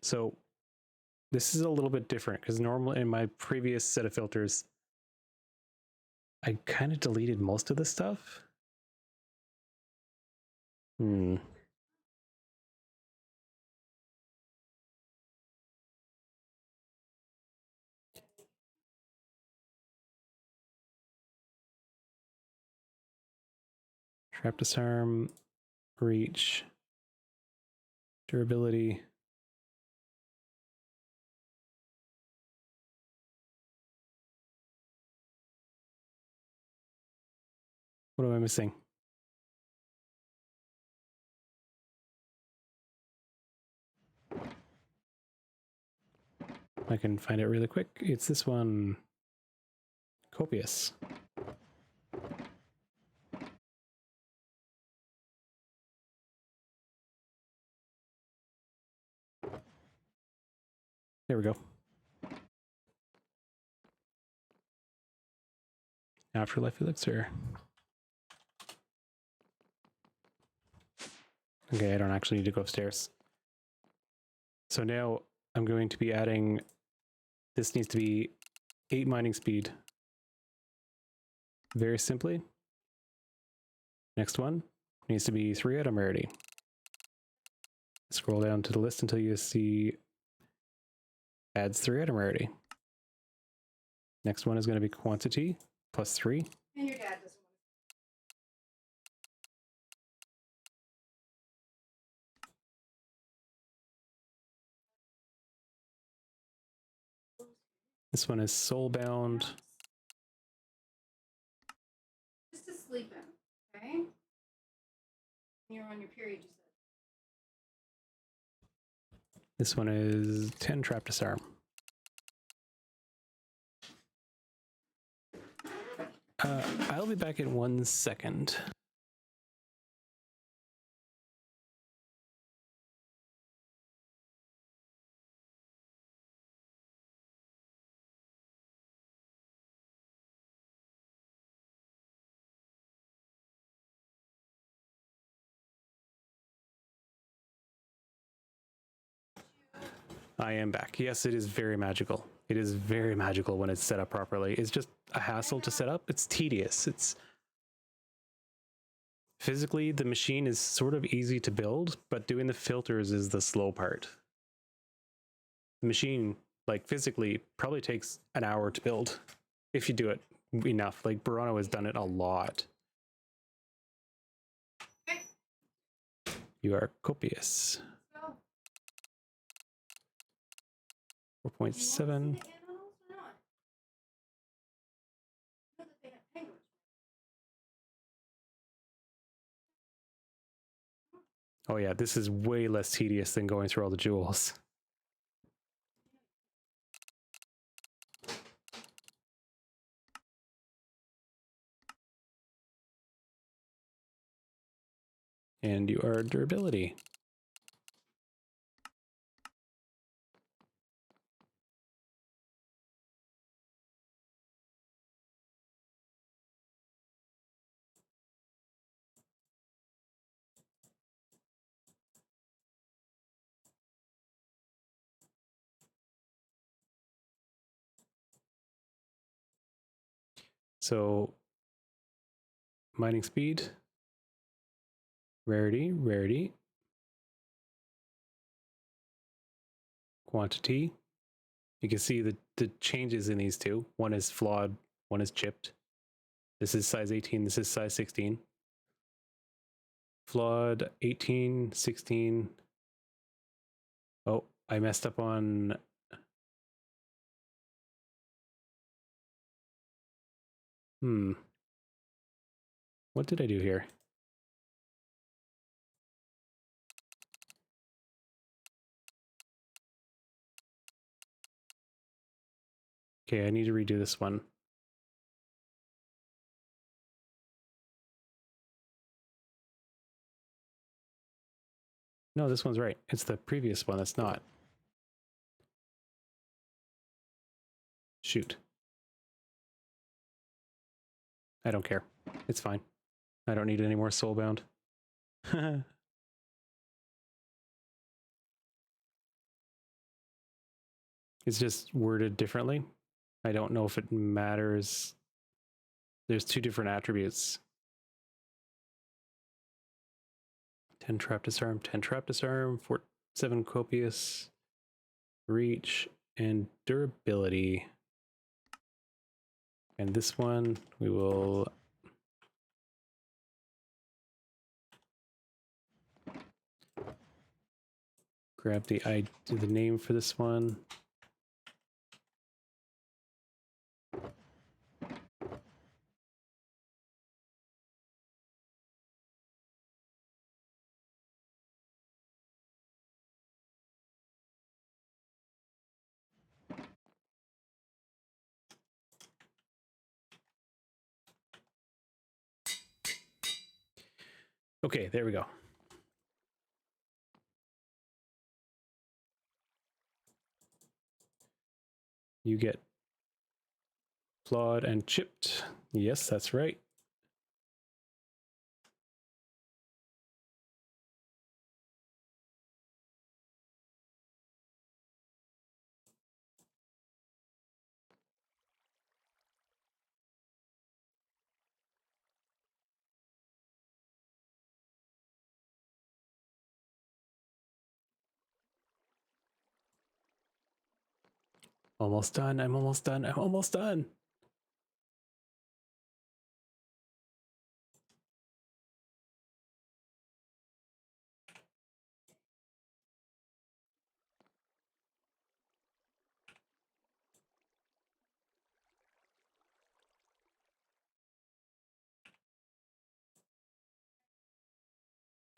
So this is a little bit different because normally in my previous set of filters, I kind of deleted most of the stuff. Trap disarm, reach, durability. What am I missing? I can find it really quick. It's this one. Copious. There we go. Afterlife elixir. Okay, I don't actually need to go upstairs. So now I'm going to be adding, this needs to be 8 mining speed. Very simply. Next one needs to be 3 item rarity. Scroll down to the list until you see adds 3 item rarity. Next one is going to be quantity plus 3. And your dad doesn't want This one is soulbound. just to sleep in, okay? You're on your period, you said. This one is 10 trap disarm. I'll be back in 1 second. I am back. Yes, it is very magical. It is very magical when it's set up properly. It's just a hassle to set up. It's tedious. It's physically, the machine is sort of easy to build, but doing the filters is the slow part. The machine, like physically, probably takes an hour to build if you do it enough. Like Burano has done it a lot. You are copious. 4.7. Oh yeah, this is way less tedious than going through all the jewels. And you are durability. So mining speed, rarity, quantity. You can see the changes in these two. One is flawed, one is chipped. This is size 18, this is size 16. Flawed 18, 16. Oh, I messed up on... What did I do here? Okay, I need to redo this one. No, this one's right. It's the previous one that's not. Shoot. I don't care. It's fine. I don't need any more soulbound. It's just worded differently. I don't know if it matters. There's two different attributes. 10 trap disarm, 10 trap disarm, 7 copious, reach, and durability. And this one we will grab the name for this one. Okay, there we go. You get flawed and chipped. Yes, that's right. Almost done. I'm almost done. I'm almost done.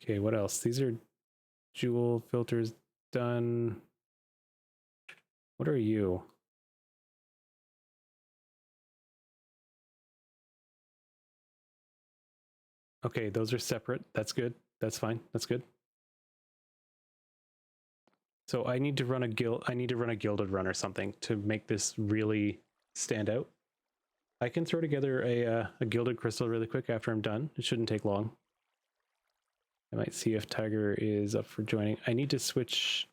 Okay, what else? These are jewel filters done. What are you? Okay, those are separate. That's good. That's fine. That's good. So I need to run a gilded run or something to make this really stand out. I can throw together a gilded crystal really quick after I'm done. It shouldn't take long. I might see if Tiger is up for joining. I need to switch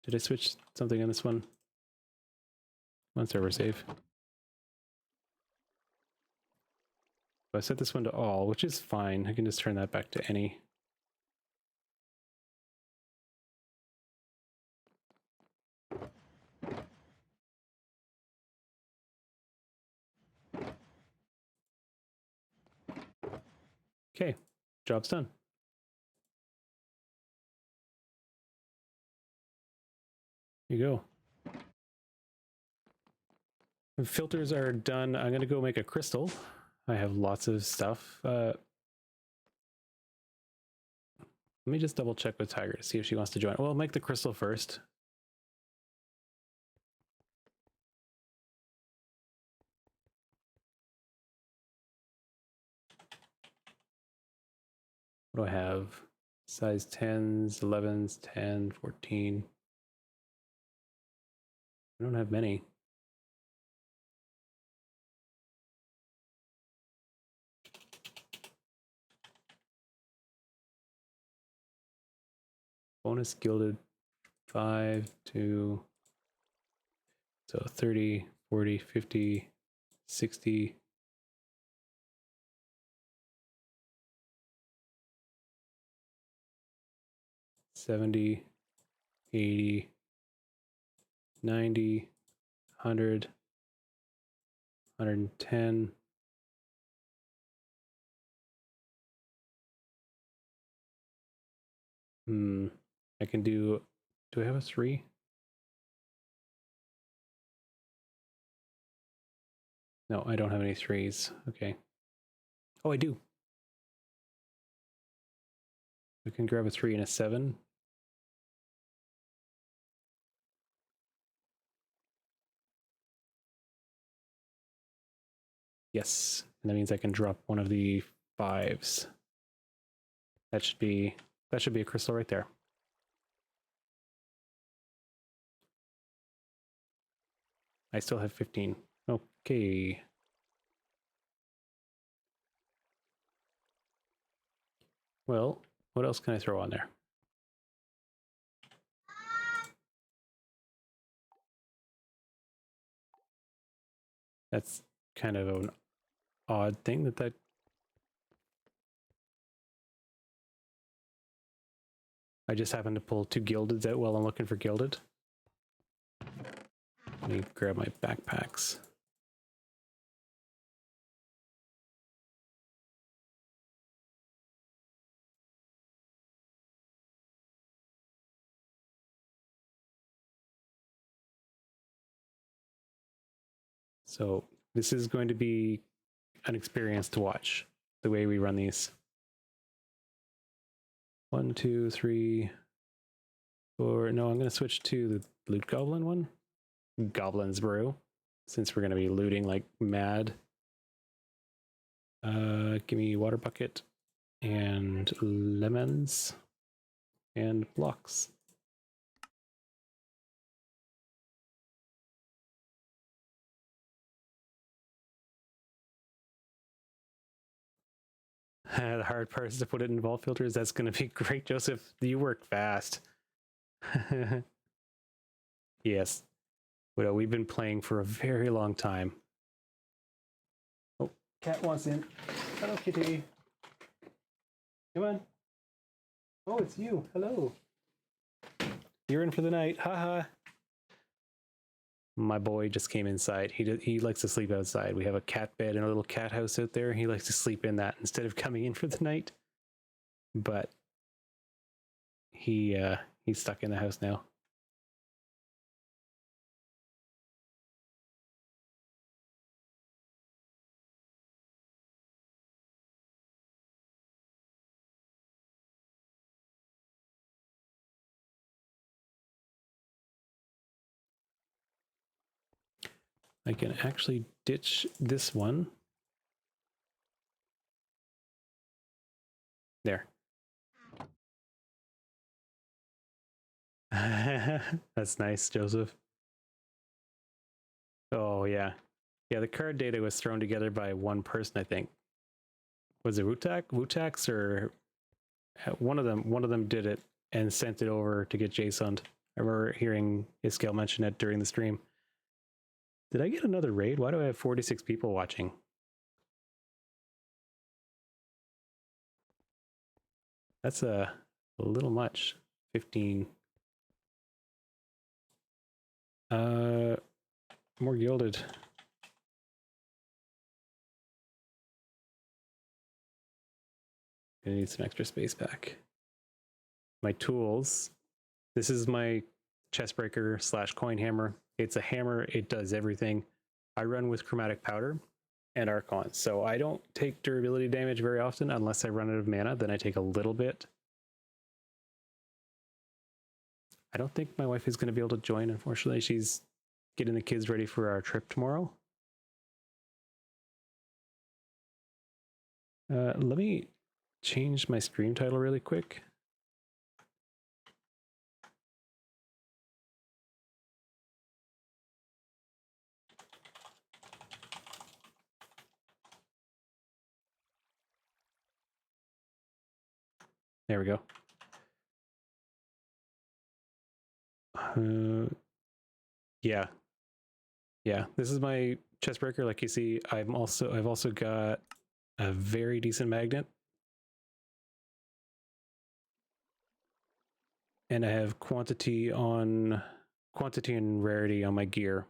Did I switch something on this one? On server save. So I set this one to all, which is fine. I can just turn that back to any. Okay, job's done. Here you go. The filters are done. I'm going to go make a crystal. I have lots of stuff. Let me just double check with Tiger to see if she wants to join. Well, make the crystal first. What do I have? Size 10s, 11s, 10, 14. I don't have many. Bonus gilded 5 to, so 30, 40, 50, 60. $70, $80, $90, $100, $110. I can do I have a 3? No, I don't have any 3s. Okay. Oh, I do. We can grab a 3 and a 7. Yes, and that means I can drop one of the 5s. That should be a crystal right there. I still have 15. Okay. Well, what else can I throw on there? That's kind of an odd thing that I just happened to pull 2 gildeds out while I'm looking for gilded. Let me grab my backpacks. So this is going to be an experience to watch, the way we run these. 1, 2, 3, 4. No, I'm going to switch to the loot goblin one. Goblin's brew, since we're going to be looting like mad. Give me water bucket and lemons and blocks. The hard part is to put it in vault filters. That's going to be great, Joseph. You work fast. Yes. Well, we've been playing for a very long time. Oh, cat wants in. Hello, kitty. Come on. Oh, it's you. Hello. You're in for the night. Haha. My boy just came inside. He likes to sleep outside. We have a cat bed and a little cat house out there. He likes to sleep in that instead of coming in for the night. But he's stuck in the house now. I can actually ditch this one. There. That's nice, Joseph. Oh, yeah. Yeah, the card data was thrown together by one person, I think. Was it Wutax, or one of them did it and sent it over to get JSON'd. I remember hearing Iskale mention it during the stream. Did I get another raid? Why do I have 46 people watching? That's a little much. 15. More gilded. I need some extra space back. My tools. This is my chest breaker / coin hammer. It's a hammer. It does everything. I run with chromatic powder and Archon, so I don't take durability damage very often unless I run out of mana. Then I take a little bit. I don't think my wife is going to be able to join, unfortunately. She's getting the kids ready for our trip tomorrow. Let me change my stream title really quick. There we go. Yeah. This is my chest breaker. Like you see, I've also got a very decent magnet, and I have quantity and rarity on my gear.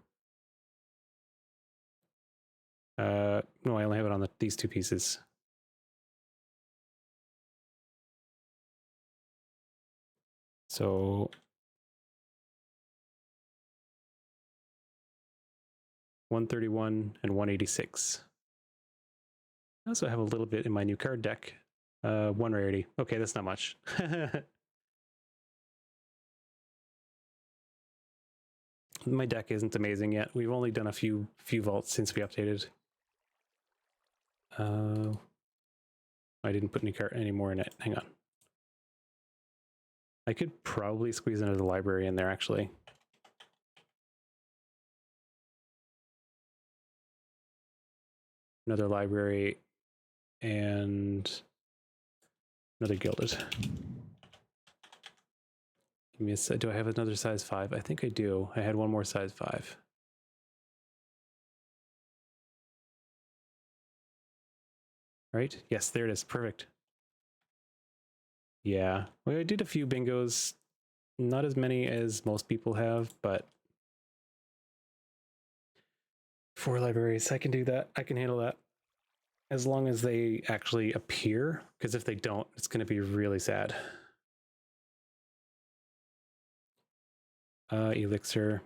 No, I only have it on these two pieces. So 131 and 186. I also have a little bit in my new card deck. 1 rarity. Okay, that's not much. My deck isn't amazing yet. We've only done a few vaults since we updated. I didn't put any more in it. Hang on. I could probably squeeze another library in there, actually. Another library and another gilded. Give me a, do I have another size 5? I think I do. I had one more size 5. Right? Yes, there it is. Perfect. Yeah. Well, I did a few bingos. Not as many as most people have, but 4 libraries. I can do that. I can handle that. As long as they actually appear, because if they don't, it's going to be really sad. Elixir.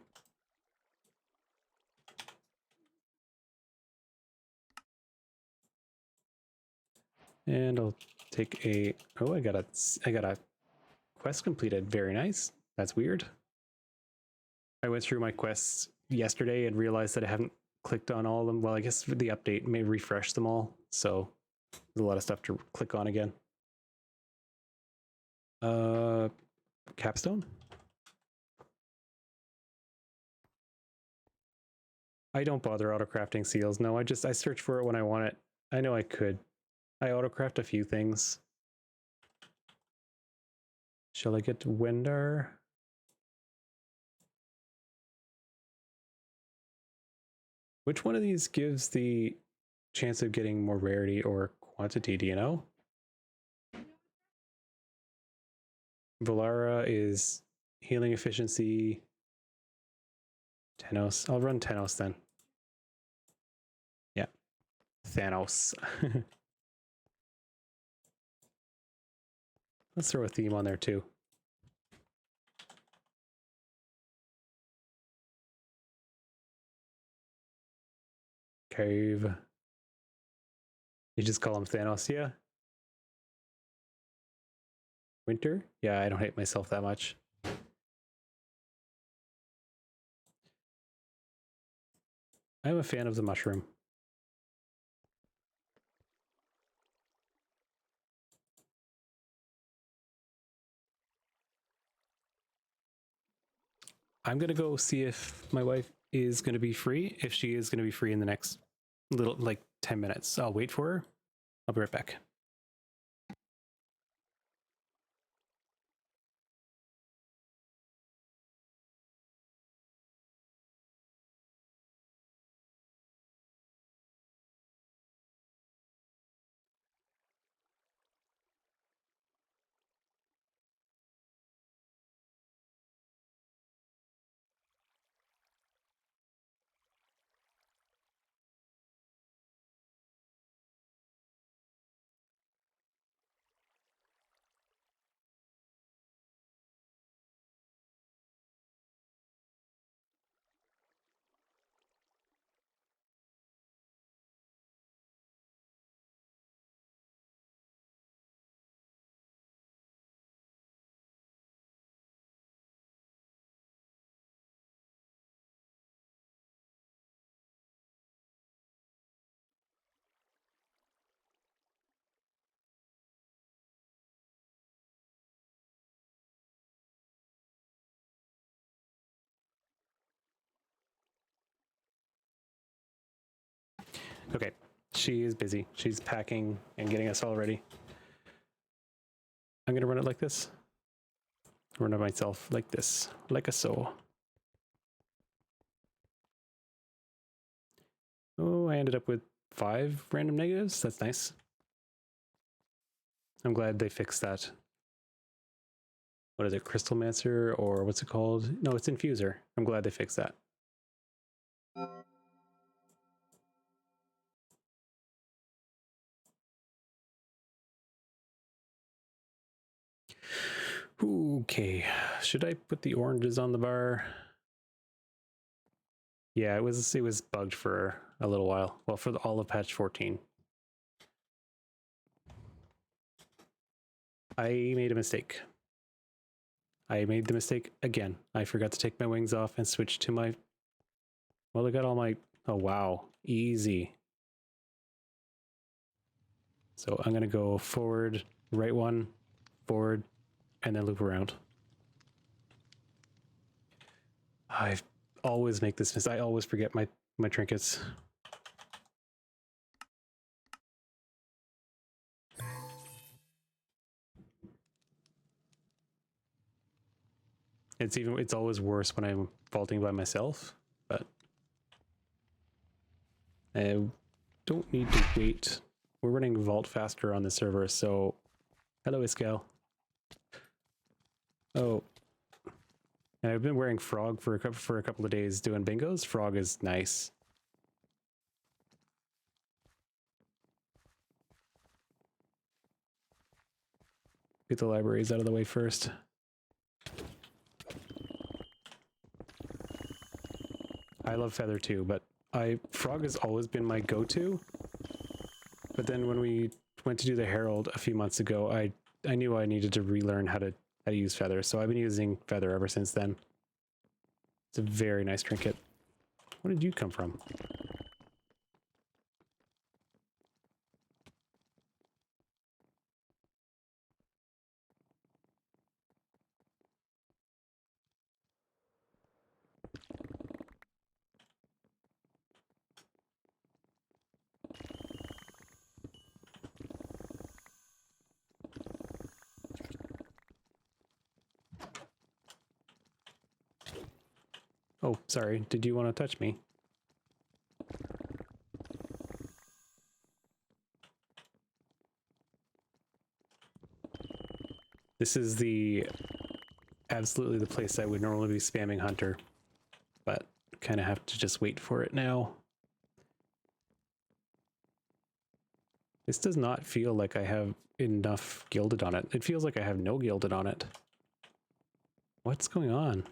And I'll take a, oh, I got a quest completed. Very nice. That's weird. I went through my quests yesterday and realized that I haven't clicked on all of them. Well, I guess the update may refresh them all. So there's a lot of stuff to click on again. Capstone? I don't bother autocrafting seals. No, I search for it when I want it. I know I could. I autocraft a few things. Shall I get to Wendar? Which one of these gives the chance of getting more rarity or quantity, do you know? Valara is healing efficiency. Tenos. I'll run Tenos then. Yeah. Thanos. Let's throw a theme on there too. Cave. You just call him Thanos, yeah? Winter? Yeah, I don't hate myself that much. I'm a fan of the mushroom. I'm gonna go see if my wife is gonna be free. If she is gonna be free in the next little, like 10 minutes, I'll wait for her. I'll be right back. Okay, she is busy. She's packing and getting us all ready. I'm gonna run it like this. Run it myself like this, like a so. Oh, I ended up with 5 random negatives. That's nice. I'm glad they fixed that. What is it, Crystalmancer, or what's it called? No, it's Infuser. I'm glad they fixed that. Okay, should I put the oranges on the bar? Yeah, it was bugged for a little while. Well, for all of patch 14. I made a mistake. I made the mistake again. I forgot to take my wings off and switch to my... Well, I got all my... Oh, wow. Easy. So I'm going to go forward, right one, forward, and then loop around. I always make this mistake. I always forget my trinkets. It's always worse when I'm vaulting by myself, but I don't need to wait. We're running vault faster on the server, so hello Iscal. Oh, and I've been wearing Frog for a couple of days doing bingos. Frog is nice. Get the libraries out of the way first. I love Feather too, but Frog has always been my go-to. But then when we went to do the Herald a few months ago, I knew I needed to relearn how to use Feather, so I've been using Feather ever since then. It's a very nice trinket. Where did you come from? Oh, sorry. Did you want to touch me? This is absolutely the place I would normally be spamming Hunter, but kind of have to just wait for it now. This does not feel like I have enough gilded on it. It feels like I have no gilded on it. What's going on?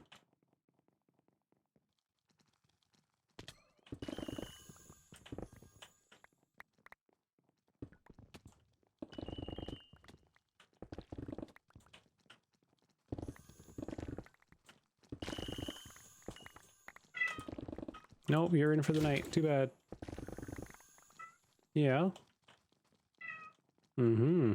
Nope, you're in for the night. Too bad. Yeah. Mm-hmm.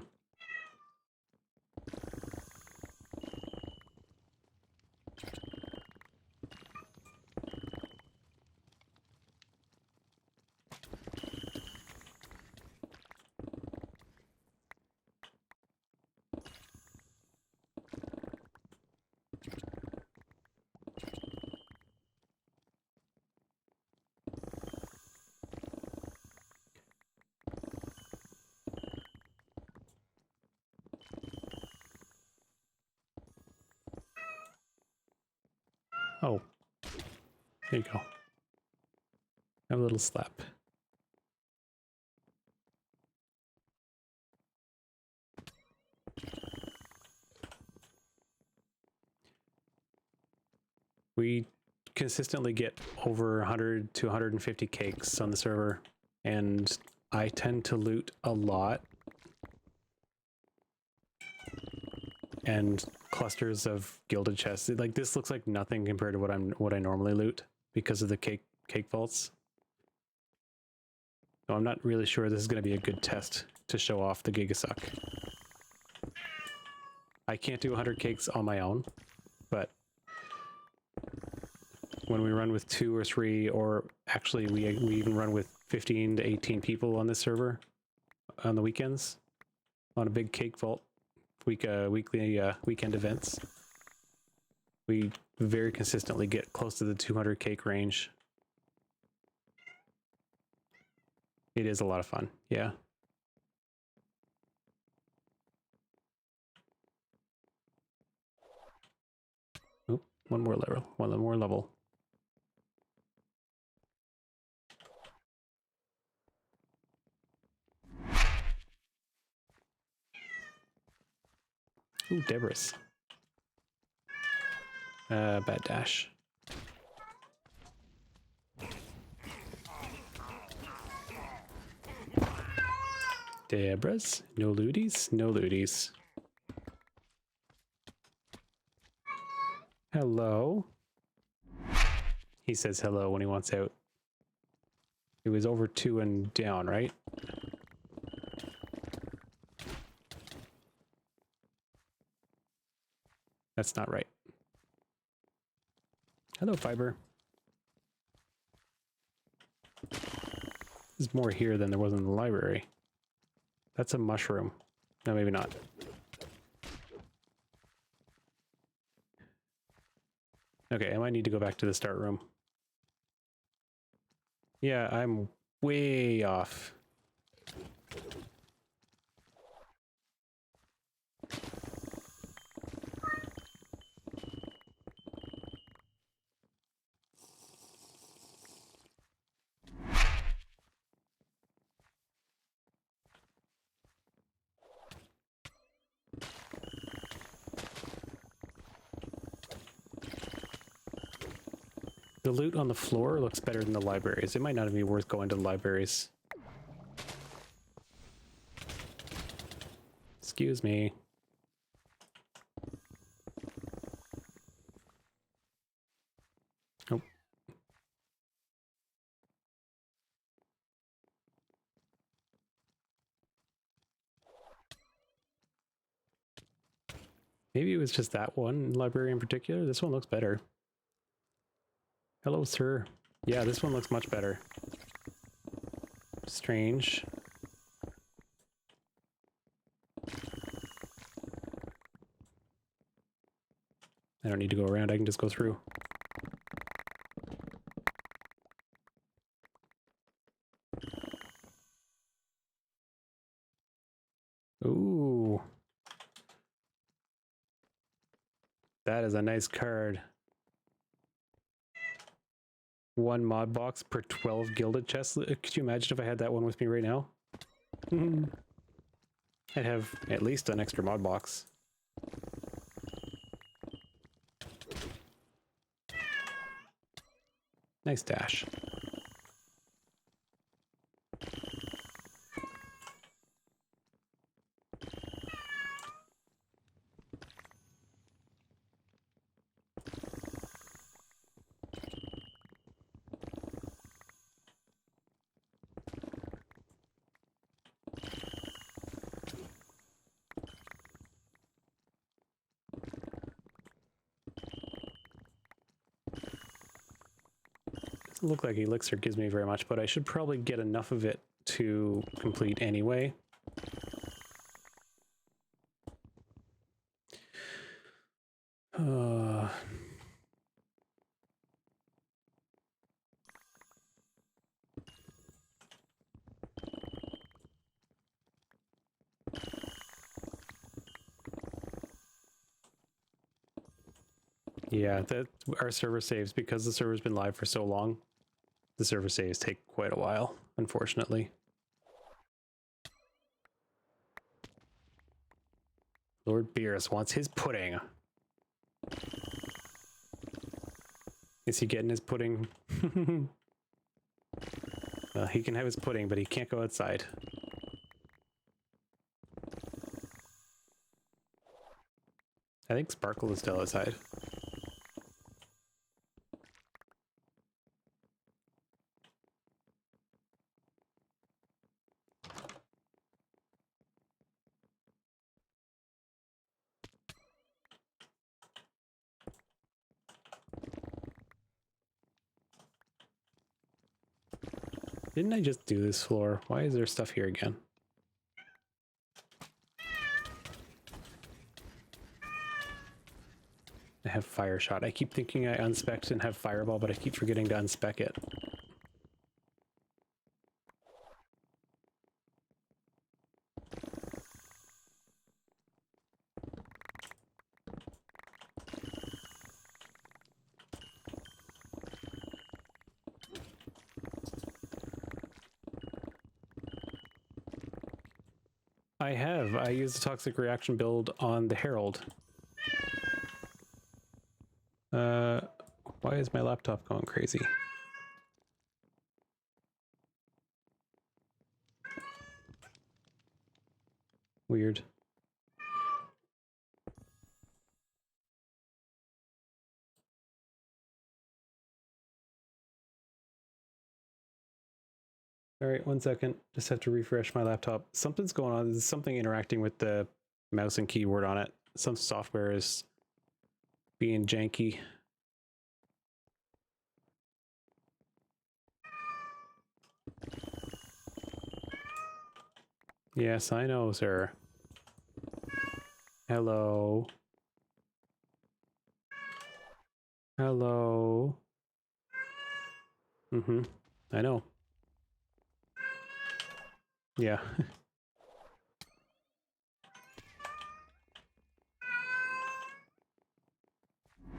Oh. There you go. Have a little slap. We consistently get over 100 to 150 cakes on the server, and I tend to loot a lot. And clusters of gilded chests. Like this looks like nothing compared to what I normally loot because of the cake vaults. So I'm not really sure this is going to be a good test to show off the Gigasuck. I can't do 100 cakes on my own, but when we run with 2 or 3, or actually we even run with 15 to 18 people on this server on the weekends on a big cake vault weekly weekend events. We very consistently get close to the 200 cake range. It is a lot of fun. Yeah. Oop, one more level. Ooh, Debris. Bad dash. Debris. No looties. No looties. Hello. He says hello when he wants out. It was over 2 and down, right? That's not right. Hello, Fiber. There's more here than there was in the library. That's a mushroom. No, maybe not. Okay, I might need to go back to the start room. Yeah, I'm way off. The loot on the floor looks better than the libraries. It might not be worth going to the libraries. Excuse me. Oh. Maybe it was just that one library in particular. This one looks better. Hello, sir. Yeah, this one looks much better. Strange. I don't need to go around, I can just go through. Ooh. That is a nice card. 1 mod box per 12 gilded chests. Could you imagine if I had that one with me right now? I'd have at least an extra mod box. Nice dash. Doesn't look like elixir gives me very much, but I should probably get enough of it to complete anyway. Yeah, our server saves, because the server's been live for so long, the server saves take quite a while, unfortunately. Lord Beerus wants his pudding. Is he getting his pudding? He can have his pudding, but he can't go outside. I think Sparkle is still outside. Didn't I just do this floor? Why is there stuff here again? I have fire shot. I keep thinking I unspec'd and have fireball, but I keep forgetting to unspec it. I used the toxic reaction build on the Herald. Why is my laptop going crazy? Weird. All right, 1 second. Just have to refresh my laptop. Something's going on. There's something interacting with the mouse and keyboard on it. Some software is being janky. Yes, I know, sir. Hello. Hello. Mm-hmm. I know. Yeah.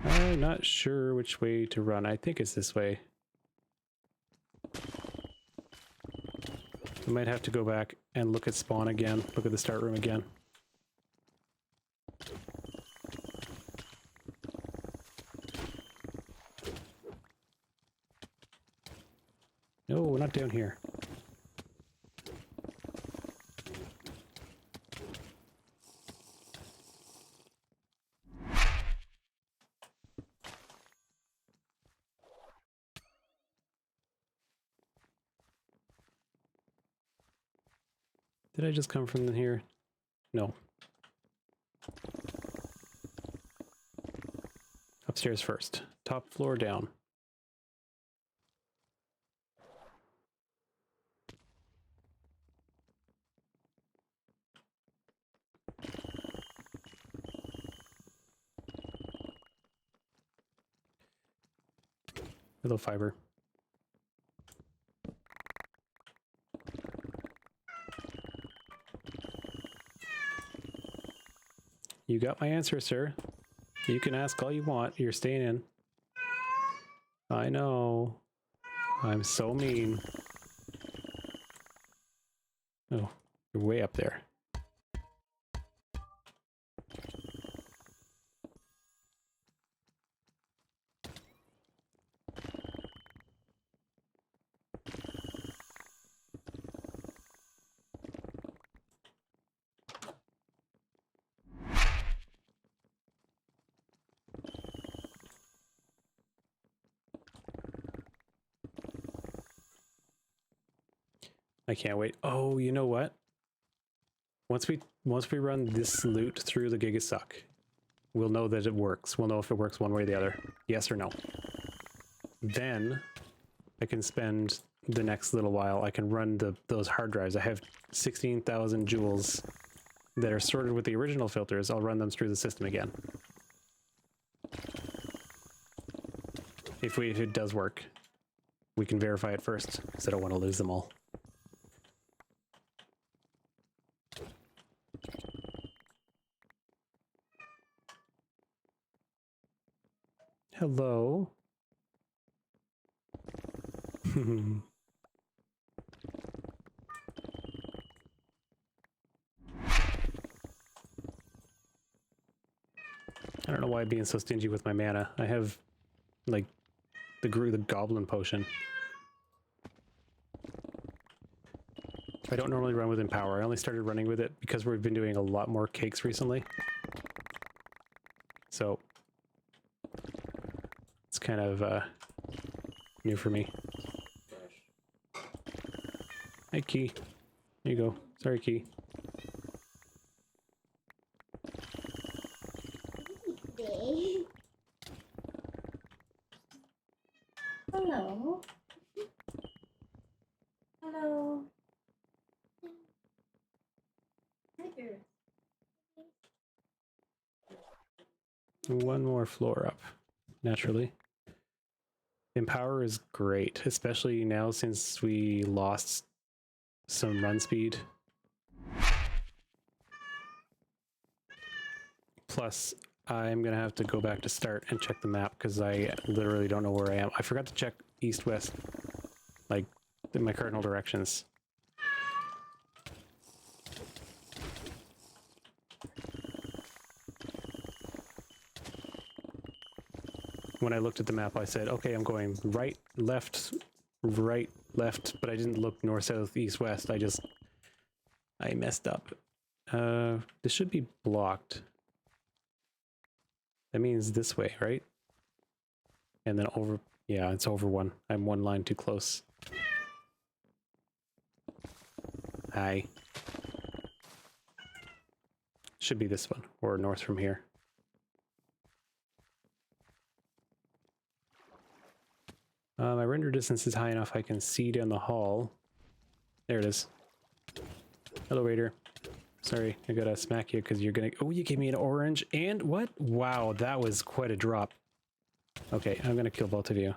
I'm not sure which way to run. I think it's this way. I might have to go back and look at spawn again. Look at the start room again. No, not down here. Did I just come from here? No. Upstairs first. Top floor down. Hello, fiber. You got my answer, sir. You can ask all you want. You're staying in. I know. I'm so mean. Oh, you're way up there. I can't wait. Oh, you know what? Once we run this loot through the Gigasuck, we'll know that it works. We'll know if it works one way or the other. Yes or no. Then I can spend the next little while. I can run those hard drives. I have 16,000 joules that are sorted with the original filters. I'll run them through the system again. If it does work, we can verify it first, because I don't want to lose them all. Hello. I don't know why I'm being so stingy with my mana. I have, like, the goblin potion. I don't normally run with Empower. I only started running with it because we've been doing a lot more cakes recently. So it's kind of new for me. Hey, Key. There you go. Sorry, Key. Hello. one more floor up, naturally. Empower is great, especially now since we lost some run speed. Plus, I'm gonna have to go back to start and check the map because I literally don't know where I am. I forgot to check east-west, like in my cardinal directions. When I looked at the map, I said, okay, I'm going right, left, but I didn't look north, south, east, west. I messed up. This should be blocked. That means this way, right? And then over, yeah, it's over one. I'm one line too close. Hi. Should be this one, or north from here. My render distance is high enough I can see down the hall. There it is. Hello, Raider. Sorry, I gotta smack you because you're gonna... Oh, you gave me an orange and what? Wow, that was quite a drop. Okay, I'm gonna kill both of you.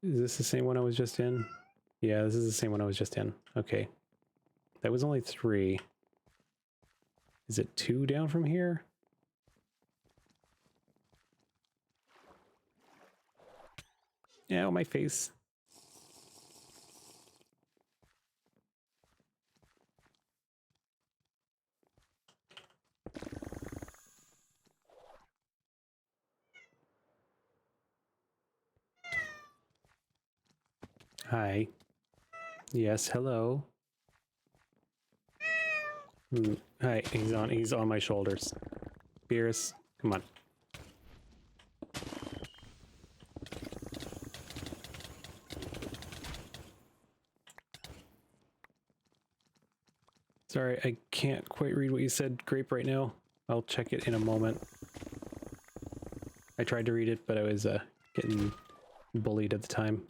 Is this the same one I was just in? Yeah, this is the same one I was just in. Okay. That was only 3. Is it 2 down from here? Ow, my face. Hi. Yes, hello. Hi, he's on my shoulders. Beerus, come on. Sorry, I can't quite read what you said, Grape, right now. I'll check it in a moment. I tried to read it, but I was getting bullied at the time.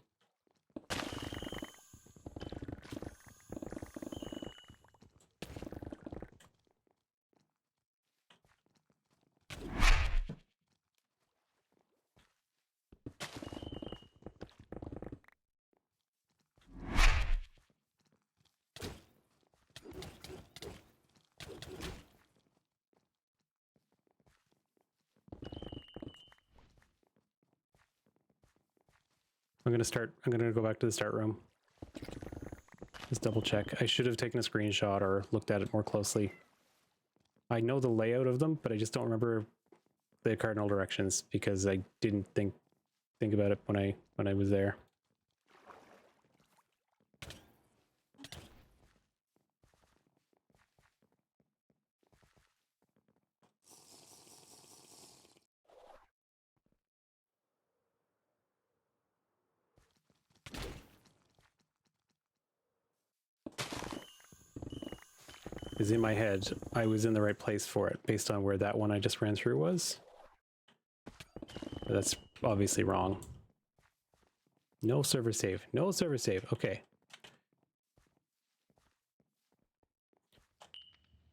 I'm gonna go back to the start room. Just double check. I should have taken a screenshot or looked at it more closely. I know the layout of them, but I just don't remember the cardinal directions because I didn't think about it when I was there. Because in my head, I was in the right place for it based on where that one I just ran through was. But that's obviously wrong. No server save. No server save. Okay.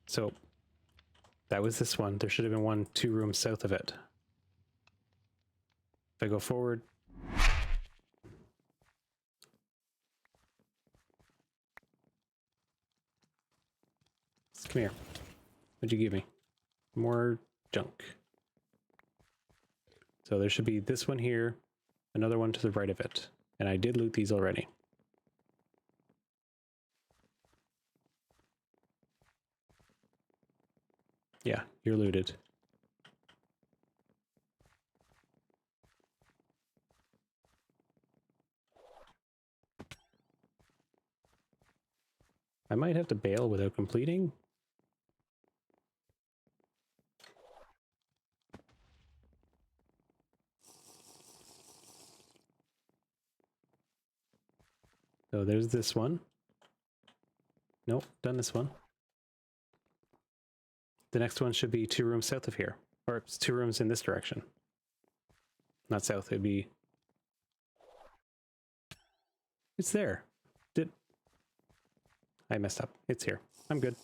So that was this one. There should have been one 2 rooms south of it. If I go forward. Come here. What'd you give me? More junk. So there should be this one here, another one to the right of it. And I did loot these already. Yeah, you're looted. I might have to bail without completing. So there's this one. Nope, done this one. The next one should be 2 rooms south of here. Or it's 2 rooms in this direction. Not south, it'd be... It's there. I messed up. It's here. I'm good.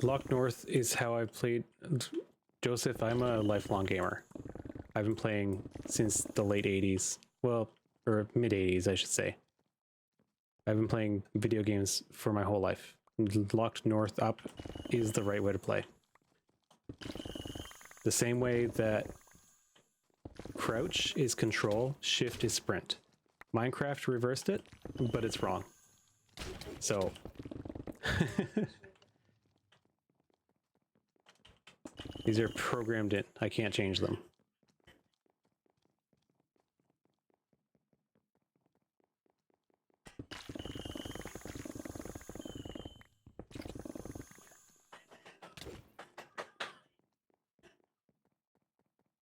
Lock North is how I've played. Joseph, I'm a lifelong gamer. I've been playing since the late 80s. Well, or mid 80s, I should say. I've been playing video games for my whole life. Locked North up is the right way to play. The same way that crouch is control, shift is sprint. Minecraft reversed it, but it's wrong. So... These are programmed in. I can't change them.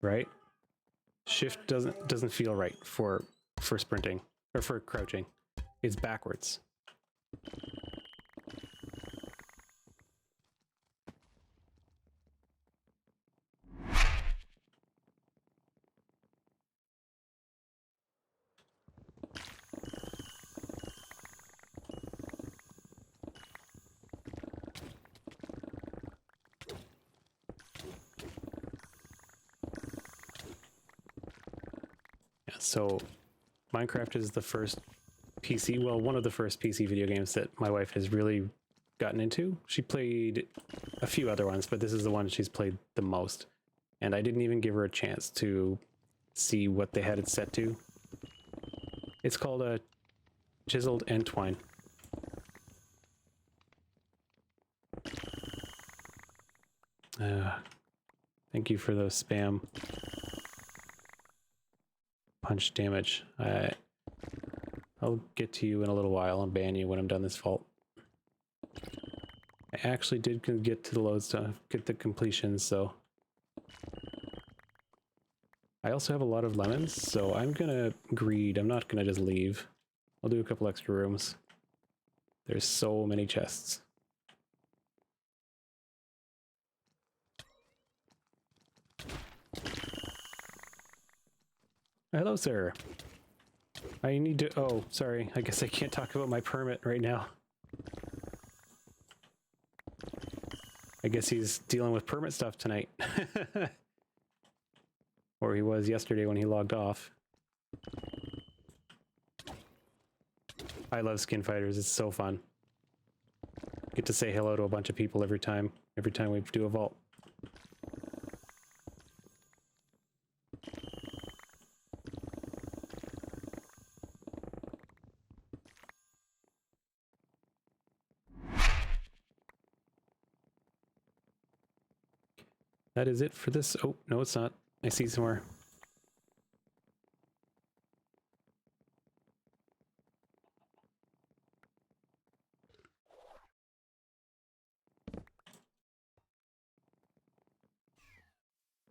Right? Shift doesn't feel right for sprinting or for crouching. It's backwards. So Minecraft is the first PC, well, one of the first PC video games that my wife has really gotten into. She played a few other ones, but this is the one she's played the most. And I didn't even give her a chance to see what they had it set to. It's called a Chiseled Entwine. Thank you for the spam. Punch damage. I'll get to you in a little while and ban you when I'm done this vault. I actually did get to the loads to get the completions, so... I also have a lot of lemons, so I'm gonna greed. I'm not gonna just leave. I'll do a couple extra rooms. There's so many chests. Hello, sir. I need to... Oh, sorry. I guess I can't talk about my permit right now. I guess he's dealing with permit stuff tonight. Or he was yesterday when he logged off. I love skin fighters. It's so fun. Get to say hello to a bunch of people every time we do a vault. That is it for this. Oh, no, it's not. I see some more.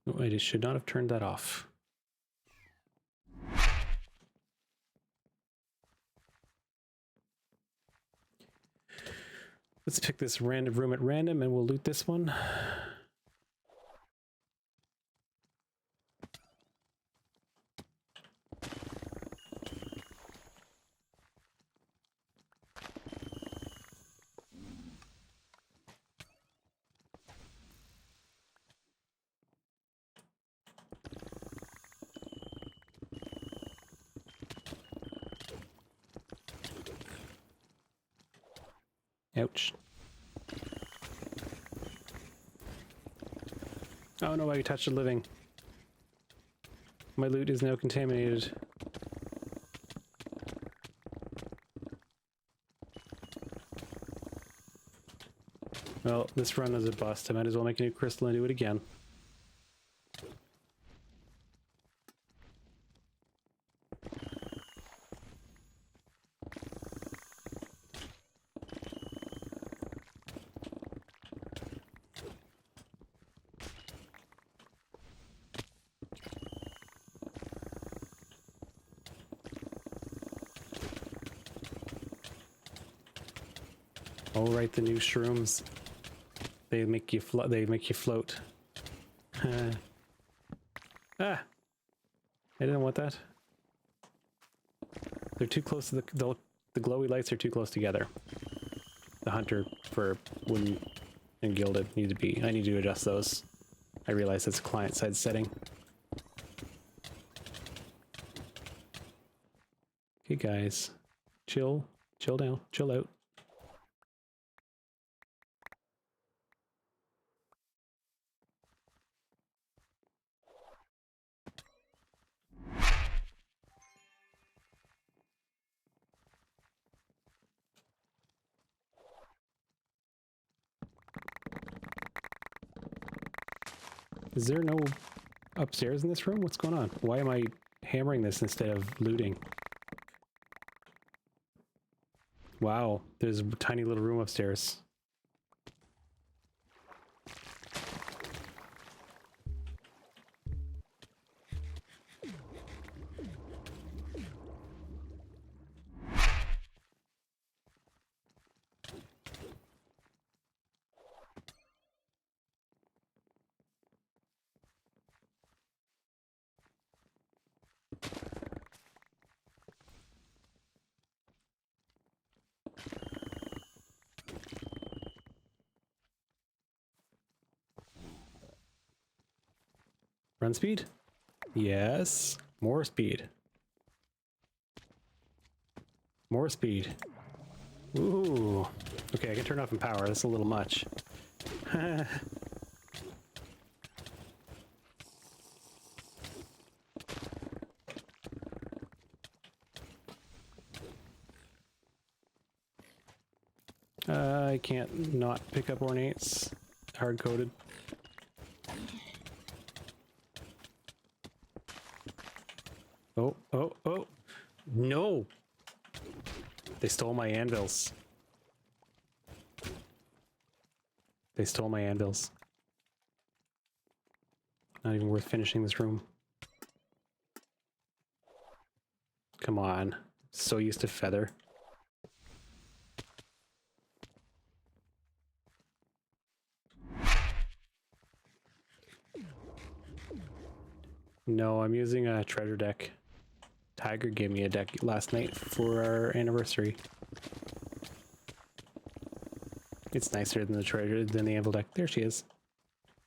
Oh, I just should not have turned that off. Let's pick this random room at random and we'll loot this one. Ouch. Oh no, I touched a living. My loot is now contaminated. Well, this run is a bust. I might as well make a new crystal and do it again. Oh, right, the new shrooms. They make you float. They make you float. Ah! I didn't want that. They're too close to the glowy lights are too close together. The hunter for wooden and gilded need to be. I need to adjust those. I realize that's a client-side setting. Okay, guys, chill down, chill out. Is there no upstairs in this room? What's going on? Why am I hammering this instead of looting? Wow, there's a tiny little room upstairs. Run speed? Yes. More speed. More speed. Ooh. Okay, I can turn off in power. That's a little much. I can't not pick up ornates. Hard-coded. Oh. No! They stole my anvils. They stole my anvils. Not even worth finishing this room. Come on. So used to feather. No, I'm using a treasure deck. Tiger gave me a deck last night for our anniversary. It's nicer than the treasure than the anvil deck. There she is.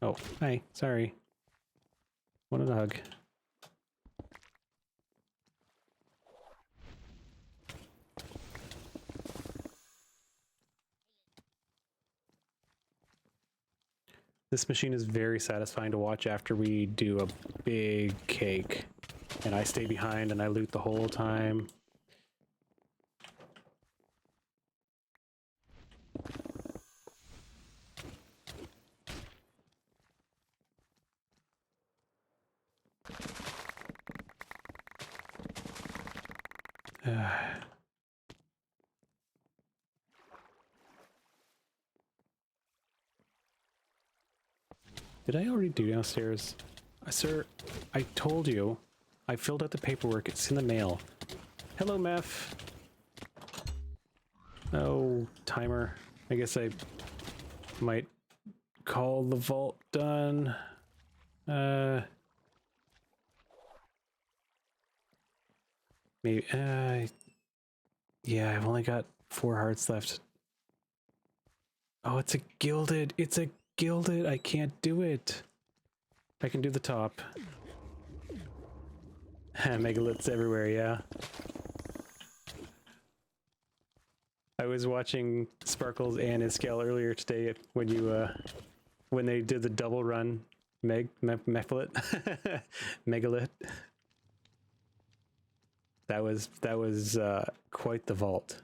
Oh, hi. Sorry. Wanted a hug. This machine is very satisfying to watch after we do a big cake. And I stay behind and I loot the whole time. Did I already do downstairs? Sir, I told you. I filled out the paperwork. It's in the mail. Hello, Meph. Oh, timer. I guess I might call the vault done. Maybe, yeah, I've only got 4 hearts left. Oh, it's a gilded. It's a gilded. I can't do it. I can do the top. Megaliths everywhere, yeah. I was watching Sparkles and Iskel earlier today when you, when they did the double run Megalith. Megalith. That was quite the vault.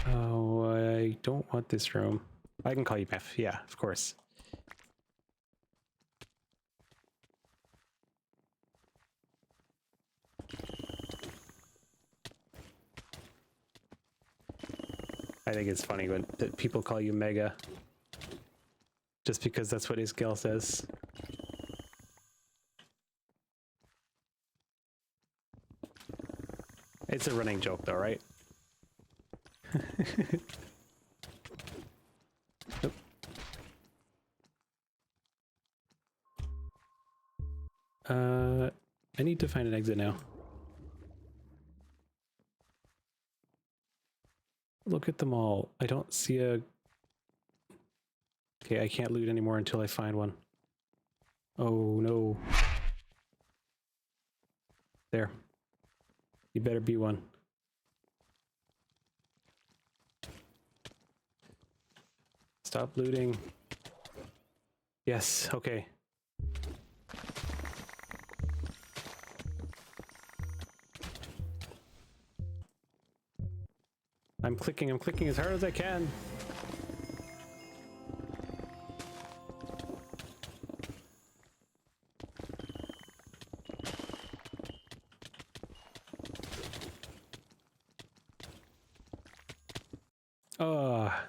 Oh, I don't want this room. I can call you Beth. Yeah, of course. I think it's funny when people call you Mega. Just because that's what Iskel says. It's a running joke though, right? Nope. I need to find an exit now. Look at them all. I don't see a... Okay, I can't loot anymore until I find one. Oh no. There. You better be one. Stop looting. Yes, okay. I'm clicking as hard as I can. Oh. How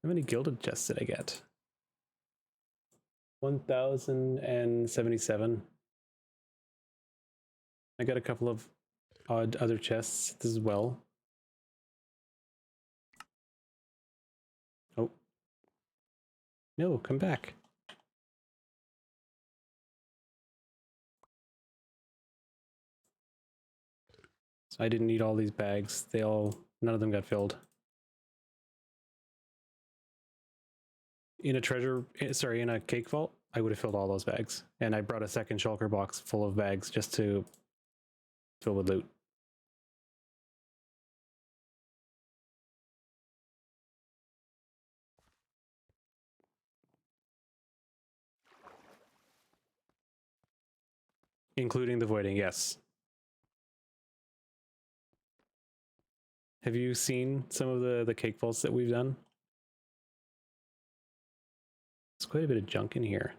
many gilded chests did I get? 1,077. I got a couple of odd other chests as well. Oh. No, come back. So I didn't need all these bags. None of them got filled. In a cake vault, I would have filled all those bags. And I brought a second shulker box full of bags just to fill with loot. Including the voiding, yes. Have you seen some of the cake vaults that we've done? There's quite a bit of junk in here.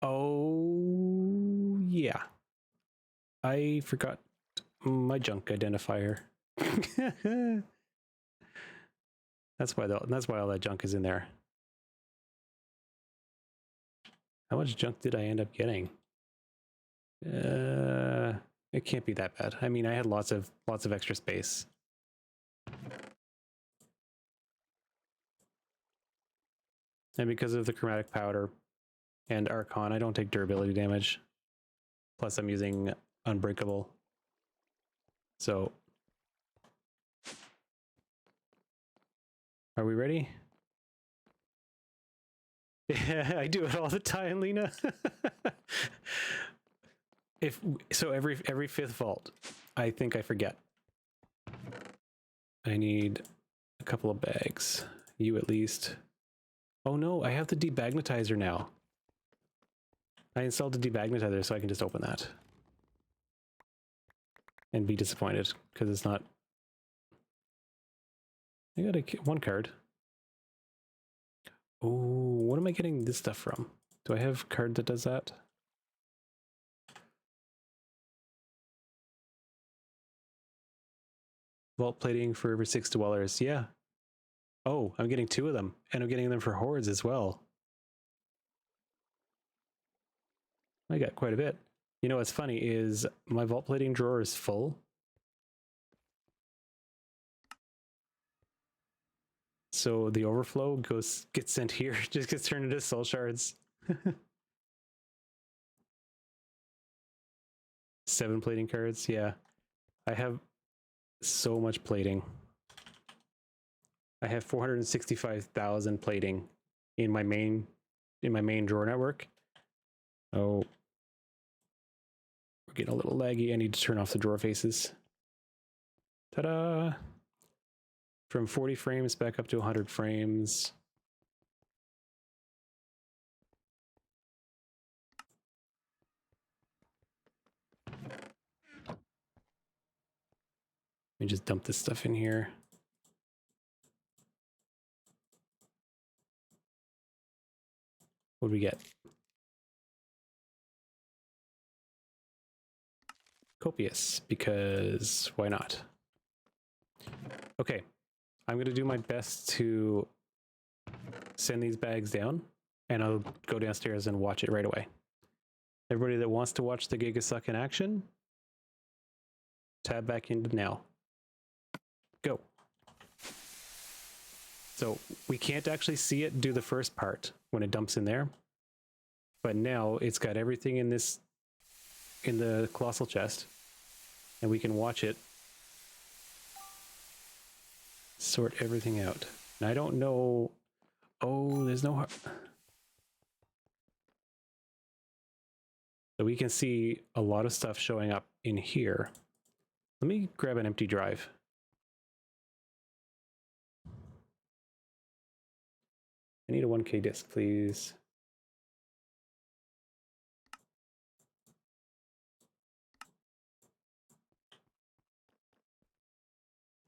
Oh, yeah. I forgot my junk identifier. That's why all that junk is in there. How much junk did I end up getting? It can't be that bad. I mean, I had lots of extra space. And because of the chromatic powder and Archon, I don't take durability damage. Plus, I'm using Unbreakable. So, are we ready? Yeah, I do it all the time, Lena. Every fifth vault, I think I forget. I need a couple of bags. You at least. Oh no, I have the demagnetizer now. I installed the demagnetizer so I can just open that. And be disappointed, because it's not... I got one card. Oh, what am I getting this stuff from? Do I have a card that does that? Vault plating for every 6 dwellers, yeah. Oh, I'm getting 2 of them, and I'm getting them for hordes as well. I got quite a bit. You know what's funny is my vault plating drawer is full. So the overflow gets sent here, just gets turned into soul shards. 7 plating cards, yeah. I have so much plating. I have 465,000 plating in my main drawer network. Oh, we're getting a little laggy. I need to turn off the drawer faces. Ta-da! From 40 frames back up to 100 frames. Let me just dump this stuff in here. What do we get? Copious, because why not? Okay, I'm going to do my best to send these bags down, and I'll go downstairs and watch it right away. Everybody that wants to watch the Gigasuck in action, tab back into now. Go. So we can't actually see it do the first part when it dumps in there, but now it's got everything in this, in the colossal chest, and we can watch it sort everything out. And I don't know. Oh, there's no. So we can see a lot of stuff showing up in here. Let me grab an empty drive. I need a 1K disk, please.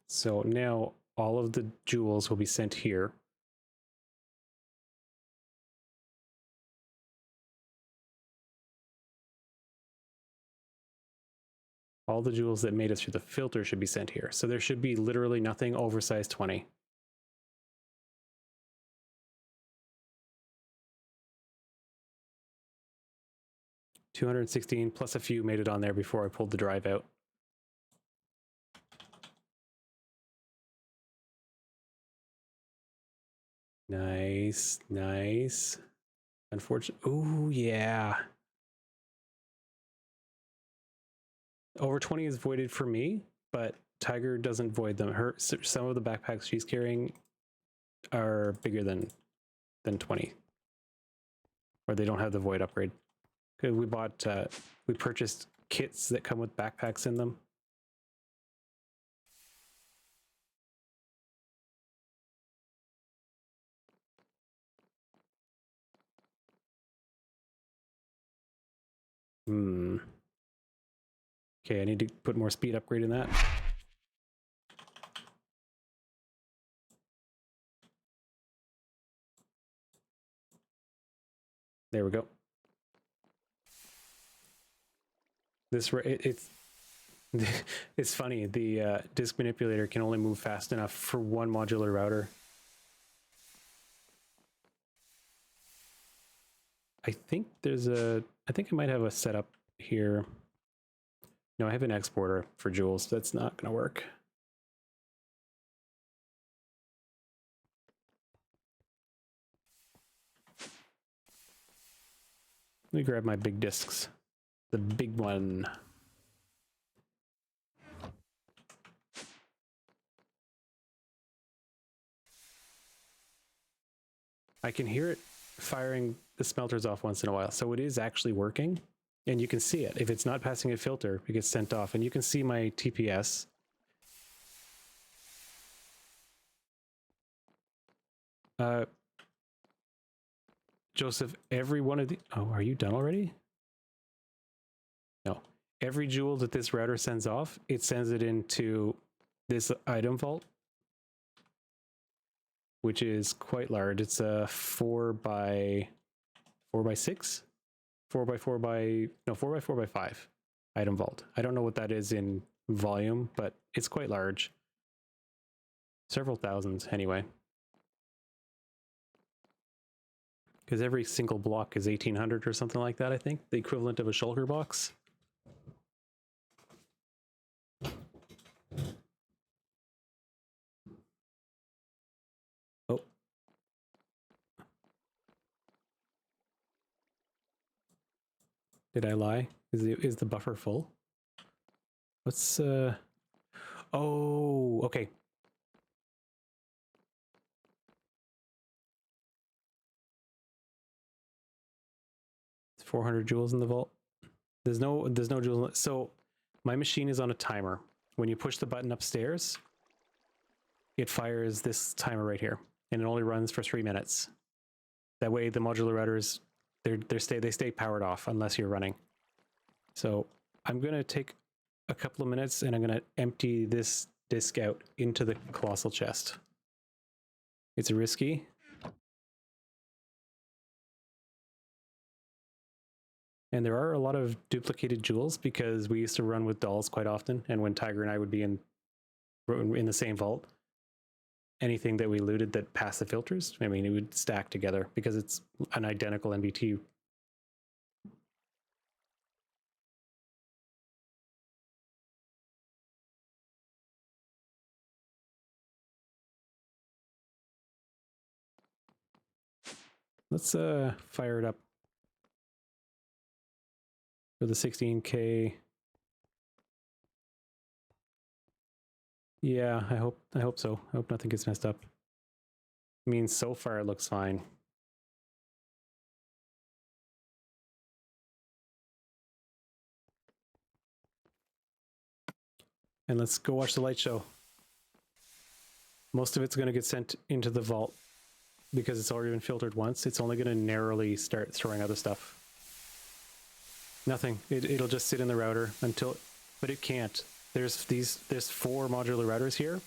So now all of the jewels will be sent here. All the jewels that made it through the filter should be sent here. So there should be literally nothing over size 20. $216 plus a few made it on there before I pulled the drive out. Nice, nice. Unfortunately, ooh, yeah. Over 20 is voided for me, but Tiger doesn't void them. Some of the backpacks she's carrying are bigger than 20, or they don't have the void upgrade. Because we purchased kits that come with backpacks in them. Okay, I need to put more speed upgrade in that. There we go. It's it's funny. The disk manipulator can only move fast enough for one modular router. I think I might have a setup here. No, I have an exporter for jewels. That's not going to work. Let me grab my big discs. The big one. I can hear it firing the smelters off once in a while. So it is actually working. And you can see it. If it's not passing a filter, it gets sent off. And you can see my TPS. Joseph, every one of the... Oh, are you done already? No. Every jewel that this router sends off, it sends it into this item vault, which is quite large. It's a 4x6? 4x4x5 item vault. I don't know what that is in volume, but it's quite large. Several thousands anyway. Because every single block is 1800 or something like that, I think. The equivalent of a shulker box. Oh. Did I lie? Is the buffer full? What's oh, okay. It's 400 joules in the vault. There's no joules. So my machine is on a timer. When you push the button upstairs, it fires this timer right here, and it only runs for 3 minutes. That way the modular routers, they stay powered off unless you're running. So I'm gonna take a couple of minutes and I'm gonna empty this disk out into the colossal chest. It's risky. And there are a lot of duplicated joules because we used to run with dolls quite often, and when Tiger and I would be in the same vault, anything that we looted that passed the filters, I mean, it would stack together because it's an identical NVT. Let's fire it up for the 16K. Yeah, I hope so. I hope nothing gets messed up. I mean, so far it looks fine. And let's go watch the light show. Most of it's going to get sent into the vault because it's already been filtered once. It's only going to narrowly start throwing other stuff. Nothing. It'll just sit in the router until, but it can't. There's 4 modular routers here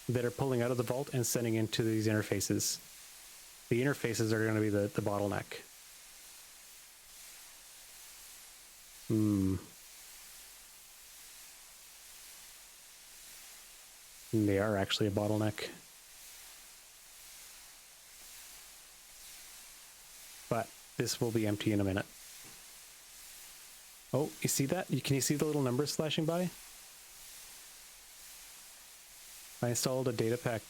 that are pulling out of the vault and sending into these interfaces. The interfaces are going to be the bottleneck. They are actually a bottleneck. But this will be empty in a minute. Oh, you see that? Can you see the little numbers flashing by? I installed a data pack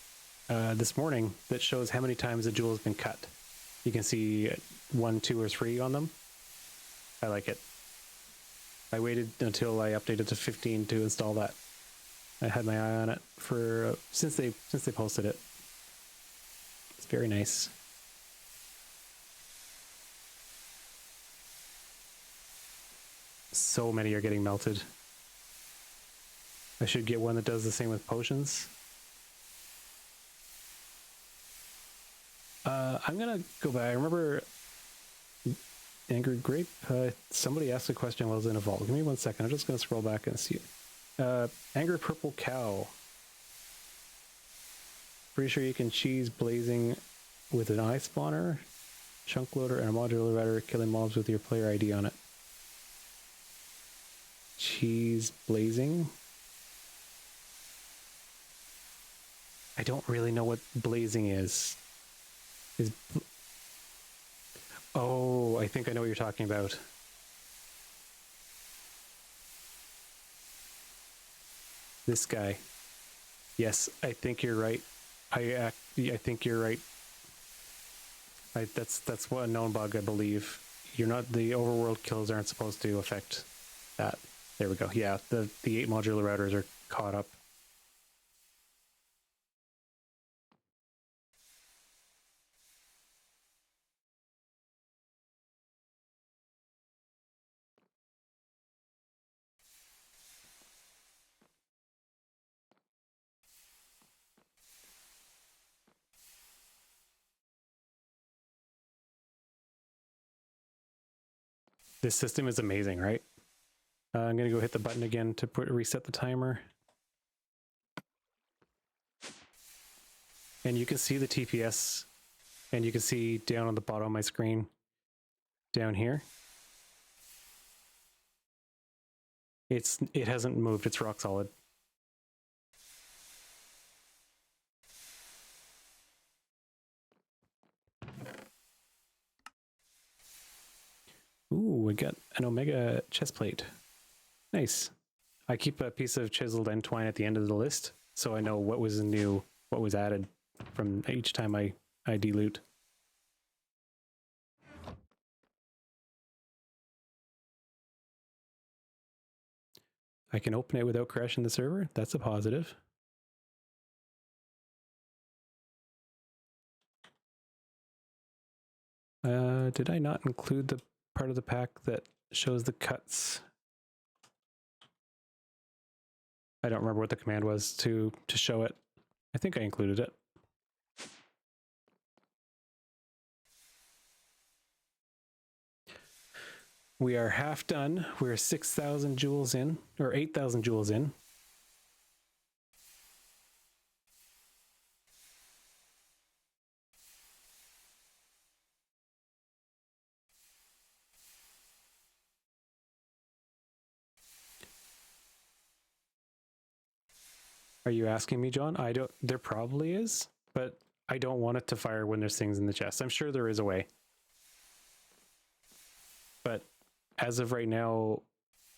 this morning that shows how many times a jewel has been cut. You can see 1, 2, or 3 on them. I like it. I waited until I updated to 15 to install that. I had my eye on it for since they posted it. It's very nice. So many are getting melted. I should get one that does the same with potions. I'm gonna go back. I remember Angry Grape. Somebody asked a question while I was in a vault. Give me 1 second. I'm just gonna scroll back and see it. Angry Purple Cow. Pretty sure you can cheese blazing with an eye spawner, chunk loader, and a modular router, killing mobs with your player ID on it. Cheese blazing. I don't really know what blazing is. Oh, I think I know what you're talking about. This guy. Yes, I think you're right. I think you're right. That's what a known bug, I believe. You're not, the overworld kills aren't supposed to affect that. There we go. Yeah, the 8 modular routers are caught up. This system is amazing, right? I'm going to go hit the button again to reset the timer. And you can see the TPS, and you can see down on the bottom of my screen, down here. It hasn't moved, it's rock solid. Ooh, we got an Omega chest plate. Nice. I keep a piece of chiseled end twine at the end of the list, so I know what was new, what was added from each time I deloot. I can open it without crashing the server. That's a positive. Did I not include the part of the pack that shows the cuts? I don't remember what the command was to show it. I think I included it. We are half done. We're 6,000 joules in, or 8,000 joules in. Are you asking me, John? I don't, there probably is, but I don't want it to fire when there's things in the chest. I'm sure there is a way. But as of right now,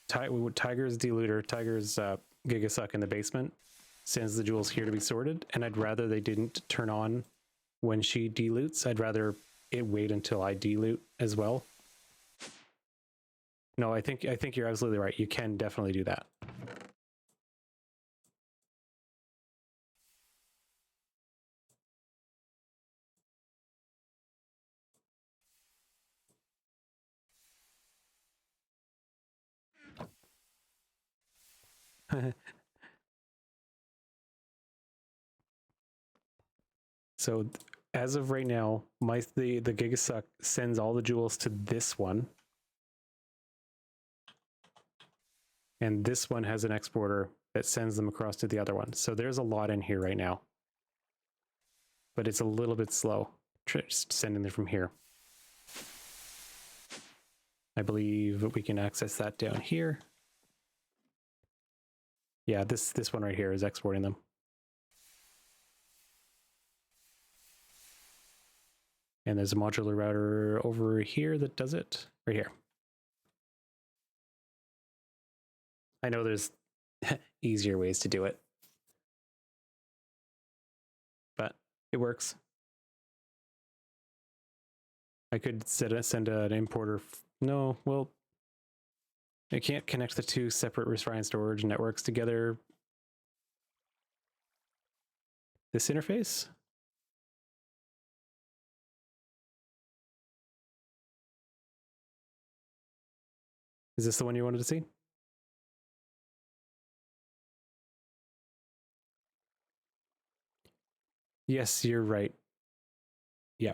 Tiger's Deluder, Tiger's Gigasuck in the basement sends the jewels here to be sorted, and I'd rather they didn't turn on when she delutes. I'd rather it wait until I deloot as well. No, I think you're absolutely right. You can definitely do that. So as of right now, the Gigasuck sends all the jewels to this one. And this one has an exporter that sends them across to the other one. So there's a lot in here right now. But it's a little bit slow just sending them from here. I believe we can access that down here. Yeah, this one right here is exporting them. And there's a modular router over here that does it, right here. I know there's easier ways to do it, but it works. I could send an importer. No, well, I can't connect the two separate refine storage networks together. This interface? Is this the one you wanted to see? Yes, you're right. Yeah.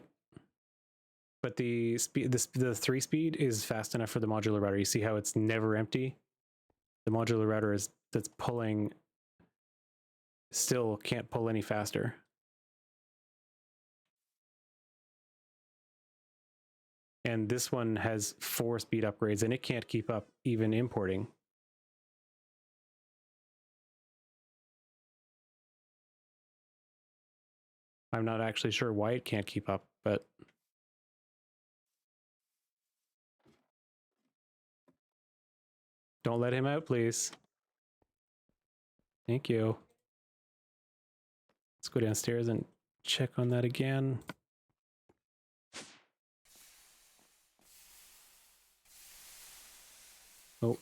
But the speed, the 3-speed is fast enough for the modular router. You see how it's never empty? The modular router that's pulling still can't pull any faster. And this one has 4 speed upgrades and it can't keep up even importing. I'm not actually sure why it can't keep up, but don't let him out, please. Thank you. Let's go downstairs and check on that again. Oh.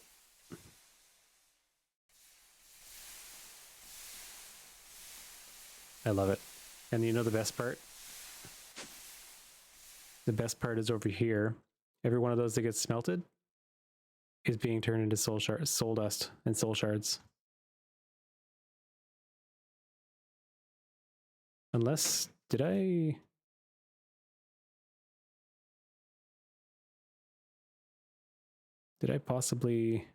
I love it. And you know the best part? The best part is over here. Every one of those that gets smelted is being turned into soul dust and soul shards. Unless, did I possibly...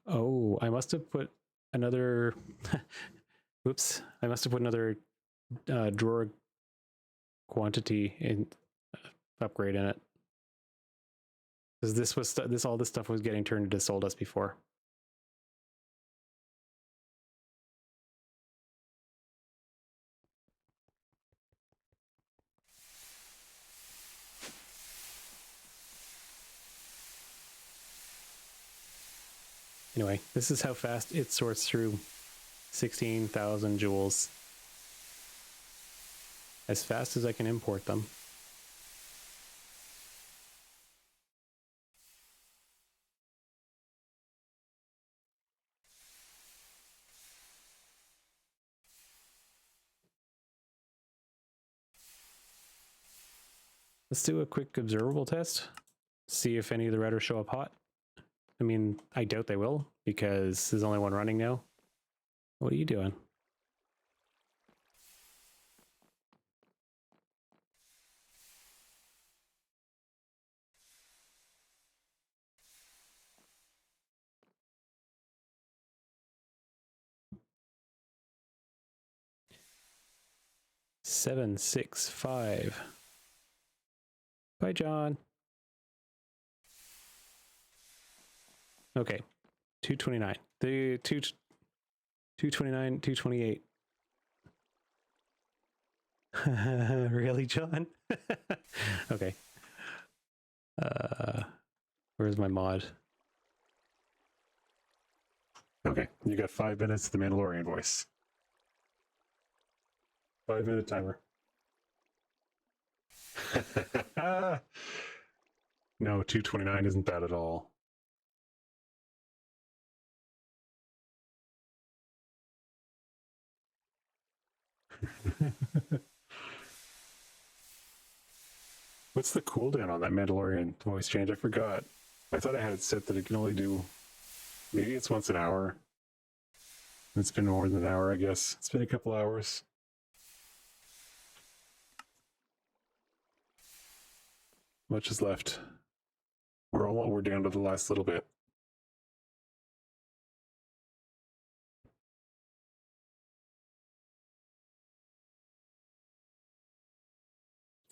Oh, I must have put another... Oops, I must have put another drawer quantity in upgrade in it. Because this was all this stuff was getting turned into soul dust before. Anyway, this is how fast it sorts through 16,000 jewels. As fast as I can import them. Let's do a quick observable test. See if any of the routers show up hot. I mean, I doubt they will, because there's only one running now. What are you doing? Seven, 6, 5. Bye, John. Okay, 229. The 229, 228. Really, John? Okay. Where's my mod? Okay, you got 5 minutes to the Mandalorian voice. 5-minute timer. No, 2:29 isn't bad at all. What's the cooldown on that Mandalorian voice change? I forgot. I thought I had it set that it can only do. Maybe it's once an hour. It's been more than an hour, I guess. It's been a couple hours. Much is left. We're down to the last little bit.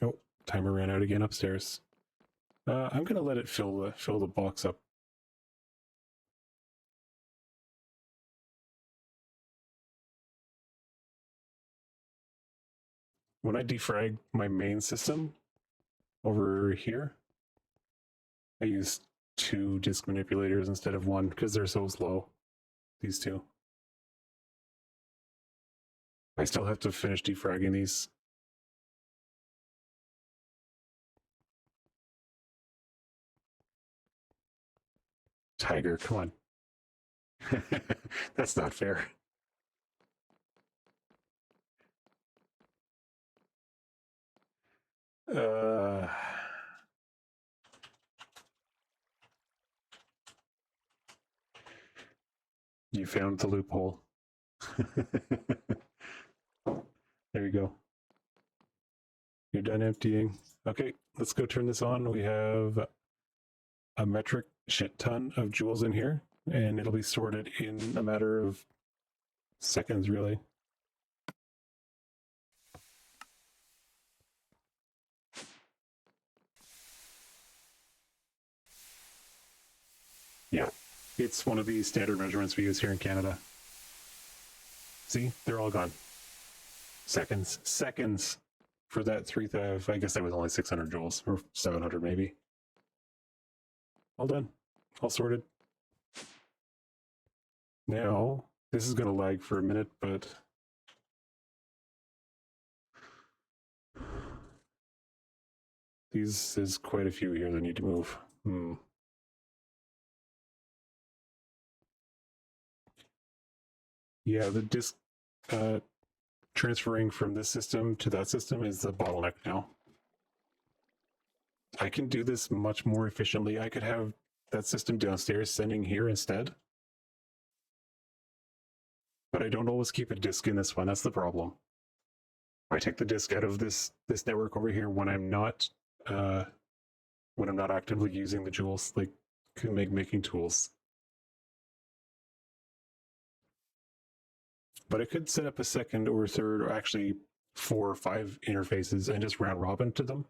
Oh, timer ran out again upstairs. I'm gonna let it fill the box up. When I defrag my main system over here, I use 2 disk manipulators instead of 1 because they're so slow. These 2. I still have to finish defragging these. Tiger, come on. That's not fair. You found the loophole. There you go. You're done emptying. Okay, let's go turn this on. We have a metric shit ton of jewels in here, and it'll be sorted in a matter of seconds, really. Yeah, it's one of the standard measurements we use here in Canada. See, they're all gone. Seconds for that 3,000. I guess that was only 600 joules, or 700 maybe. All done. All sorted. Now, this is going to lag for a minute, but there's quite a few here that need to move. Yeah, the disk transferring from this system to that system is the bottleneck now. I can do this much more efficiently. I could have that system downstairs sending here instead. But I don't always keep a disk in this one. That's the problem. I take the disk out of this network over here when I'm not actively using the jewels, like making tools. But I could set up a second or third, or actually 4 or 5 interfaces and just round robin to them.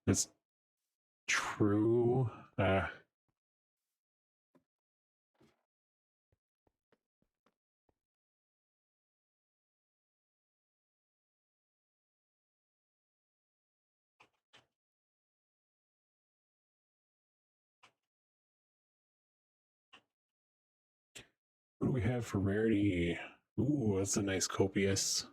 It's true. What do we have for rarity? Ooh, that's a nice copious.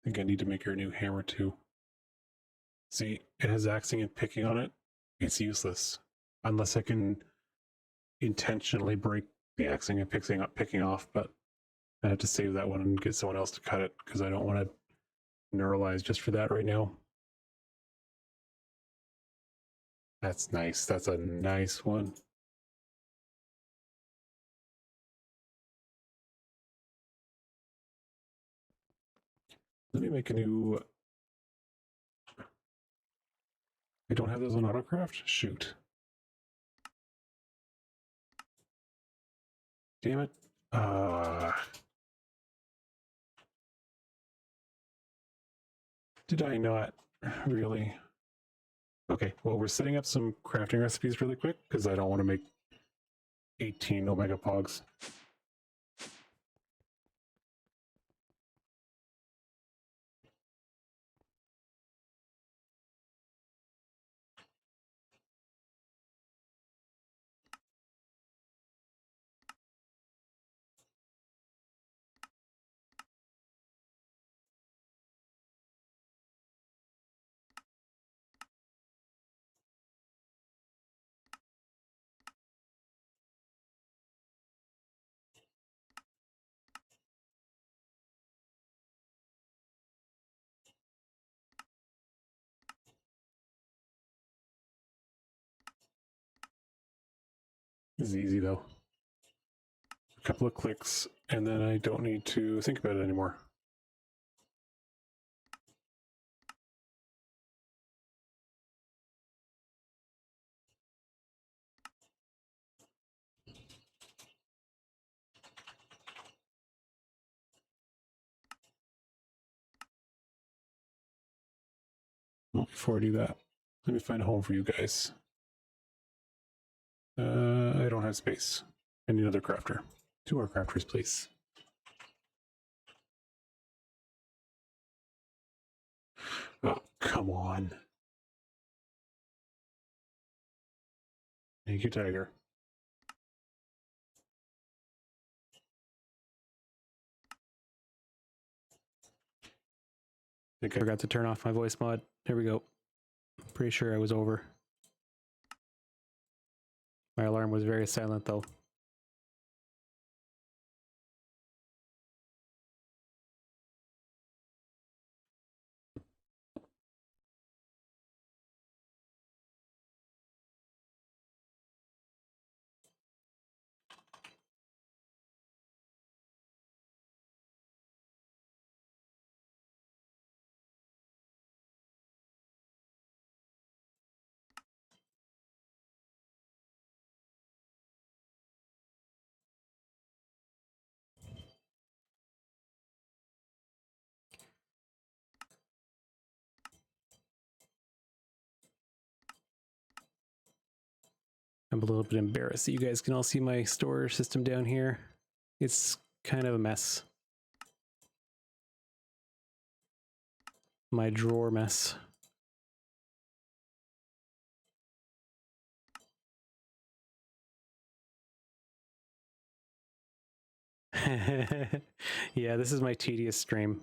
I think I need to make her a new hammer too. See, it has axing and picking on it. It's useless unless I can intentionally break the axing and picking off, but I have to save that one and get someone else to cut it because I don't want to neuralize just for that right now. That's nice. That's a nice one. Let me make a new... I don't have those on AutoCraft? Shoot. Damn it. Did I not really? Okay, well, we're setting up some crafting recipes really quick because I don't want to make 18 Omega Pogs. This is easy though. A couple of clicks, and then I don't need to think about it anymore. Well, before I do that, let me find a home for you guys. I don't have space. I need another crafter. 2 more crafters, please. Oh, come on. Thank you, Tiger. I think I forgot to turn off my voice mod. There we go. Pretty sure I was over. My alarm was very silent though. I'm a little bit embarrassed that you guys can all see my storage system down here. It's kind of a mess. My drawer mess. Yeah, this is my tedious stream.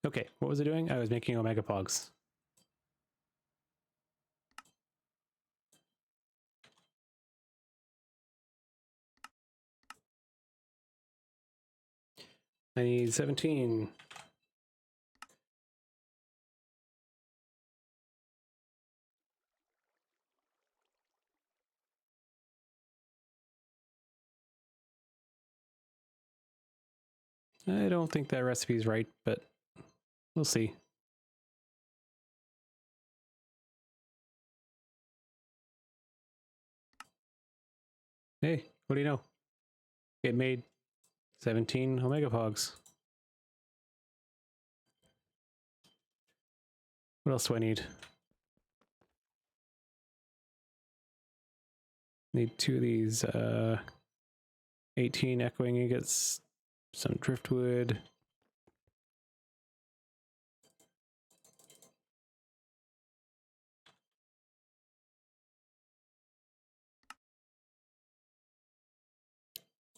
Okay, what was I doing? I was making Omega Pogs. I need 17. I don't think that recipe's right, but we'll see. Hey, what do you know? It made 17 Omega Pogs. What else do I need? Need 2 of these 18 echoing ingots, some driftwood.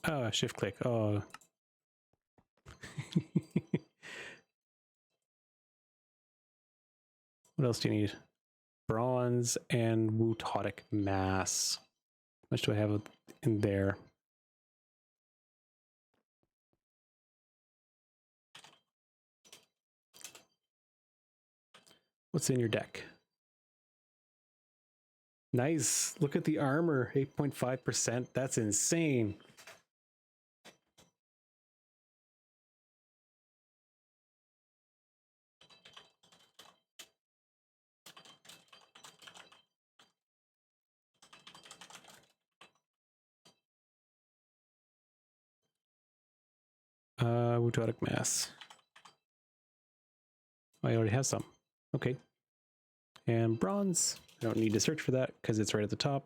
Oh, shift click. Oh, What else do you need? Bronze and wutotic mass. How much do I have in there? What's in your deck? Nice. Look at the armor, 8.5%. That's insane. Wutotic mass. I already have some. Okay. And bronze. I don't need to search for that because it's right at the top.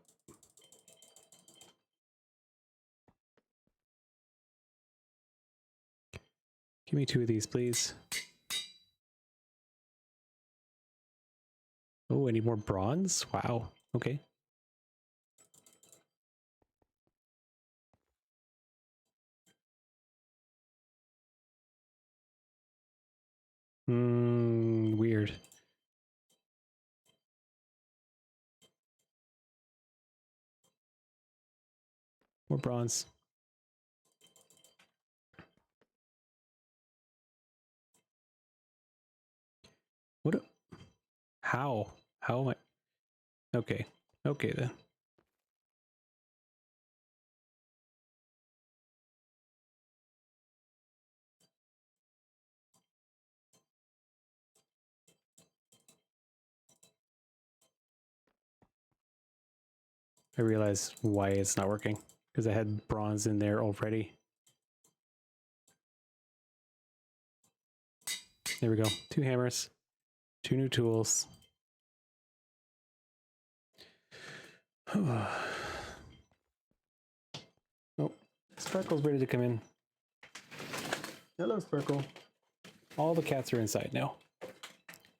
Give me 2 of these, please. Oh, I need more bronze? Wow. Okay. Weird. More bronze. What? How? How am I? Okay. Okay then. I realize why it's not working because I had bronze in there already. There we go. 2 hammers, 2 new tools. Oh, Sparkle's ready to come in. Hello, Sparkle. All the cats are inside now.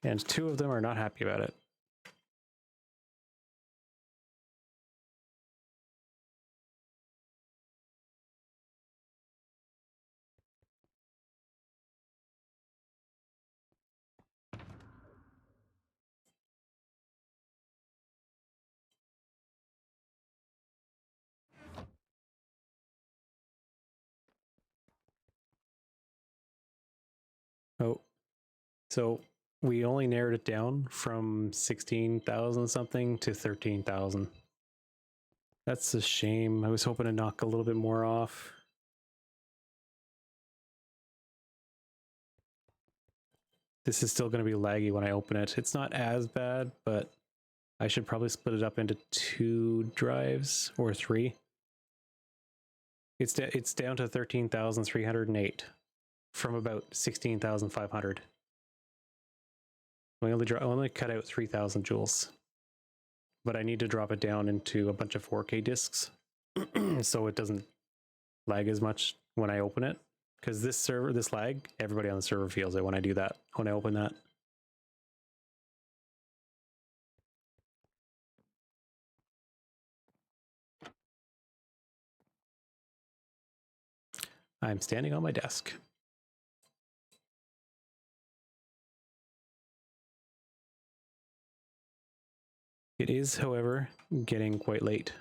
And 2 of them are not happy about it. Oh, so we only narrowed it down from 16,000 something to 13,000. That's a shame. I was hoping to knock a little bit more off. This is still going to be laggy when I open it. It's not as bad, but I should probably split it up into 2 drives or 3. It's down to 13,308 from about 16,500. I only cut out 3,000 joules, but I need to drop it down into a bunch of 4K discs so it doesn't lag as much when I open it. Because this lag, everybody on the server feels it when I do that, when I open that. I'm standing on my desk. It is, however, getting quite late.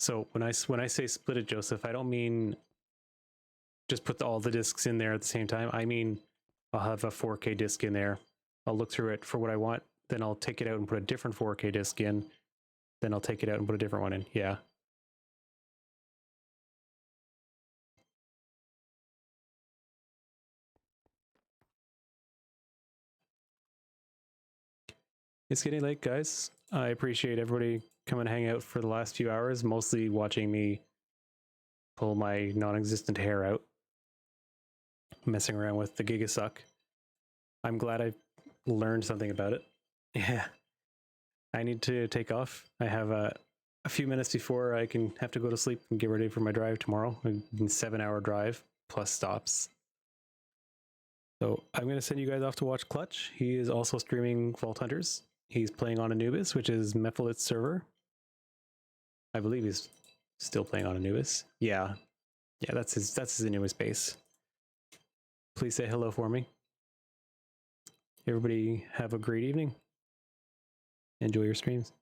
So when I say split it, Joseph, I don't mean just put all the discs in there at the same time. I mean, I'll have a 4K disc in there. I'll look through it for what I want. Then I'll take it out and put a different 4K disc in. Then I'll take it out and put a different one in. Yeah. It's getting late, guys. I appreciate everybody coming to hang out for the last few hours, mostly watching me pull my non-existent hair out, messing around with the Gigasuck. I'm glad I learned something about it. Yeah. I need to take off. I have a few minutes before I can have to go to sleep and get ready for my drive tomorrow. A 7-hour drive plus stops. So I'm going to send you guys off to watch Clutch. He is also streaming Vault Hunters. He's playing on Anubis, which is Mephilet's server. I believe he's still playing on Anubis. Yeah. Yeah, that's his Anubis base. Please say hello for me. Everybody have a great evening. Enjoy your streams.